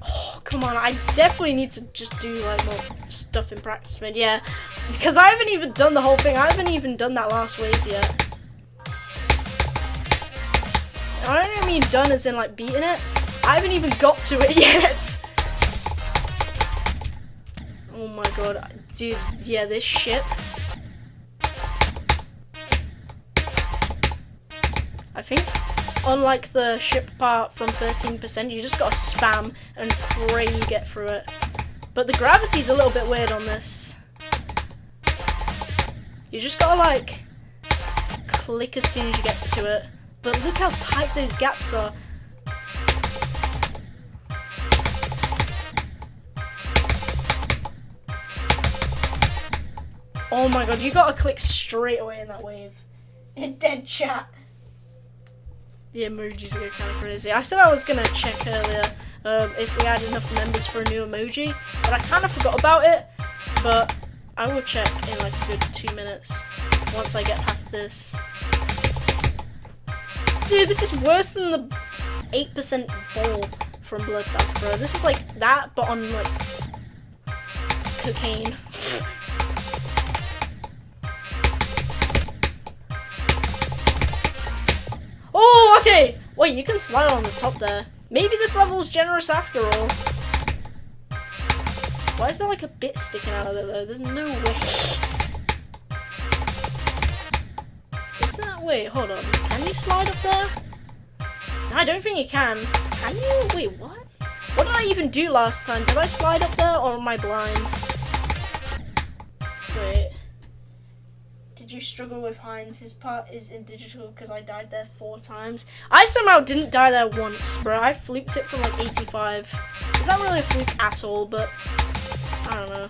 Oh, come on, I definitely need to just do like more stuff in practice mode, yeah. Because I haven't even done the whole thing, I haven't even done that last wave yet. I don't mean done as in like beating it, I haven't even got to it yet. Oh my god, dude, yeah, this ship. I think, unlike the ship part from 13%, you just gotta spam and pray you get through it. But the gravity's a little bit weird on this. You just gotta, like, click as soon as you get to it. But look how tight those gaps are. Oh my god, you gotta click straight away in that wave. In dead chat. The emojis go kind of crazy. I said I was gonna check earlier if we had enough members for a new emoji, but I kind of forgot about it. But I will check in like a good 2 minutes once I get past this. Dude, this is worse than the 8% ball from Bloodbath, bro. This is like that, but on like cocaine. Oh, okay. Wait, you can slide on the top there. Maybe this level is generous after all. Why is there like a bit sticking out of there though? There's no way. Is that? Wait, hold on. Can you slide up there? No, I don't think you can. Can you? Wait, what? What did I even do last time? Did I slide up there or am I blind? Wait. Did you struggle with Heinz? His part is in digital because I died there 4 times. I somehow didn't die there once, bro. I fluked it from like 85. Is that really a fluke at all? But I don't know.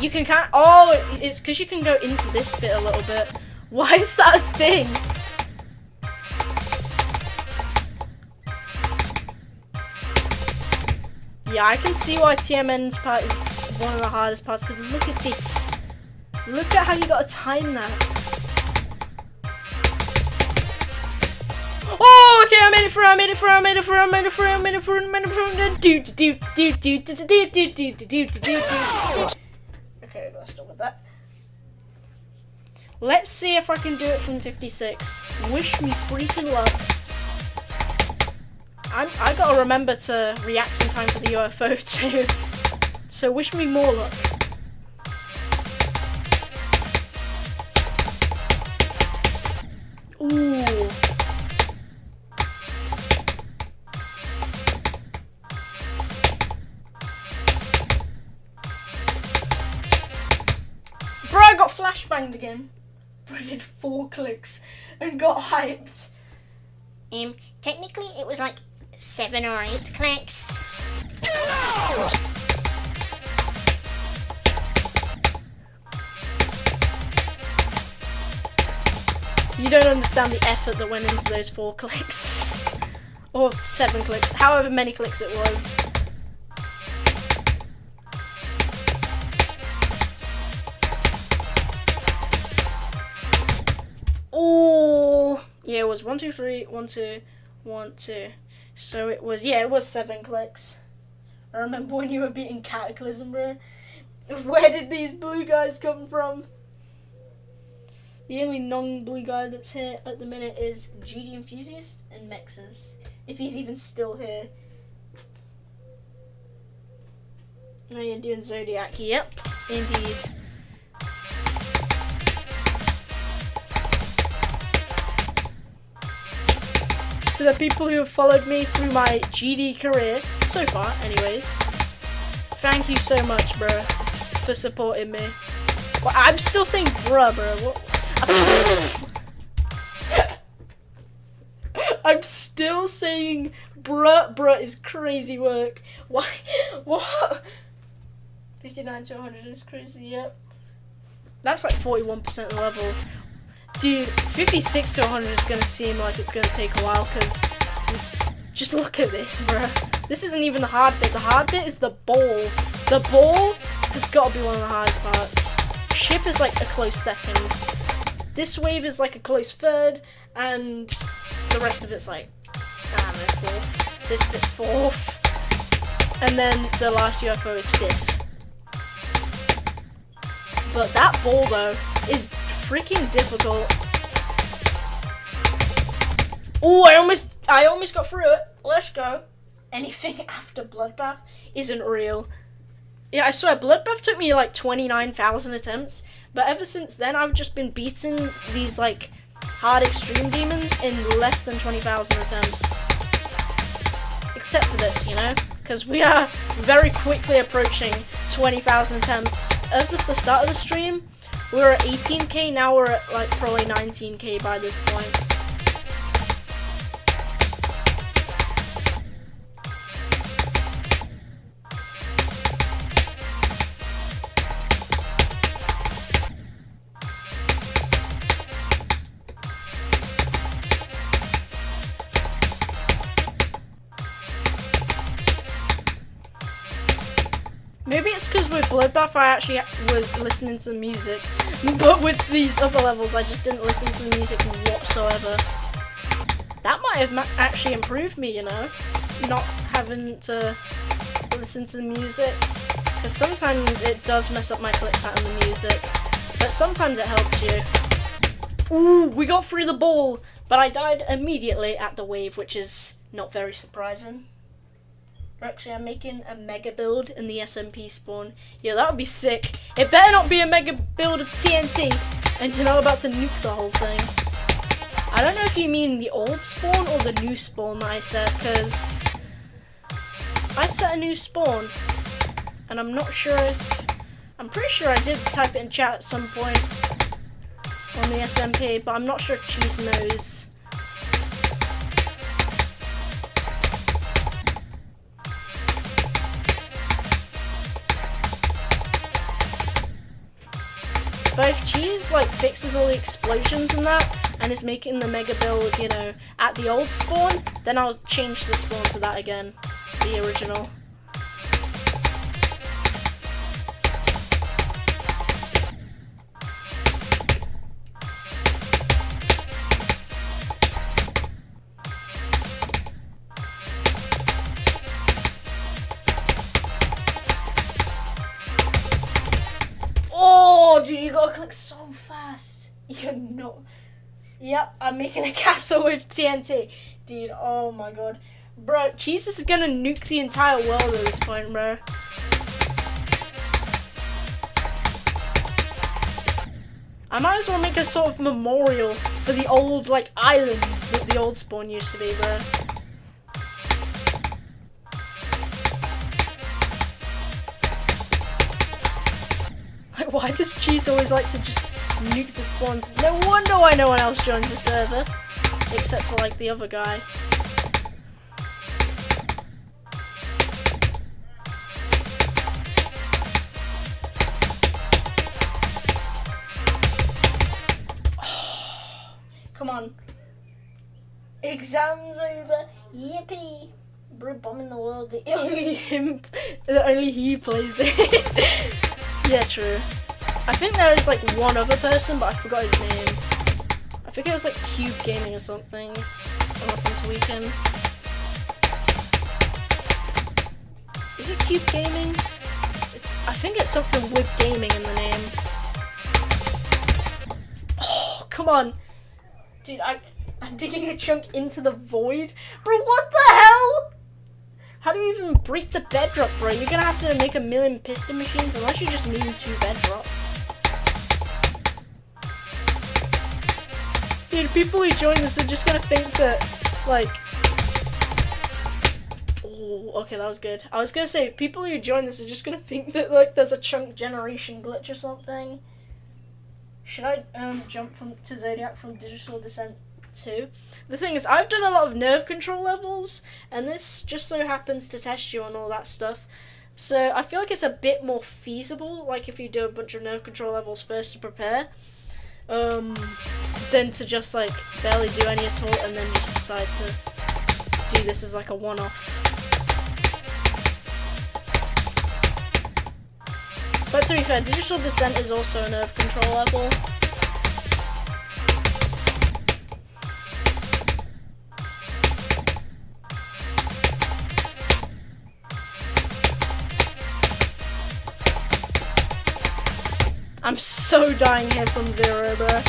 You can kind of, oh, it's because you can go into this bit a little bit. Why is that a thing? Yeah, I can see why TMN's part is one of the hardest parts, because look at this. Look at how you gotta time that. Oh, okay, I made it through, I made it through, I made it through, I made it through, I made it through, I made it through, Okay, let's stop with that. Let's see if I can do it from 56. Wish me freaking luck. I gotta remember to react in time for the UFO too. So wish me more luck. Ooh. Bro, I got flashbanged again. Bro, I did 4 clicks and got hyped. Technically it was like 7 or 8 clicks. You don't understand the effort that went into those 4 clicks. Or 7 clicks, however many clicks it was. Oh, yeah, it was 1, 2, 3, 1, 2, 1, 2. So it was, yeah, it was 7 clicks. I remember when you were beating Cataclysm, bro. Where did these blue guys come from? The only non-blue guy that's here at the minute is GD Enthusiast and Mexes, if he's even still here. Oh, you're doing Zodiac. Yep, indeed. To the people who have followed me through my GD career, so far anyways, thank you so much, bro, for supporting me. Well, I'm still saying bruh, bro. What? I'm still saying bruh is crazy work. Why? What? 59 to 100 is crazy, yep. That's like 41% of the level. Dude, 56 to 100 is gonna seem like it's gonna take a while, because just look at this, bro. This isn't even the hard bit. The hard bit is the ball. The ball has got to be one of the hardest parts. Ship is like a close second. This wave is like a close third, and the rest of it's like, I don't know, 4th. This bit's 4th. And then the last UFO is 5th. But that ball, though, is freaking difficult. Oh, I almost got through it. Let's go. Anything after Bloodbath isn't real. Yeah, I swear, Bloodbath took me like 29,000 attempts, but ever since then, I've just been beating these like hard extreme demons in less than 20,000 attempts. Except for this, you know? Because we are very quickly approaching 20,000 attempts. As of the start of the stream, we were at 18k, now we're at like probably 19k by this point. Maybe it's because with Bloodbath I actually was listening to the music, but with these other levels I just didn't listen to the music whatsoever. That might have actually improved me, you know, not having to listen to the music, because sometimes it does mess up my click pattern, the music, but sometimes it helps you. Ooh, we got through the ball, but I died immediately at the wave, which is not very surprising. Rexy, I'm making a mega build in the SMP spawn. Yeah, that would be sick. It better not be a mega build of TNT, and you're not about to nuke the whole thing. I don't know if you mean the old spawn or the new spawn that I set, because I set a new spawn, and I'm not sure if... I'm pretty sure I did type it in chat at some point on the SMP, but I'm not sure if Cheese knows. But if Cheese like fixes all the explosions and that, and is making the mega build, you know, at the old spawn, then I'll change the spawn to that again, the original. Oh, dude, you gotta click so fast. You're not. Yep, I'm making a castle with TNT. Dude, oh my god. Bro, Cheese is gonna nuke the entire world at this point, bro. I might as well make a sort of memorial for the old, like, islands that the old spawn used to be, bro. Like, why does Cheese always like to just nuke the spawns? No wonder why no one else joins the server, except for like the other guy. Oh, come on. Exams over. Yippee. Bro, bombing the world. Only he plays it. Yeah, true. I think there is like one other person, but I forgot his name. I think it was like Cube Gaming or something, unless I'm tweaking. Is it Cube Gaming? I think it's something with gaming in the name. Oh, come on. Dude, I'm digging a chunk into the void. Bro, what the hell? How do you even break the bedrock, bro? You're gonna have to make a million piston machines, unless you just mean 2 bedrock. Dude, people who join this are just gonna think that, like... Oh, okay, that was good. I was gonna say, people who join this are just gonna think that, like, there's a chunk generation glitch or something. Should I, jump to Zodiac from Digital Descent 2? The thing is, I've done a lot of nerve control levels, and this just so happens to test you on all that stuff. So I feel like it's a bit more feasible, like if you do a bunch of nerve control levels first to prepare, than to just like barely do any at all and then just decide to do this as like a one-off. But to be fair, Digital Descent is also a nerve control level. I'm so dying here from 0, bro.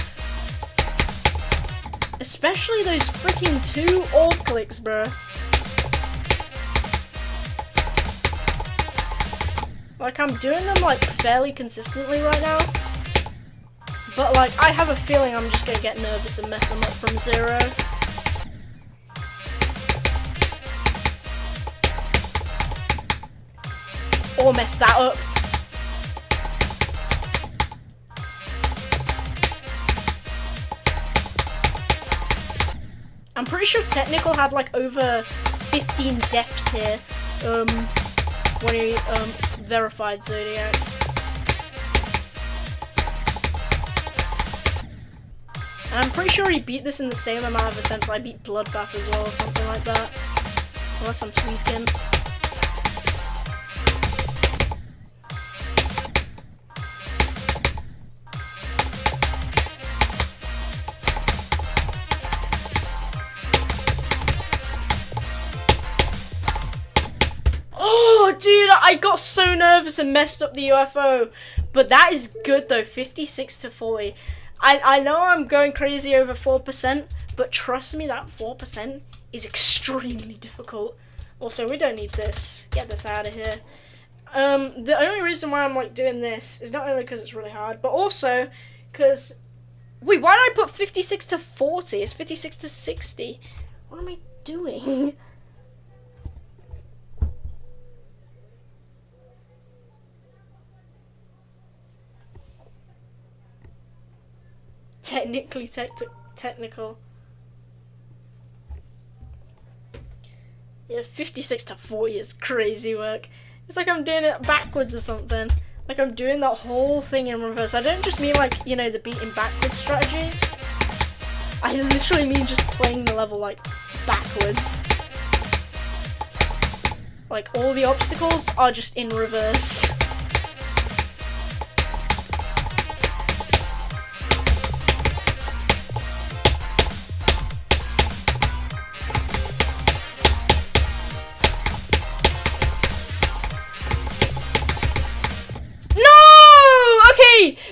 Especially those freaking 2 orb clicks, bro. Like, I'm doing them, like, fairly consistently right now. But, like, I have a feeling I'm just gonna get nervous and mess them up from 0. Or mess that up. I'm pretty sure Technical had like over 15 deaths here when he verified Zodiac. And I'm pretty sure he beat this in the same amount of attempts I beat Bloodbath as well, or something like that. Unless I'm tweaking. dude, I got so nervous and messed up the UFO. But that is good though, 56 to 40. I know I'm going crazy over 4%, but trust me, that 4% is extremely difficult. Also, we don't need this. Get this out of here. The only reason why I'm like doing this is not only because it's really hard, but also because... Wait, why did I put 56 to 40? It's 56 to 60. What am I doing? Technical. Yeah, 56 to 40 is crazy work. It's like I'm doing it backwards or something. Like I'm doing that whole thing in reverse. I don't just mean like, you know, the beating backwards strategy. I literally mean just playing the level like backwards. Like all the obstacles are just in reverse.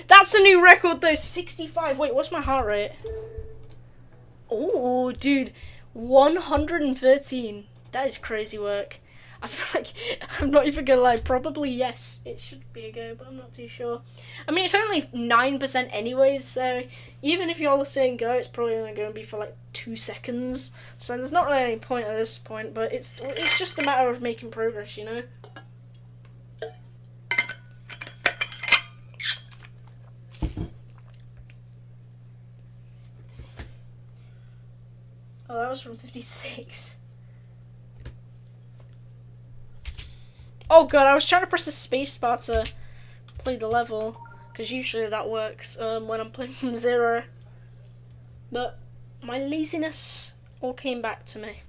That's a new record though, 65. Wait, what's my heart rate? Oh, dude, 113. That is crazy work. I feel like, I'm not even gonna lie, probably yes, it should be a go, but I'm not too sure. I mean, it's only 9% anyways, so even if you're all saying go, it's probably only going to be for like 2 seconds. So there's not really any point at this point, but it's just a matter of making progress, you know? Oh, that was from 56. Oh god, I was trying to press the space bar to play the level, because usually that works when I'm playing from 0. But my laziness all came back to me.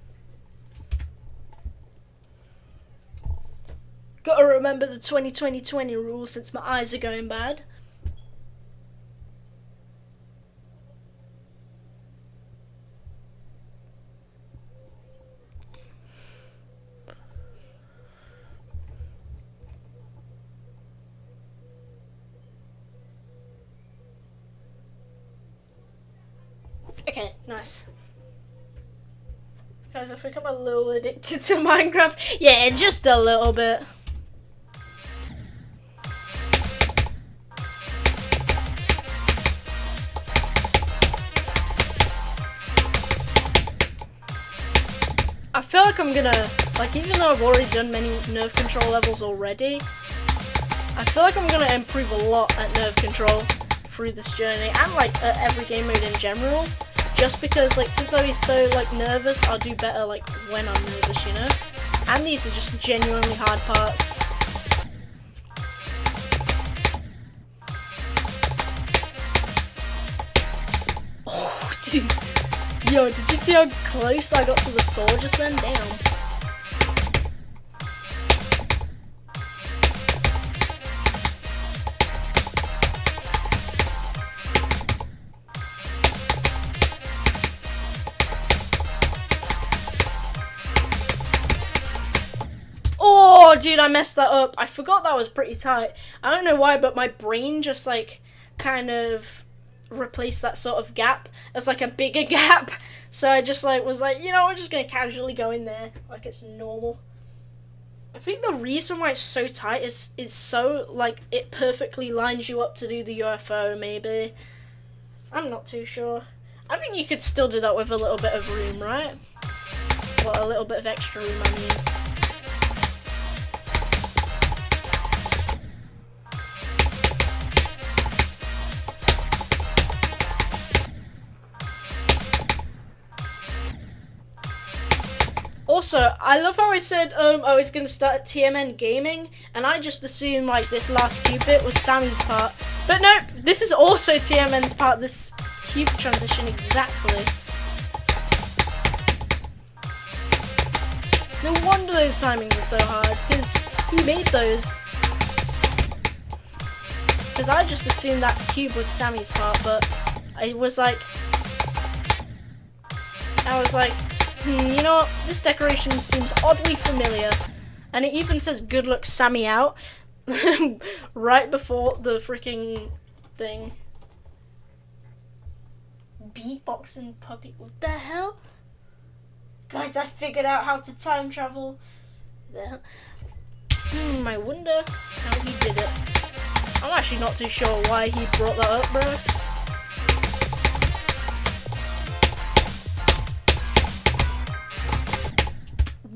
Gotta remember the 20-20-20 rule since my eyes are going bad. Okay, nice. Guys, I think I'm a little addicted to Minecraft. Yeah, just a little bit. I feel like I'm gonna, like, even though I've already done many nerve control levels already, I feel like I'm gonna improve a lot at nerve control through this journey, and like every game mode in general. Just because, like, since I was so, like, nervous, I'll do better, like, when I'm nervous, you know? And these are just genuinely hard parts. Oh, dude. Yo, did you see how close I got to the sword just then? Damn. Oh, dude, I messed that up. I forgot that was pretty tight. I don't know why, but my brain just, like, kind of replaced that sort of gap as, like, a bigger gap. So I just, like, was like, you know, we're just gonna casually go in there like it's normal. I think the reason why it's so tight is so, like, it perfectly lines you up to do the UFO, maybe. I'm not too sure. I think you could still do that with a little bit of room, right? Well, a little bit of extra room, I mean. Also, I love how I said I was going to start at TMN Gaming, and I just assumed like this last cube bit was Sammy's part. But no, this is also TMN's part, this cube transition exactly. No wonder those timings are so hard, because he made those. Because I just assumed that cube was Sammy's part, but I was like, you know what, this decoration seems oddly familiar. And it even says good luck Sammy out right before the freaking thing. Beatboxing puppy. What the hell? Guys, I figured out how to time travel. There. I wonder how he did it. I'm actually not too sure why he brought that up, bro.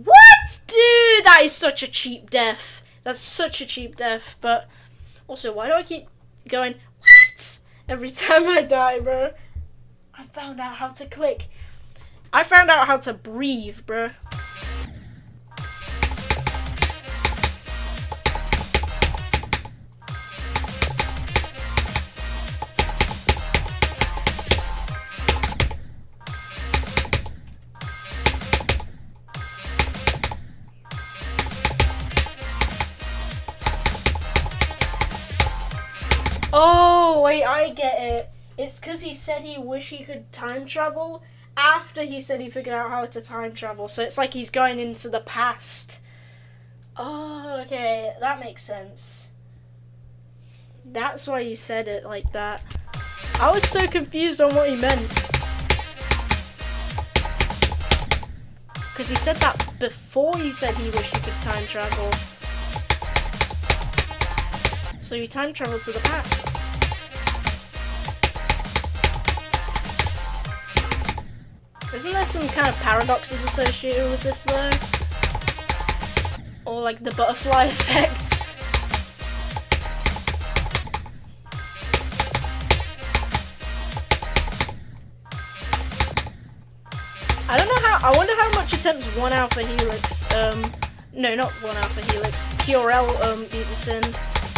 What? Dude, that is such a cheap death. That's such a cheap death. But also, why do I keep going, what? Every time I die, bro. I found out how to click. I found out how to breathe, bro. Oh, wait, I get it. It's because he said he wished he could time travel after he said he figured out how to time travel. So it's like he's going into the past. Oh, okay. That makes sense. That's why he said it like that. I was so confused on what he meant. Because he said that before he said he wished he could time travel. So he time traveled to the past. Isn't there some kind of paradoxes associated with this though? Or like the butterfly effect? I don't know how, I wonder how much attempts 1 Alpha Helix, no, not 1 Alpha Helix, Purell beat this in.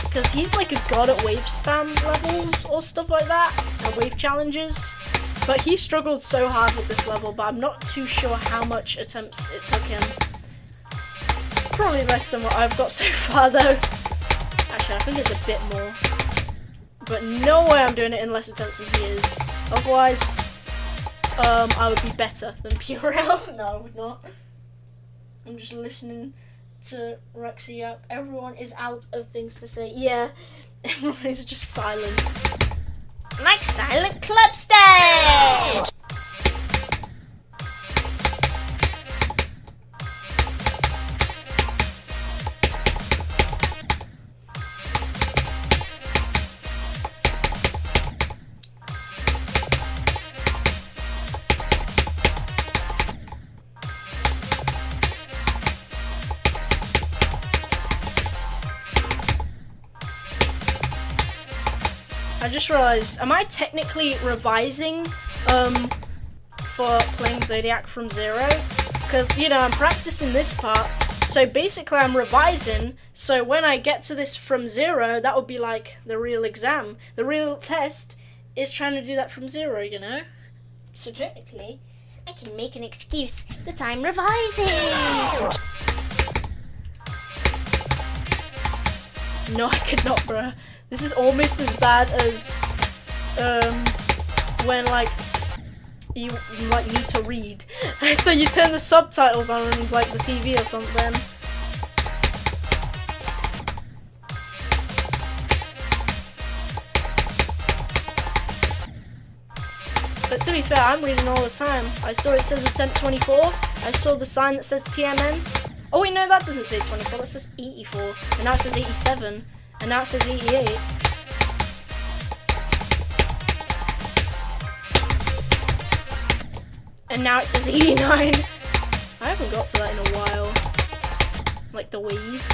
Because he's like a god at wave spam levels or stuff like that, and wave challenges. But he struggled so hard with this level, but I'm not too sure how much attempts it took him. Probably less than what I've got so far though. Actually, I think it's a bit more. But no way I'm doing it in less attempts than he is. Otherwise, I would be better than Purell. No, I would not. I'm just listening to Rexy up. Everyone is out of things to say. Yeah, everyone is just silent. Like Silent Club stage! I just realised, am I technically revising for playing Zodiac from zero? Because, you know, I'm practicing this part, so basically I'm revising, so when I get to this from zero, that would be like the real exam. The real test is trying to do that from zero, you know? So technically, I can make an excuse that I'm revising! No, I could not, bruh. This is almost as bad as when like you like need to read. So you turn the subtitles on like the TV or something. But to be fair, I'm reading all the time. I saw it says attempt 24. I saw the sign that says TMN. Oh wait, no, that doesn't say 24. That says 84. And now it says 87. And now it says 88. And now it says 89. I haven't got to that in a while. Like the wave.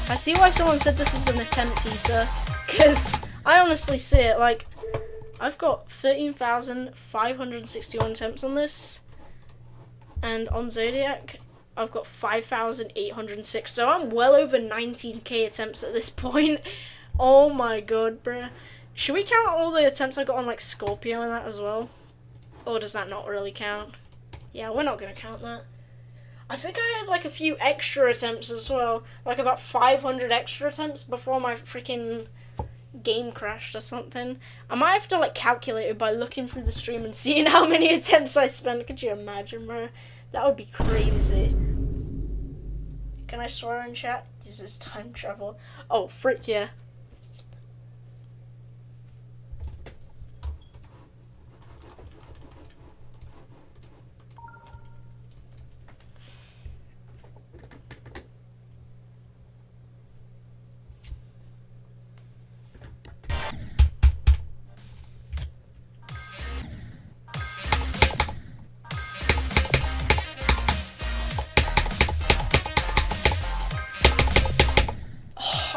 I see why someone said this was an attempt eater. Because I honestly see it. Like, I've got 13,561 attempts on this. And on Zodiac, I've got 5,806, so I'm well over 19k attempts at this point. Oh my god, bruh. Should we count all the attempts I got on like Scorpio and that as well? Or does that not really count? Yeah, we're not gonna count that. I think I had like a few extra attempts as well, like about 500 extra attempts before my freaking game crashed or something. I might have to like calculate it by looking through the stream and seeing how many attempts I spent. Could you imagine, bro? That would be crazy. Can I swear in chat? Uses time travel. Oh, frick yeah.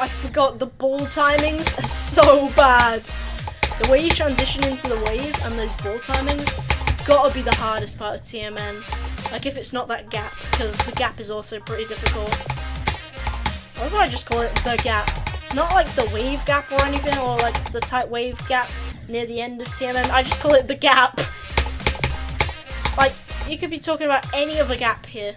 I forgot the ball timings are so bad. The way you transition into the wave and those ball timings gotta be the hardest part of TMN. Like if it's not that gap, because the gap is also pretty difficult. Why do I just call it the gap? Not like the wave gap or anything, or like the tight wave gap near the end of TMN. I just call it the gap. Like you could be talking about any other gap here.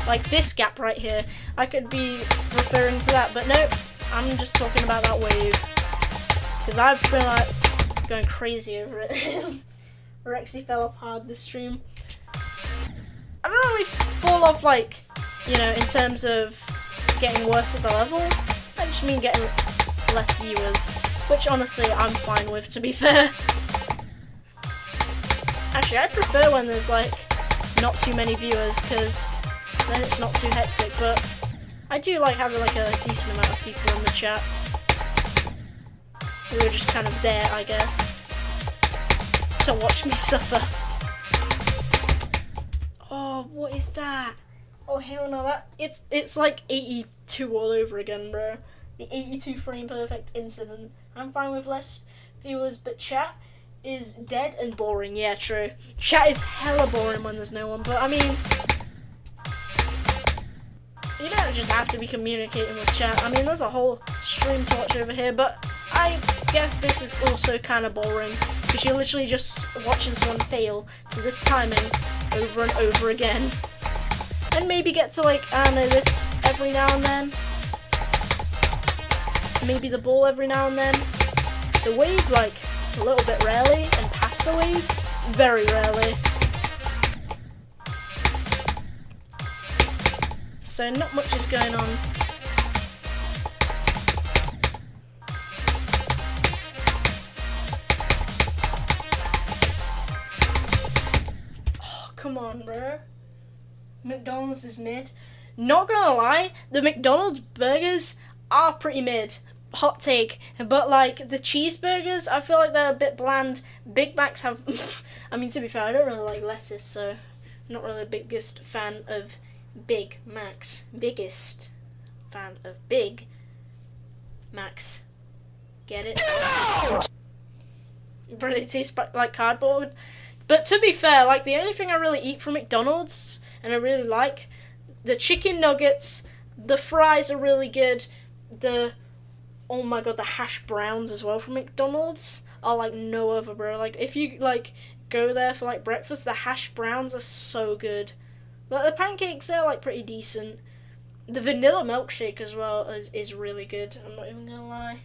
Like this gap right here, I could be referring to that, but no, I'm just talking about that wave. Because I've been like going crazy over it. Rexy fell off hard this stream. I don't really fall off like, you know, in terms of getting worse at the level. I just mean getting less viewers, which honestly I'm fine with, to be fair. Actually, I prefer when there's like not too many viewers, because then it's not too hectic, but I do like having like a decent amount of people in the chat who are just kind of there, I guess, to watch me suffer. Oh, what is that? Oh hell no, that it's like 82 all over again, bro. The 82 frame perfect incident. I'm fine with less viewers, but chat is dead and boring. Yeah, true. Chat is hella boring when there's no one, but I mean, you don't just have to be communicating with chat. I mean, there's a whole stream to watch over here, but I guess this is also kind of boring, because you're literally just watching someone fail to this timing over and over again. And maybe get to like, I don't know, this every now and then. Maybe the ball every now and then. The wave, like, a little bit rarely, and past the wave, very rarely. So not much is going on. Oh, come on, bro. McDonald's is mid. Not gonna lie, the McDonald's burgers are pretty mid. Hot take. But like the cheeseburgers, I feel like they're a bit bland. Big Macs have I mean, to be fair, I don't really like lettuce, so I'm not really the biggest fan of Big Macs. Biggest fan of Big Macs. Get it? No! It really tastes like cardboard. But to be fair, like the only thing I really eat from McDonald's, and I really like, the chicken nuggets, the fries are really good, oh my god, the hash browns as well from McDonald's are like no other, bro. Like if you like go there for like breakfast, the hash browns are so good. Like the pancakes, they're like pretty decent. The vanilla milkshake as well is really good, I'm not even gonna lie.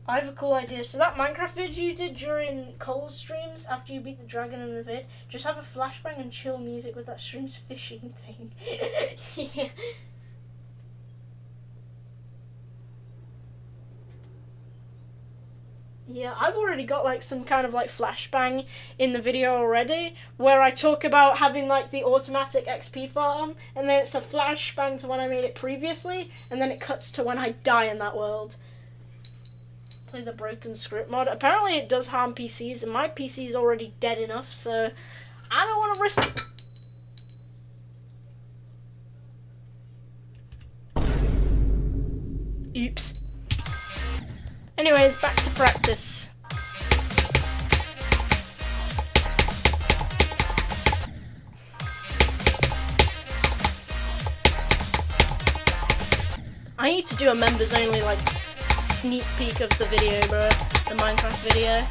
I have a cool idea. So that Minecraft video you did during Cole's streams after you beat the dragon in the vid, just have a flashbang and chill music with that stream's fishing thing. Yeah. Yeah, I've already got like some kind of like flashbang in the video already, where I talk about having like the automatic XP farm, and then it's a flashbang to when I made it previously, and then it cuts to when I die in that world. Play the broken script mod. Apparently it does harm PCs, and my PC is already dead enough, so I don't want to risk it. Oops. Anyways, back to practice. I need to do a members only like sneak peek of the video, bro. The Minecraft video.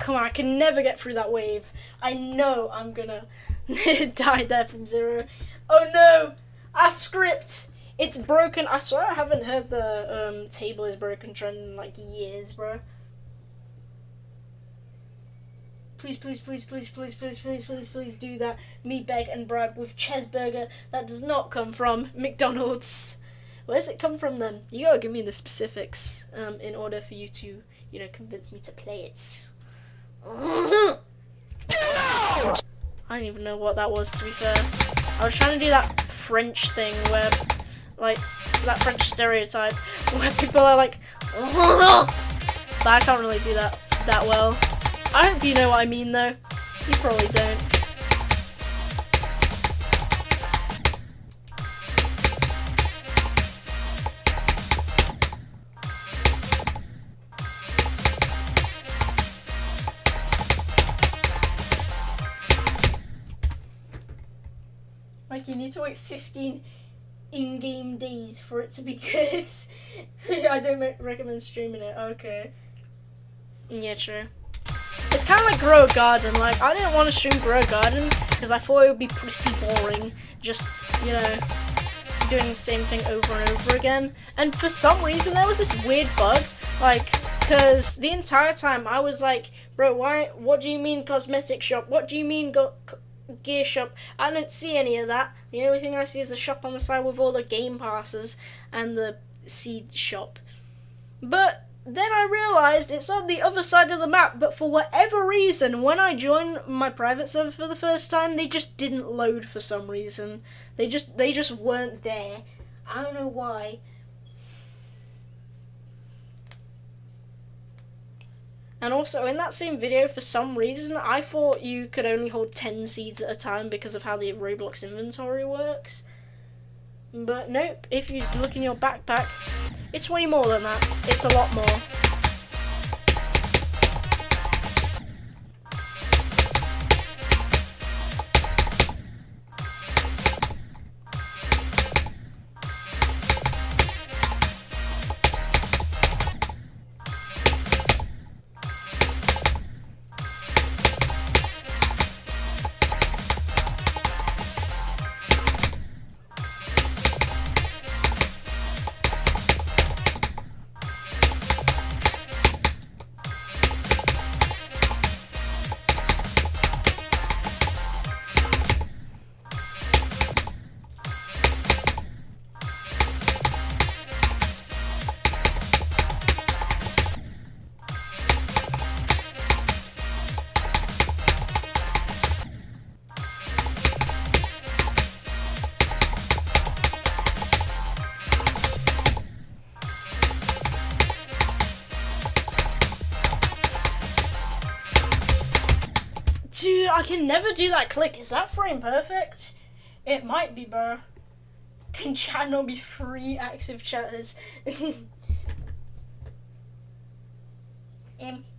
come on, I can never get through that wave. I know I'm gonna die there from zero. Oh no! Our script! It's broken. I swear I haven't heard the table is broken trend in like years, bro. Please, please, please, please, please, please, please, please, please do that. Me beg and bribe with cheeseburger. That does not come from McDonald's. Where does it come from then? You gotta give me the specifics in order for you to, you know, convince me to play it. I don't even know what that was, to be fair. I was trying to do that French thing where, like, that French stereotype where people are like, but I can't really do that well. I hope you know what I mean, though. You probably don't. Like, you need to wait 15 in-game days for it to be good. I don't recommend streaming it. Okay. Yeah, true. It's kind of like Grow a Garden. Like, I didn't want to stream Grow a Garden because I thought it would be pretty boring. Just, you know, doing the same thing over and over again. And for some reason, there was this weird bug. Like, because the entire time I was like, bro, what do you mean cosmetic shop? What do you mean gear shop? I don't see any of that. The only thing I see is the shop on the side with all the game passes and the seed shop. But then I realised it's on the other side of the map, but for whatever reason, when I joined my private server for the first time, they just didn't load for some reason. They just weren't there. I don't know why. And also, in that same video, for some reason, I thought you could only hold 10 seeds at a time because of how the Roblox inventory works. But nope, if you look in your backpack, it's way more than that. It's a lot more. Dude, I can never do that click. Is that frame perfect? It might be, bro. Can chat not be 3 active chatters?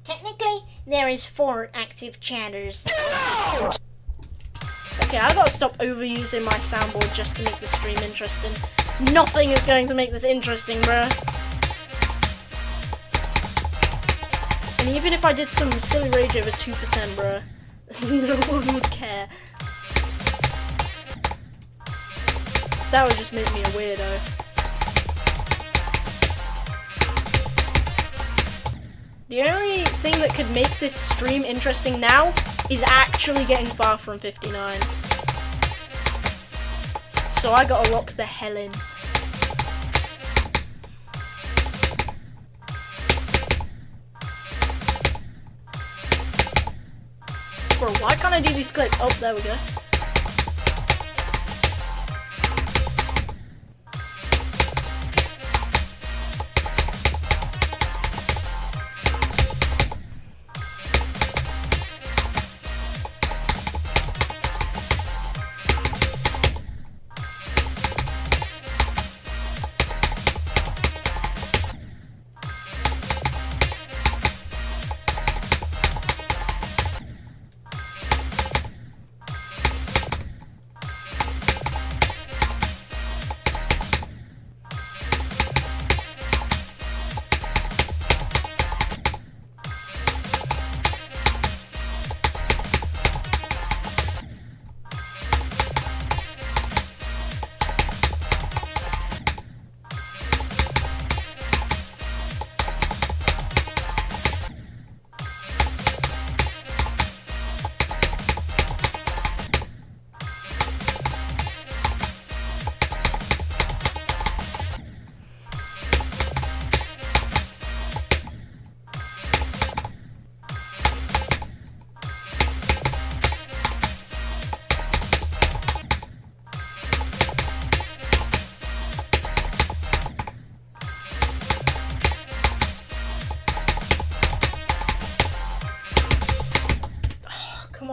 Technically, there is 4 active chatters. Okay, I gotta stop overusing my soundboard just to make the stream interesting. Nothing is going to make this interesting, bro. And even if I did some silly rage over 2%, bro, no one would care. That would just make me a weirdo. The only thing that could make this stream interesting now is actually getting far from 59. So I gotta lock the hell in. Bro, why can't I do these clicks? Oh, there we go.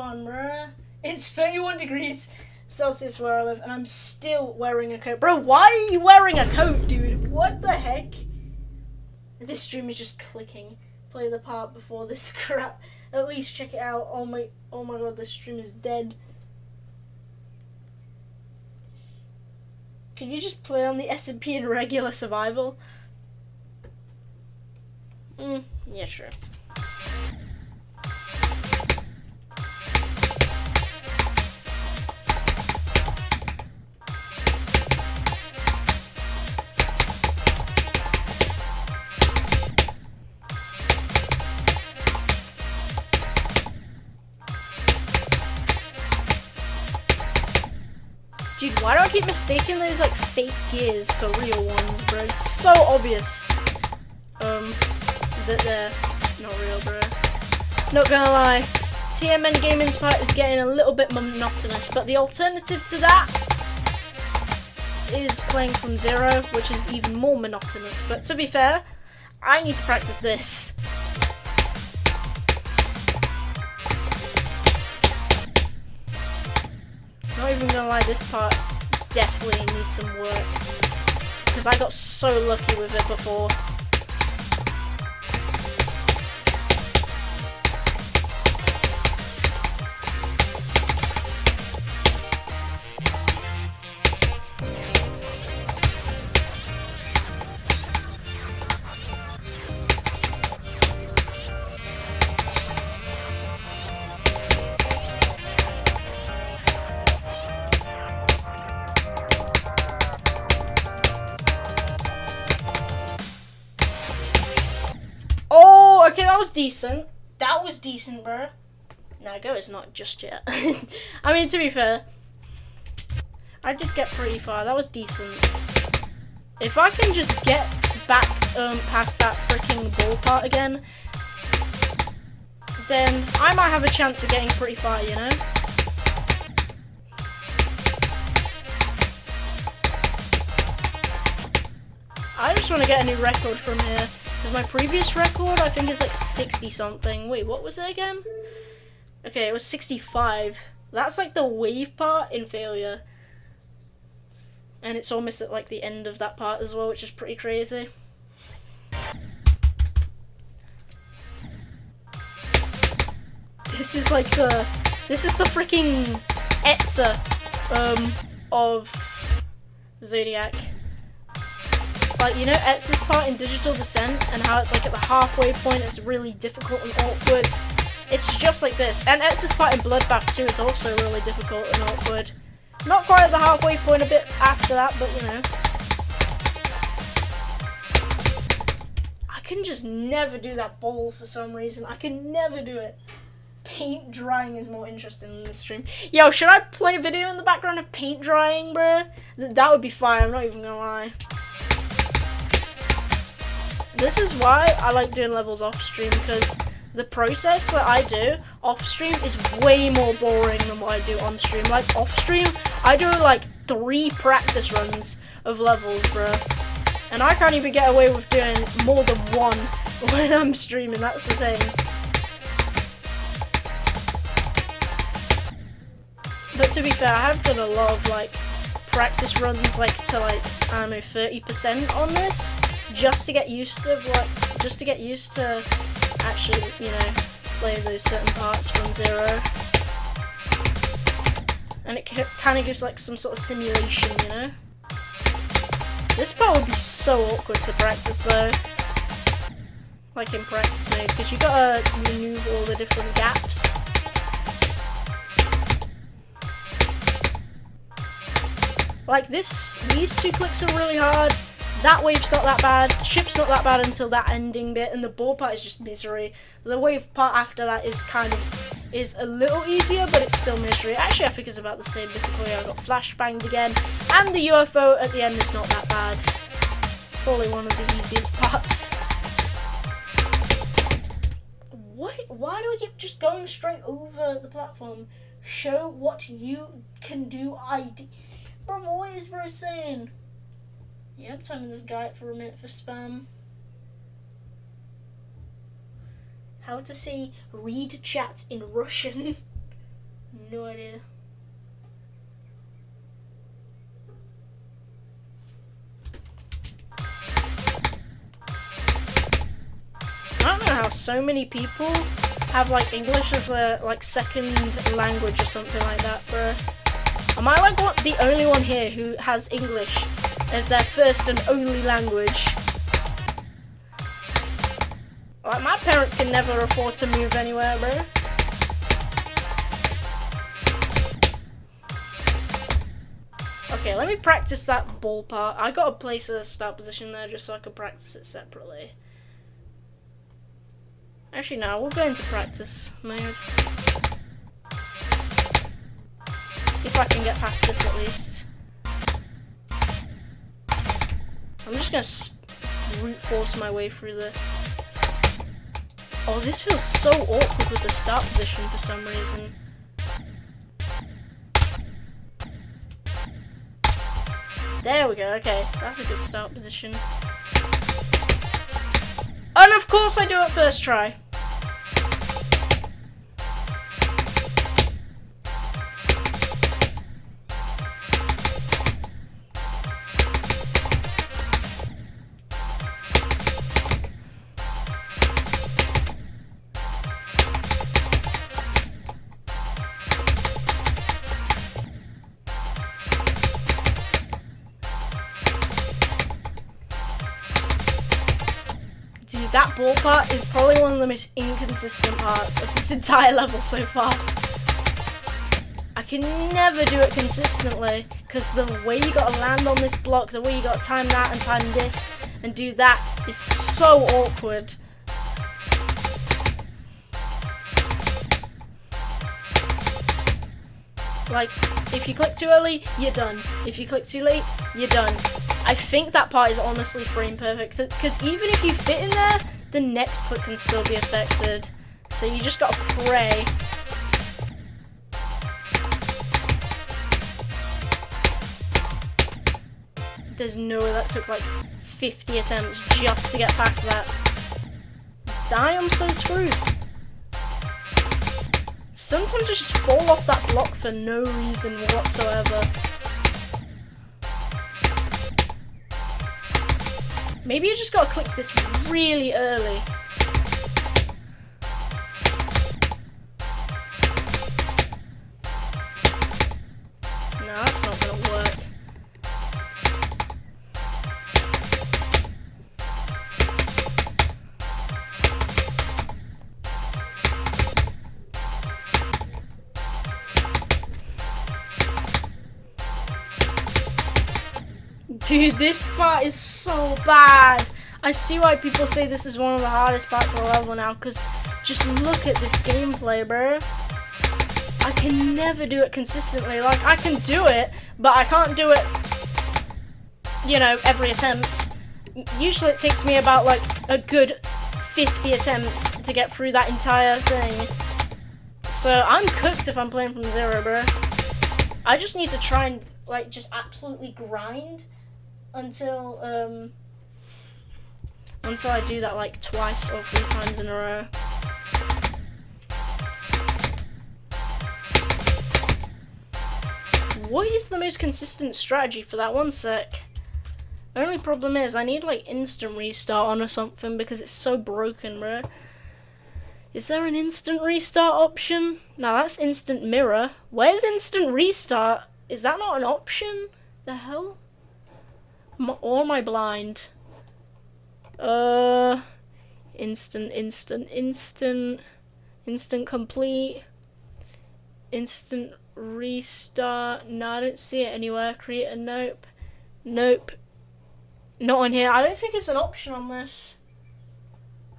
on, bruh. It's 31 degrees Celsius where I live, and I'm still wearing a coat. Bro, why are you wearing a coat, dude? What the heck? This stream is just clicking. Play the part before this crap. At least check it out. Oh my god, this stream is dead. Can you just play on the SMP in regular survival? Yeah, sure. Dude, why do I keep mistaking those like fake gears for real ones, bro? It's so obvious. That they're not real, bro. Not gonna lie, TMN Gaming's part is getting a little bit monotonous, but the alternative to that is playing from zero, which is even more monotonous. But to be fair, I need to practice this. Not even gonna lie, this part definitely needs some work, because I got so lucky with it before. Okay, that was decent. That was decent, bro. Now go, it's not just yet. I mean, to be fair, I did get pretty far. That was decent. If I can just get back past that freaking ball part again, then I might have a chance of getting pretty far, you know? I just want to get a new record from here. My previous record, I think, is like 60 something. Wait, what was it again? Okay, it was 65. That's like the wave part in failure. And it's almost at like the end of that part as well, which is pretty crazy. This is like this is the freaking Etza of Zodiac. Like, you know Etza's part in Digital Descent and how it's like at the halfway point it's really difficult and awkward? It's just like this. And Etza's part in Bloodbath too is also really difficult and awkward. Not quite at the halfway point, a bit after that, but you know. I can just never do that ball for some reason. I can never do it. Paint drying is more interesting in this stream. Yo, should I play a video in the background of paint drying, bruh? That would be fire, I'm not even gonna lie. This is why I like doing levels off stream, because the process that I do off stream is way more boring than what I do on stream. Like off stream, I do like 3 practice runs of levels, bruh. And I can't even get away with doing more than 1 when I'm streaming, that's the thing. But to be fair, I have done a lot of like practice runs like to like, I don't know, 30% on this. Just to get used to actually, you know, play those certain parts from zero. And it kind of gives like some sort of simulation, you know? This part would be so awkward to practice though. Like in practice mode, because you gotta remove all the different gaps. Like these 2 clicks are really hard. That wave's not that bad, ship's not that bad until that ending bit, and the ball part is just misery. The wave part after that is a little easier, but it's still misery. Actually, I think it's about the same difficulty. I got flashbanged again, and the UFO at the end is not that bad. Probably one of the easiest parts. What? Why do I keep just going straight over the platform? Show what you can do, Bro, what is bro saying? Yeah, I'm timing this guy up for a minute for spam. How to say read chat in Russian. no idea. I don't know how so many people have like English as their like second language or something like that, bro. Am I like the only one here who has English as their first and only language? Like, my parents can never afford to move anywhere, bro. Okay, let me practice that ball part. I gotta place a start position there just so I can practice it separately. Actually, no, we'll go into practice mode. If I can get past this at least. I'm just gonna brute force my way through this. Oh, this feels so awkward with the start position for some reason. There we go, okay. That's a good start position. And of course I do it first try. Dude, that ball part is probably one of the most inconsistent parts of this entire level so far. I can never do it consistently, because the way you gotta land on this block, the way you gotta time that and time this, and do that is so awkward. Like, if you click too early, you're done. If you click too late, you're done. I think that part is honestly frame perfect, because even if you fit in there, the next click can still be affected. So you just gotta pray. There's no way that took like 50 attempts just to get past that. I am so screwed. Sometimes I just fall off that block for no reason whatsoever. Maybe you just gotta click this really early. No, that's not gonna work. Dude, this part is so bad. I see why people say this is one of the hardest parts of the level now, because just look at this gameplay, bro. I can never do it consistently. Like, I can do it, but I can't do it, you know, every attempt. Usually it takes me about, like, a good 50 attempts to get through that entire thing. So, I'm cooked if I'm playing from zero, bro. I just need to try and, like, just absolutely grind until I do that like twice or 3 times in a row. What is the most consistent strategy for that? One sec. The only problem is I need like instant restart on or something because it's so broken, bro. Is there an instant restart option? No, that's instant mirror. Where's instant restart? Is that not an option? The hell? Or am I blind? Instant complete. Instant restart. No, I don't see it anywhere. Create a nope. Nope. Not on here. I don't think it's an option on this.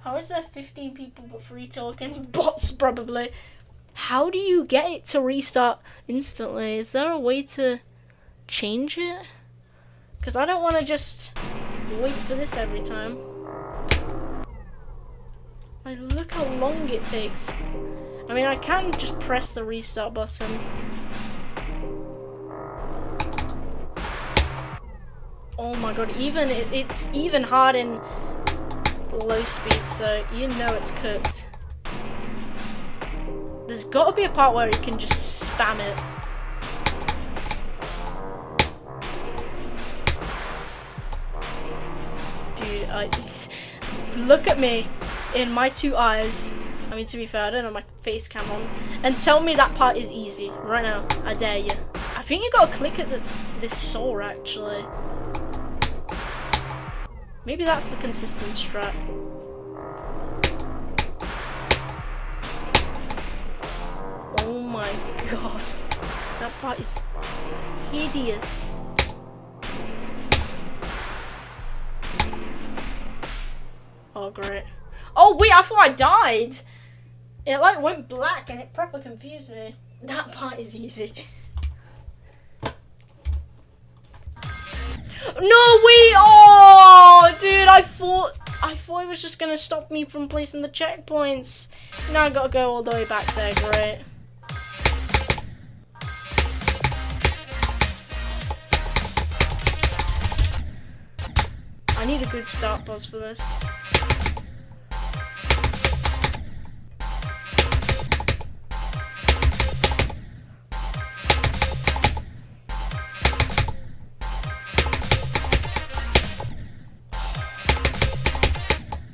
How is there 15 people but 3 talking? Bots, probably. How do you get it to restart instantly? Is there a way to change it? Because I don't want to just wait for this every time. Like, look how long it takes. I mean, I can just press the restart button. Oh my god, even it's even hard in low speed, so you know it's cooked. There's got to be a part where you can just spam it. Dude, look at me in my 2 eyes. I mean, to be fair, I don't have my face cam on. And tell me that part is easy. Right now. I dare you. I think you gotta click at this saw, actually. Maybe that's the consistent strat. Oh my god. That part is hideous. Oh, great. Oh, wait, I thought I died. It, like, went black and it proper confused me. That part is easy. No, wait! Oh, dude, I thought it was just gonna stop me from placing the checkpoints. Now I gotta go all the way back there, great. I need a good start pause for this.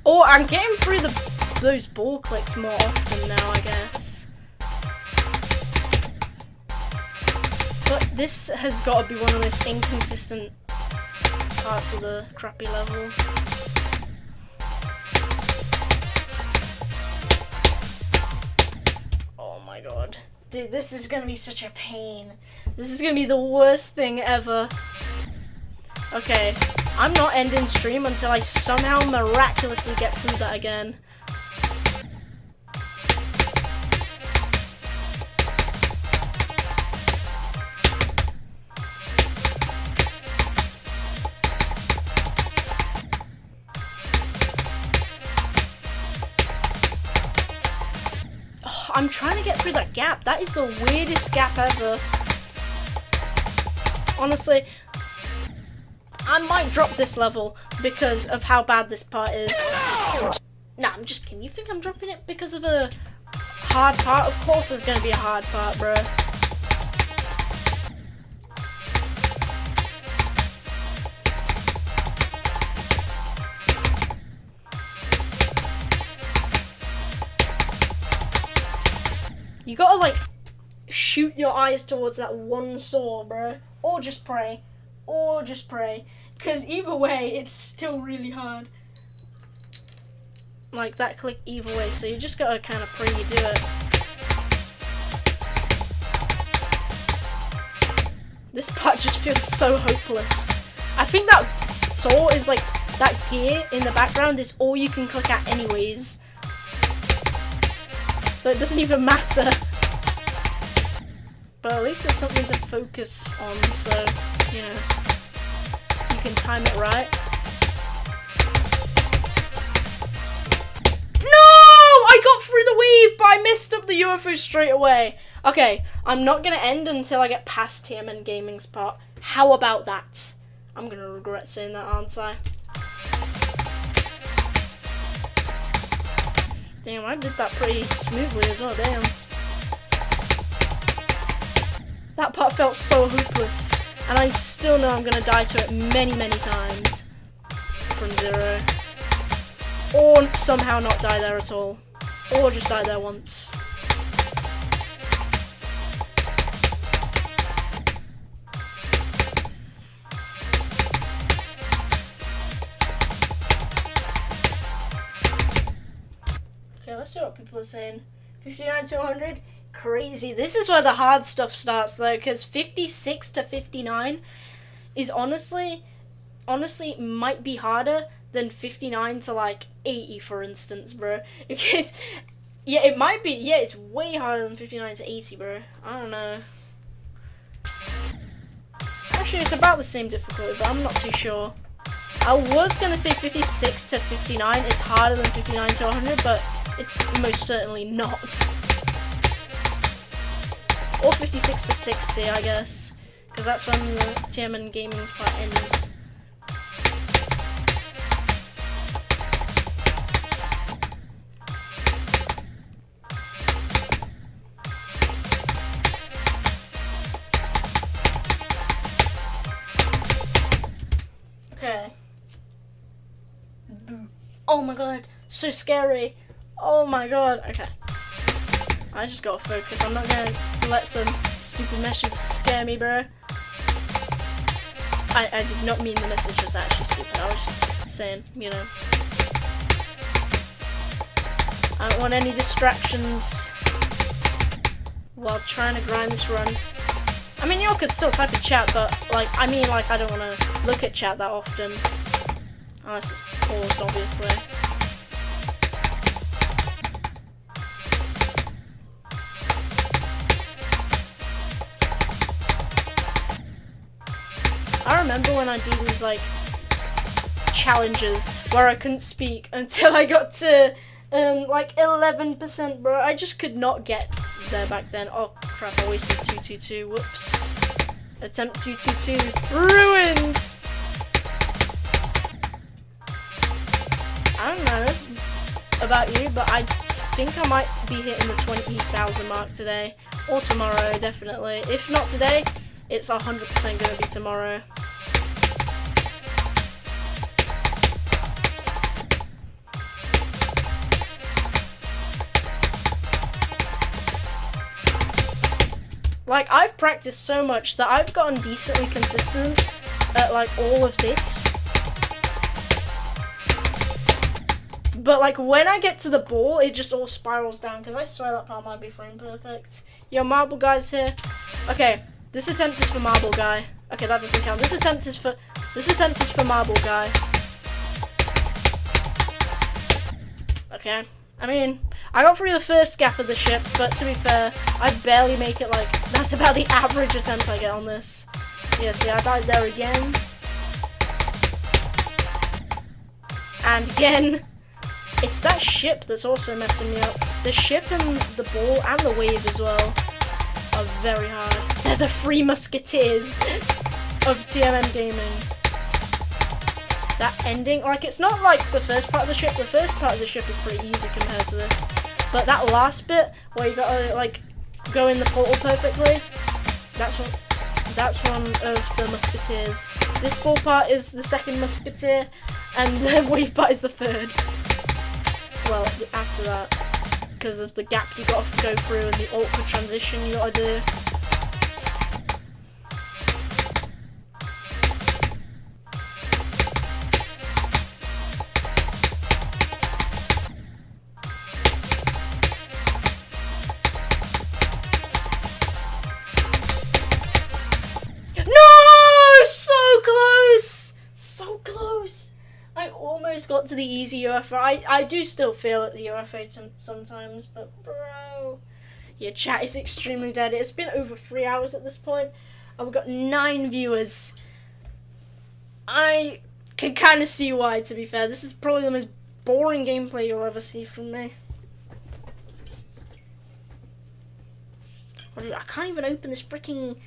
Oh, I'm getting through those ball clicks more often now, I guess. But this has got to be one of the most inconsistent parts of the crappy level. Oh my god. Dude, this is gonna be such a pain. This is gonna be the worst thing ever. Okay, I'm not ending stream until I somehow miraculously get through that again. Oh, I'm trying to get through that gap. That is the weirdest gap ever. Honestly, I might drop this level because of how bad this part is. Nah, I'm just kidding. You think I'm dropping it because of a hard part? Of course there's gonna be a hard part, bro. You gotta, like, shoot your eyes towards that one saw, bro. Or just pray. Or just pray. Because either way, it's still really hard. Like, that click either way, so you just gotta kind of pray you do it. This part just feels so hopeless. I think that saw is like, that gear in the background is all you can click at anyways. So it doesn't even matter. But at least there's something to focus on, so, you know, you can time it right. No! I got through the weave, but I messed up the UFO straight away. Okay, I'm not going to end until I get past TMN Gaming's part. How about that? I'm going to regret saying that, aren't I? Damn, I did that pretty smoothly as well, damn. That part felt so hopeless, and I still know I'm going to die to it many, many times. From zero. Or somehow not die there at all. Or just die there once. Okay, let's see what people are saying. 59 to 100? Crazy. This is where the hard stuff starts though, because 56 to 59 is honestly might be harder than 59 to like 80, for instance, bro. Yeah, it might be. Yeah, it's way harder than 59 to 80, bro. I don't know. Actually, it's about the same difficulty, but I'm not too sure. I was gonna say 56 to 59 is harder than 59 to 100, but it's most certainly not. Or 56 to 60, I guess, because that's when the TMN Gaming's part ends. So scary. Oh my god. Okay. I just gotta focus. I'm not gonna let some stupid messages scare me, bro. I did not mean the message was actually stupid. I was just saying, you know. I don't want any distractions while trying to grind this run. I mean, y'all could still type in chat, but, like, I mean, like, I don't want to look at chat that often. Unless it's paused, obviously. I remember when I do these, like, challenges where I couldn't speak until I got to, like, 11%, bro. I just could not get there back then. Oh, crap, I wasted 222. Whoops. Attempt 222. Ruined! I don't know about you, but I think I might be hitting the 20,000 mark today. Or tomorrow, definitely. If not today, it's 100% going to be tomorrow. Like, I've practiced so much that I've gotten decently consistent at, like, all of this. But, like, when I get to the ball, it just all spirals down, because I swear that part might be frame perfect. Yo, Marble Guy's here. Okay, this attempt is for Marble Guy. Okay, that doesn't count. This attempt is for Marble Guy. Okay, I mean, I got through the first gap of the ship, but to be fair, I barely make it, like, that's about the average attempt I get on this. Yeah, see, I died there again. And again. It's that ship that's also messing me up. The ship and the ball and the wave as well are very hard. They're the Three Musketeers of TMM gaming. That ending, like, it's not like the first part of the ship. The first part of the ship is pretty easy compared to this. But that last bit where you gotta, like, go in the portal perfectly, that's one of the Musketeers. This ball part is the second Musketeer, and the wave part is the third. Well, after that, because of the gap you got to go through and the awkward transition you got to do. No! So close! So close! I almost got to the easy UFO. I do still fail at the UFO sometimes, but bro, your chat is extremely dead. It's been over 3 hours at this point, and we've got 9 viewers. I can kind of see why, to be fair. This is probably the most boring gameplay you'll ever see from me. I can't even open this freaking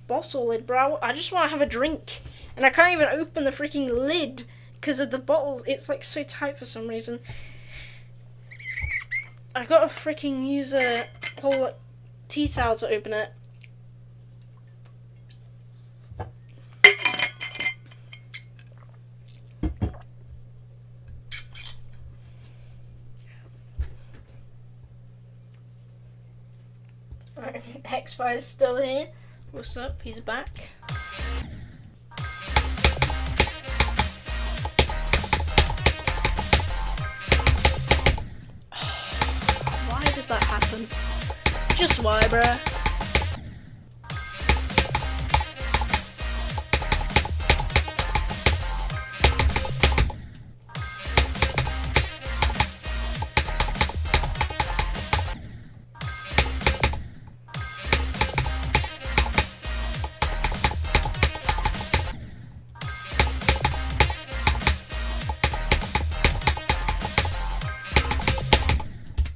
bottle lid, bro. I just want to have a drink, and I can't even open the freaking lid. Because of the bottle, it's like so tight for some reason. I gotta freaking use a whole like, tea towel to open it. Alright, X-Fire's still here. What's up? He's back. Does that happen? Just why, bruh?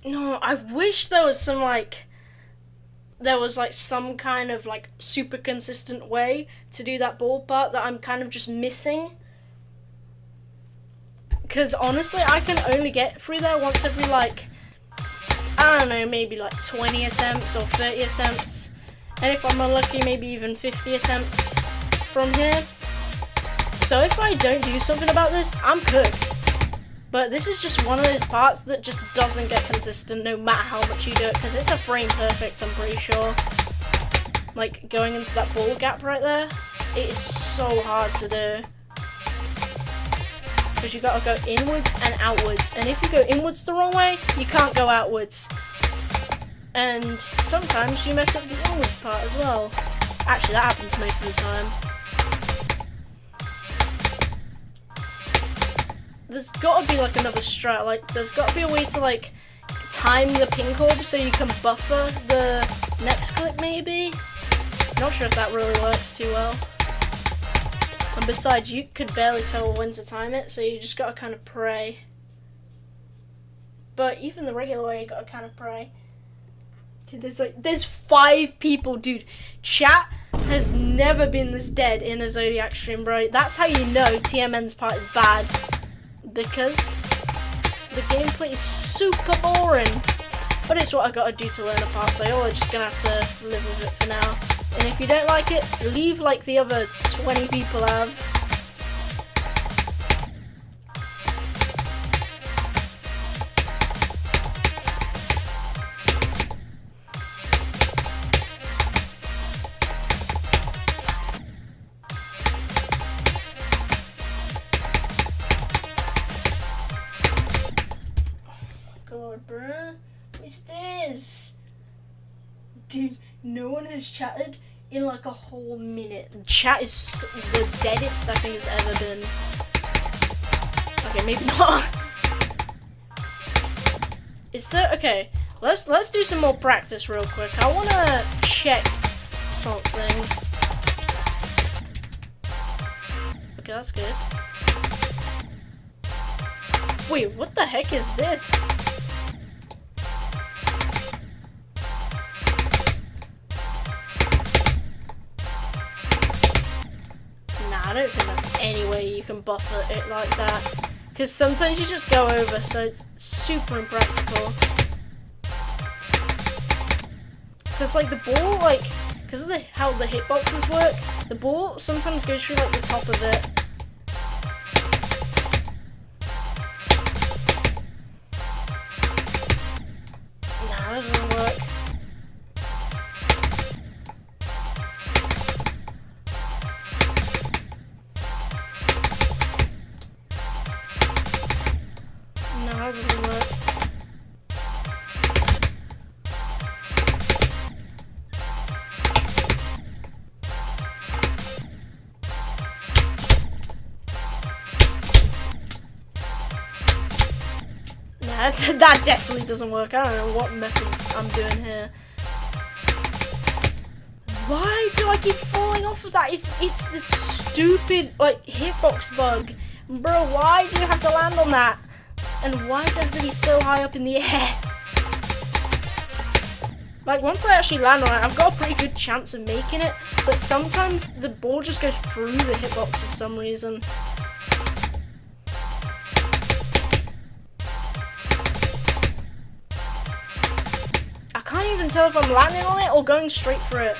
No, I wish there was some some kind of like super consistent way to do that ball part that I'm kind of just missing. Because honestly, I can only get through there once every like, I don't know, maybe like 20 attempts or 30 attempts. And if I'm unlucky, maybe even 50 attempts from here. So if I don't do something about this, I'm cooked. But this is just one of those parts that just doesn't get consistent no matter how much you do it, because it's a frame perfect, I'm pretty sure. Like, going into that ball gap right there, it is so hard to do. Because you gotta go inwards and outwards, and if you go inwards the wrong way, you can't go outwards. And sometimes you mess up the inwards part as well. Actually, that happens most of the time. There's gotta be like another strat, like there's gotta be a way to like time the pink orb so you can buffer the next clip maybe? Not sure if that really works too well. And besides, you could barely tell when to time it, so you just gotta kind of pray. But even the regular way, you gotta kind of pray. There's 5 people, dude. Chat has never been this dead in a Zodiac stream, bro. That's how you know TMN's part is bad. Because the gameplay is super boring. But it's what I gotta do to learn a part, so you're just gonna have to live with it for now. And if you don't like it, leave like the other 20 people have. God, bruh. What's this? Dude, no one has chatted in like a whole minute. Chat is the deadest I think it's ever been. Okay, maybe not. Is there... Okay, let's do some more practice real quick. I wanna check something. Okay, that's good. Wait, what the heck is this? I don't think there's any way you can buffer it like that. Because sometimes you just go over, so it's super impractical. Because like the ball, like, because of how the hitboxes work, the ball sometimes goes through like the top of it. Nah, that doesn't work. That doesn't work. Nah, that definitely doesn't work. I don't know what methods I'm doing here. Why do I keep falling off of that? It's the stupid like hitbox bug. Bro, why do you have to land on that? And why is everybody so high up in the air? Like, once I actually land on it, I've got a pretty good chance of making it, but sometimes the ball just goes through the hitbox for some reason. I can't even tell if I'm landing on it or going straight for it.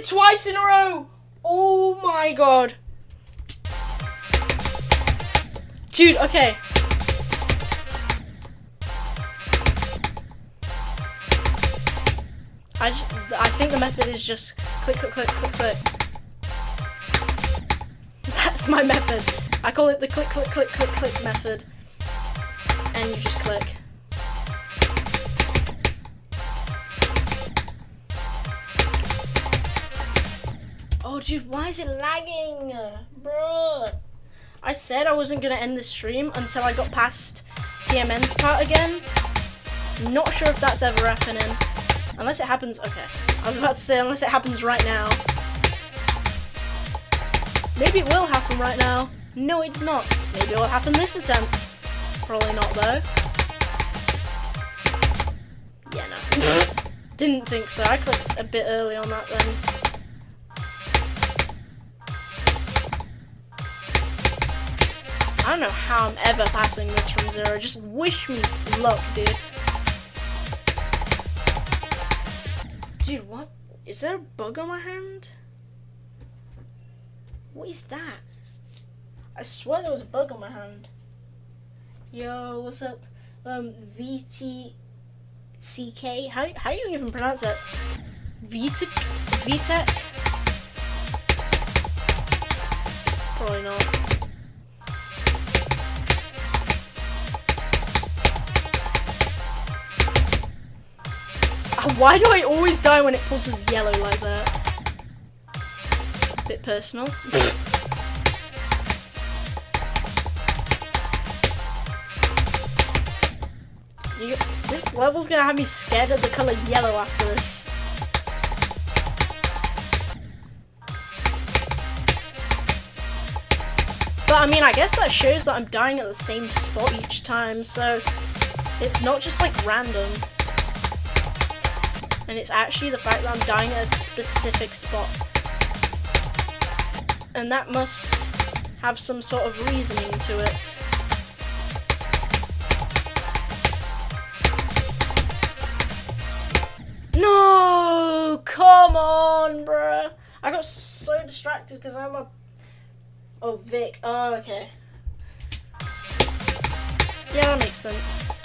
Twice in a row! Oh my god. Dude, okay. I think the method is just click, click, click, click, click. That's my method. I call it the click, click, click, click, click method. And you just click. Oh, dude, why is it lagging? Bro. I said I wasn't going to end the stream until I got past TMN's part again. Not sure if that's ever happening. Unless it happens... Okay. I was about to say, unless it happens right now. Maybe it will happen right now. No, it's not. Maybe it will happen this attempt. Probably not, though. Yeah, no. Didn't think so. I clicked a bit early on that then. don't know how I'm ever passing this from 0. Just wish me luck, dude. Dude, what? Is there a bug on my hand? What is that? I swear there was a bug on my hand. Yo, what's up? VTCK? How do you even pronounce that? VTech? Probably not. Why do I always die when it pulses yellow like that? Bit personal. This level's gonna have me scared of the color yellow after this. But I mean, I guess that shows that I'm dying at the same spot each time, so it's not just like random. And it's actually the fact that I'm dying at a specific spot. And that must have some sort of reasoning to it. No! Come on, bruh! I got so distracted because I'm a... Oh, Vic. Oh, okay. Yeah, that makes sense.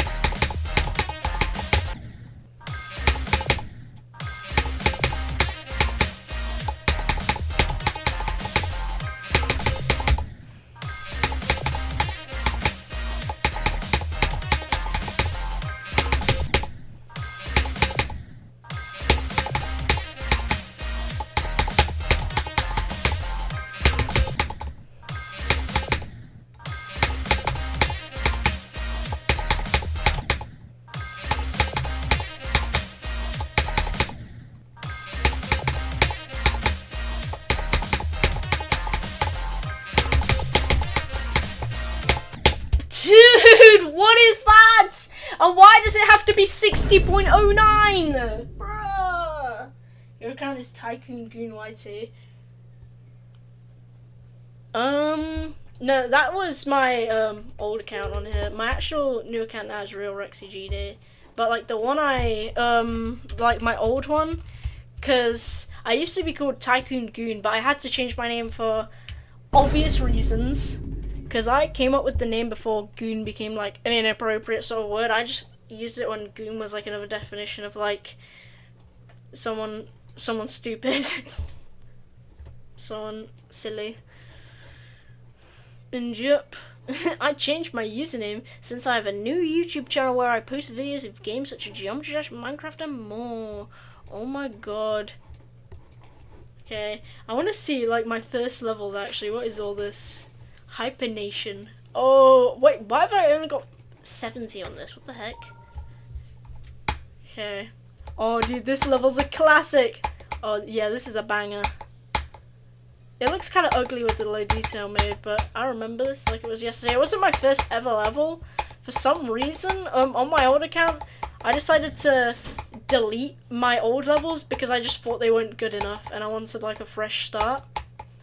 Dude, what is that? And why does it have to be 60.09? Bruh. Your account is Tycoon Goon YT. No, that was my old account on here. My actual new account now is Real Rexy GD. But like the one like my old one, because I used to be called Tycoon Goon, but I had to change my name for obvious reasons. Because I came up with the name before goon became like an inappropriate sort of word. I just used it when goon was like another definition of like someone stupid. Someone silly. And yep. I changed my username since I have a new YouTube channel where I post videos of games such as Geometry Dash, Minecraft and more. Oh my god. Okay. I want to see like my first levels actually. What is all this? Hypernation. Oh, wait, why have I only got 70 on this? What the heck? Okay. Oh, dude, this level's a classic. Oh, yeah, this is a banger. It looks kind of ugly with the low detail mode, but I remember this like it was yesterday. It wasn't my first ever level. For some reason, on my old account, I decided to delete my old levels because I just thought they weren't good enough and I wanted like a fresh start.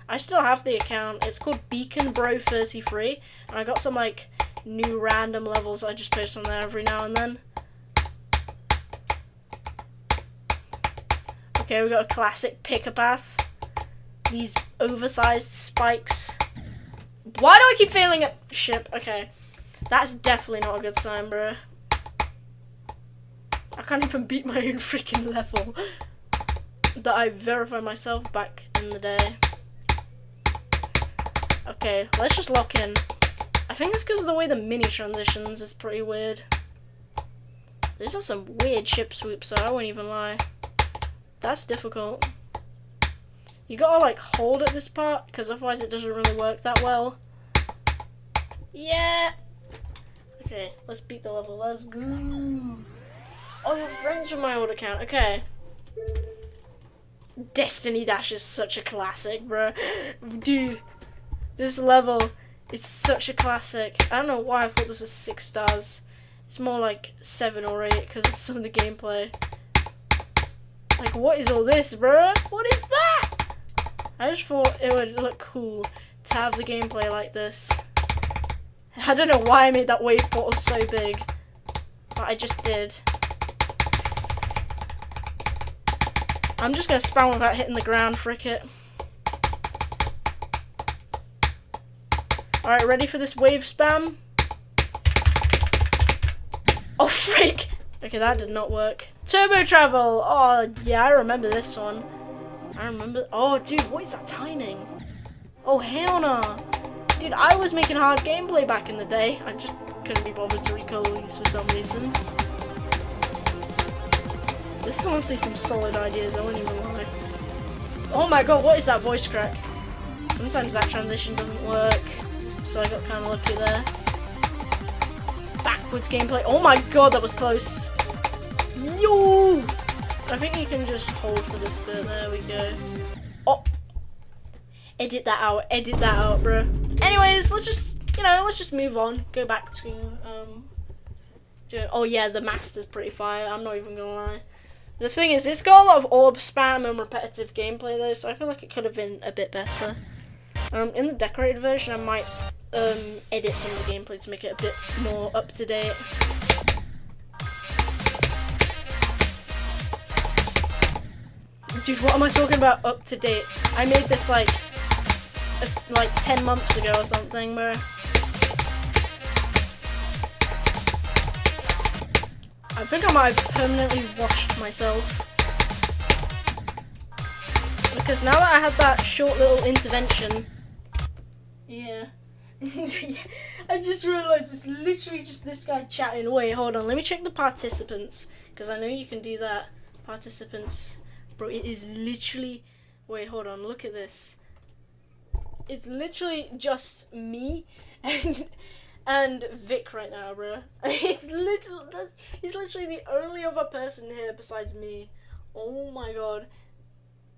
I still have the account. It's called Beacon Bro 33, and I got some like new random levels I just post on there every now and then. Okay, we got a classic picker path. These oversized spikes. Why do I keep failing at ship? Okay, that's definitely not a good sign, bro. I can't even beat my own freaking level that I verified myself back in the day. Okay, let's just lock in. I think it's because of the way the mini transitions is pretty weird. These are some weird ship swoops, so I won't even lie. That's difficult. You gotta like hold at this part, because otherwise it doesn't really work that well. Yeah! Okay, let's beat the level. Let's go! Oh, you're friends from my old account. Okay. Destiny Dash is such a classic, bro. Dude. This level is such a classic. I don't know why I thought this was 6 stars. It's more like 7 or 8 because of some of the gameplay. Like, what is all this, bruh? What is that? I just thought it would look cool to have the gameplay like this. I don't know why I made that wave portal so big, but I just did. I'm just gonna spam without hitting the ground, frick it. Alright, ready for this wave spam? Oh, frick! Okay, that did not work. Turbo travel! Oh, yeah, I remember this one. I remember. Oh, dude, what is that timing? Oh, hell no. Dude, I was making hard gameplay back in the day. I just couldn't be bothered to recall these for some reason. This is honestly some solid ideas, I won't even lie. Oh my god, what is that voice crack? Sometimes that transition doesn't work, so I got kind of lucky there. Backwards gameplay. Oh my god, that was close. Yo! I think you can just hold for this bit. There we go. Oh! Edit that out, bro. Anyways, let's just move on. Go back to, doing, oh yeah, the master's pretty fire, I'm not even gonna lie. The thing is, it's got a lot of orb spam and repetitive gameplay though, so I feel like it could have been a bit better. In the decorated version, I might edit some of the gameplay to make it a bit more up to date. Dude, what am I talking about up to date? I made this like 10 months ago or something, bro. I think I might have permanently washed myself. Because now that I had that short little intervention, yeah. I just realised it's literally just this guy chatting. Wait, hold on, let me check the participants, because I know you can do that. Participants. Bro, it is literally, wait, hold on, look at this. It's literally just me and Vic right now, bro. He's literally the only other person here besides me. Oh my god.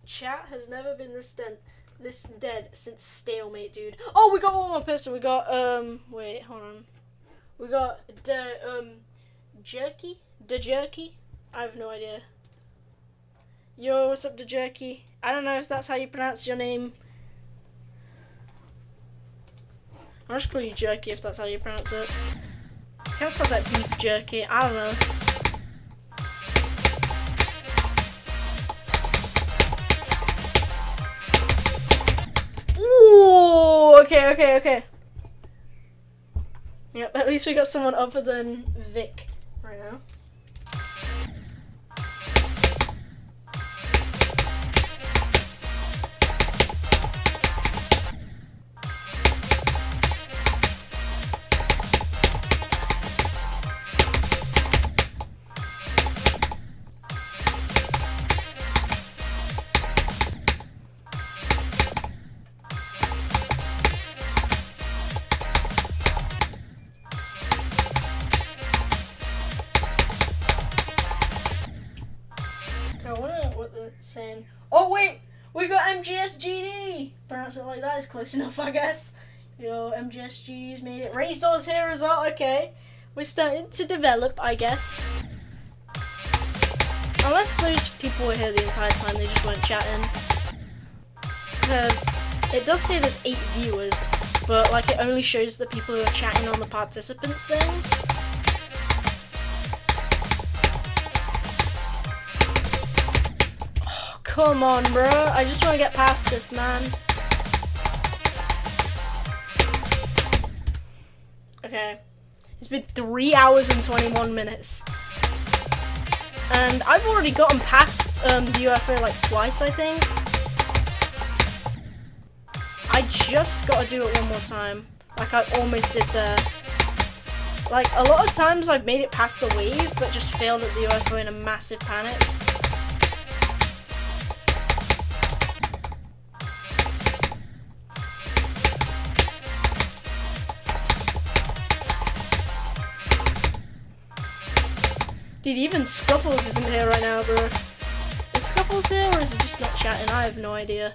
Chat has never been this dead since stalemate, dude. Oh, we got one more person. We got wait, hold on. We got Jerky? The Jerky? I have no idea. Yo, what's up, the Jerky? I don't know if that's how you pronounce your name. I'll just call you Jerky if that's how you pronounce it. It kind of sounds like beef jerky. I don't know. Ooh, okay. Yep, at least we got someone other than Vic right now. Saying, oh wait, we got MGSGD. Pronounce it like that is close enough, I guess. Yo, MGSGD's made it. Raysor's here as well. Okay, we're starting to develop, I guess. Unless those people were here the entire time, they just weren't chatting. Because it does say there's 8 viewers, but like it only shows the people who are chatting on the participants thing. Come on, bro. I just want to get past this, man. Okay. It's been 3 hours and 21 minutes. And I've already gotten past the UFO like twice, I think. I just got to do it one more time. Like I almost did there. Like a lot of times I've made it past the wave, but just failed at the UFO in a massive panic. Dude, even Scuffles isn't here right now, bro. Is Scuffles here, or is he just not chatting? I have no idea.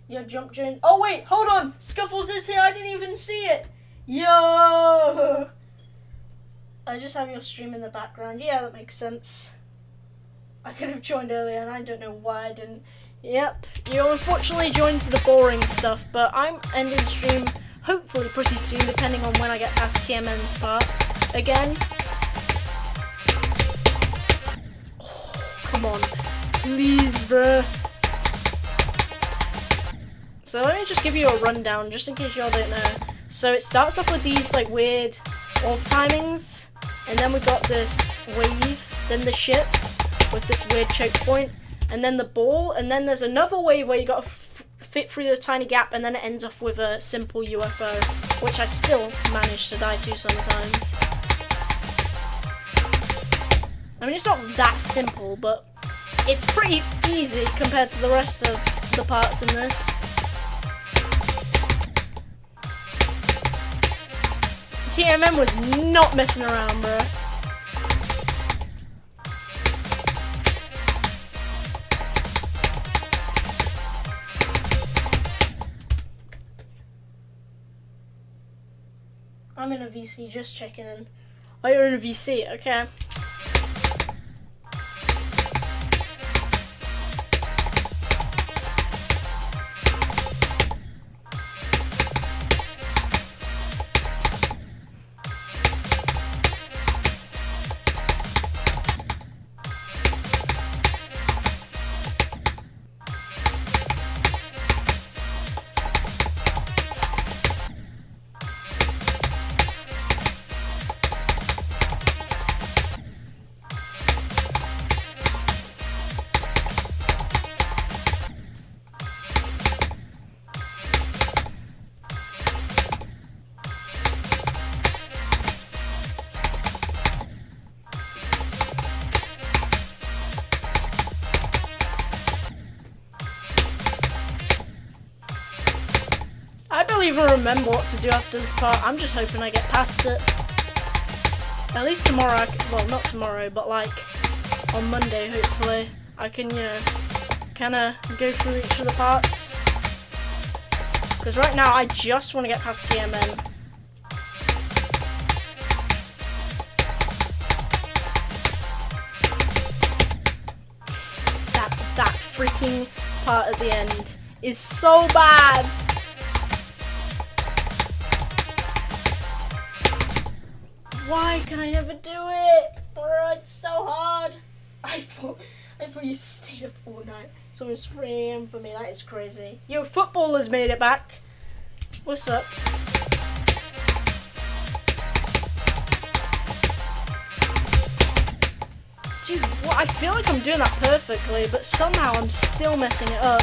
Yo, jump Jane. Oh wait, hold on! Scuffles is here, I didn't even see it! Yo! I just have your stream in the background. Yeah, that makes sense. I could have joined earlier and I don't know why I didn't. Yep, you unfortunately joined the boring stuff, but I'm ending stream hopefully pretty soon, depending on when I get past TMN's part again. Oh, come on. Please, bruh. So let me just give you a rundown, just in case y'all don't know. So it starts off with these like weird orb timings, and then we got this wave, then the ship with this weird choke point, and then the ball, and then there's another wave where you gotta fit through the tiny gap, and then it ends off with a simple UFO, which I still manage to die to sometimes. I mean, it's not that simple, but it's pretty easy compared to the rest of the parts in this. TMM was not messing around, bro. I'm in a VC, just checking in. Oh, you're in a VC, okay. I don't even remember what to do after this part. I'm just hoping I get past it. At least tomorrow, well, not tomorrow, but like on Monday, hopefully, I can, you know, kind of go through each of the parts. Because right now, I just want to get past TMN. That freaking part at the end is so bad. Why can I never do it? Bro, it's so hard. I thought you stayed up all night. It's almost 3 AM for me. That is crazy. Yo, footballers made it back. What's up? Dude, what? I feel like I'm doing that perfectly, but somehow I'm still messing it up.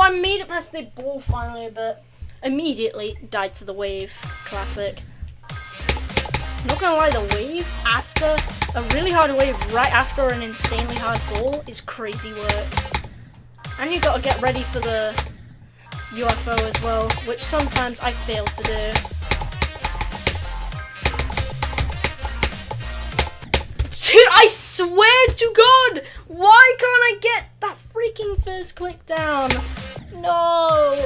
I made it past the ball finally, but immediately died to the wave. Classic. Not gonna lie, the wave after a really hard wave right after an insanely hard ball is crazy work. And you gotta get ready for the UFO as well, which sometimes I fail to do. Dude, I swear to God, why can't I get that freaking first click down? No.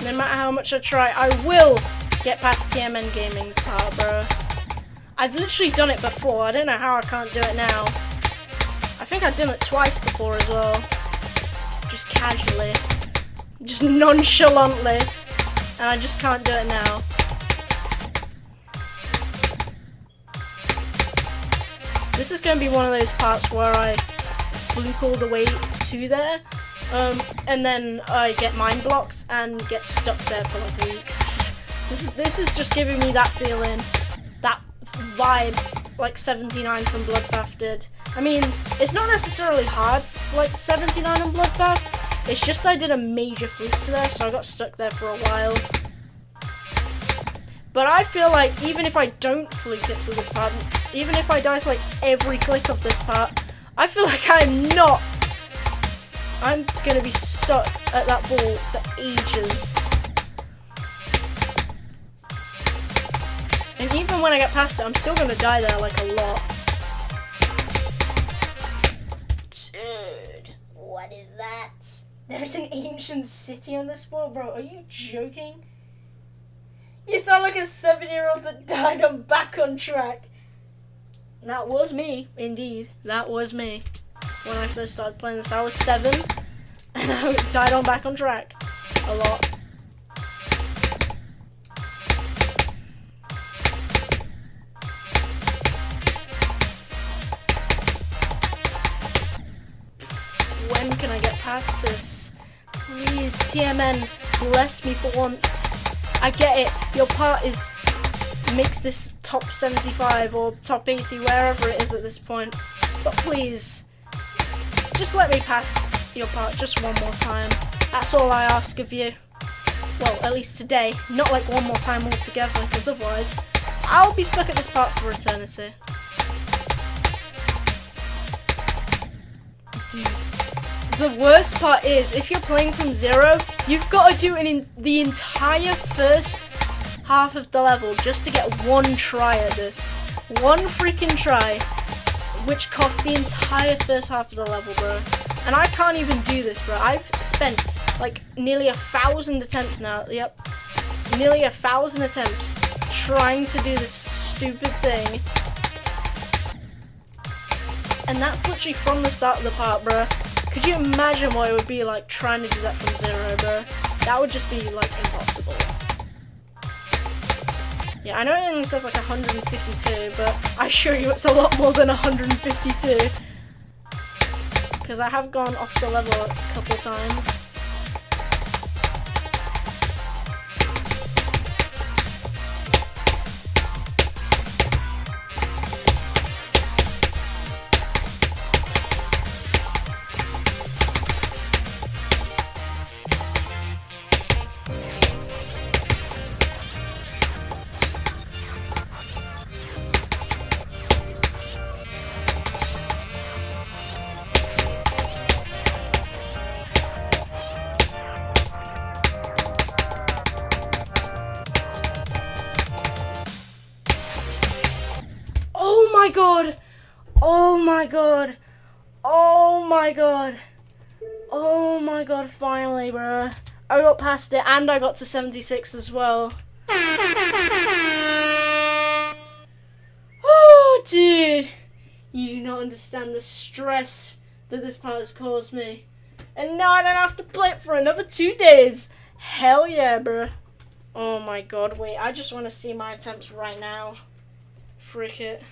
No matter how much I try, I will get past TMN Gaming's part, bro. I've literally done it before. I don't know how I can't do it now. I think I've done it twice before as well. Just casually. Just nonchalantly. And I just can't do it now. This is going to be one of those parts where I fluke all the way to there. And then I get mind blocked and get stuck there for like weeks. This is just giving me that feeling, that vibe, like 79 from Bloodbath did. I mean, it's not necessarily hard like 79 on Bloodbath, it's just I did a major fluke to there, so I got stuck there for a while. But I feel like even if I don't fluke it to this part, even if I die to like every click of this part, I feel like I'm gonna be stuck at that ball for ages. And even when I get past it, I'm still gonna die there like a lot. Dude, What is that? there's an ancient city on this ball, bro. Are you joking? You sound like a 7-year-old that died on Back on Track. That was me, indeed. That was me. When I first started playing this, I was 7, and I died on Back on Track a lot. When can I get past this? Please, TMN, bless me for once. I get it, your part makes this top 75 or top 80, wherever it is at this point. But please, just let me pass your part just one more time. That's all I ask of you. Well, at least today. Not like one more time altogether, because otherwise, I'll be stuck at this part for eternity. Dude. The worst part is, if you're playing from 0, you've got to do the entire first half of the level just to get one try at this. One freaking try, which costs the entire first half of the level, bro. And I can't even do this, bro. I've spent like nearly 1,000 attempts now. Yep, nearly 1,000 attempts trying to do this stupid thing. And that's literally from the start of the part, bro. Could you imagine what it would be like trying to do that from 0, bro? That would just be like impossible. Yeah, I know it only says like 152, but I assure you it's a lot more than 152. Because I have gone off the level a couple times. Oh my god! Oh my god! Oh my god! Oh my god, finally, bro. I got past it and I got to 76 as well. Oh, dude. You do not understand the stress that this part has caused me. And now I don't have to play it for another 2 days. Hell yeah, bro. Oh my god, wait, I just want to see my attempts right now. Frick it.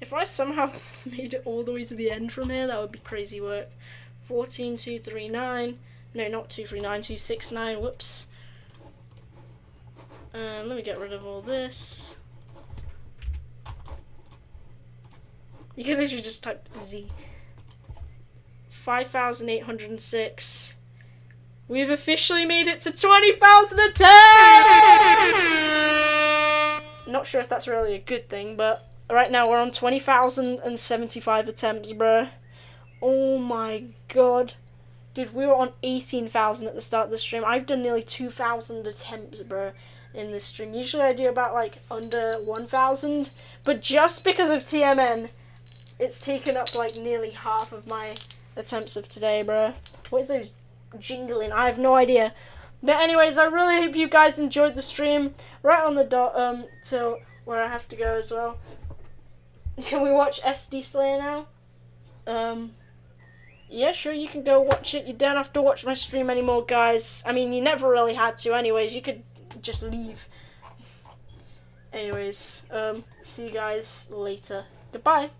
If I somehow made it all the way to the end from here, that would be crazy work. 14,239. No, not 239, 269. Whoops. Let me get rid of all this. You can literally just type Z. 5,806. We've officially made it to 20,000 attempts! Not sure if that's really a good thing, but right now we're on 20,075 attempts, bruh. Oh my god. Dude, we were on 18,000 at the start of the stream. I've done nearly 2,000 attempts, bruh, in this stream. Usually I do about, like, under 1,000. But just because of TMN, it's taken up, like, nearly half of my attempts of today, bruh. What is those jingling? I have no idea. But anyways, I really hope you guys enjoyed the stream. Right on the dot, till where I have to go as well. Can we watch SD Slayer now? Yeah, sure, you can go watch it. You don't have to watch my stream anymore, guys. I mean, you never really had to anyways. You could just leave. Anyways, see you guys later. Goodbye.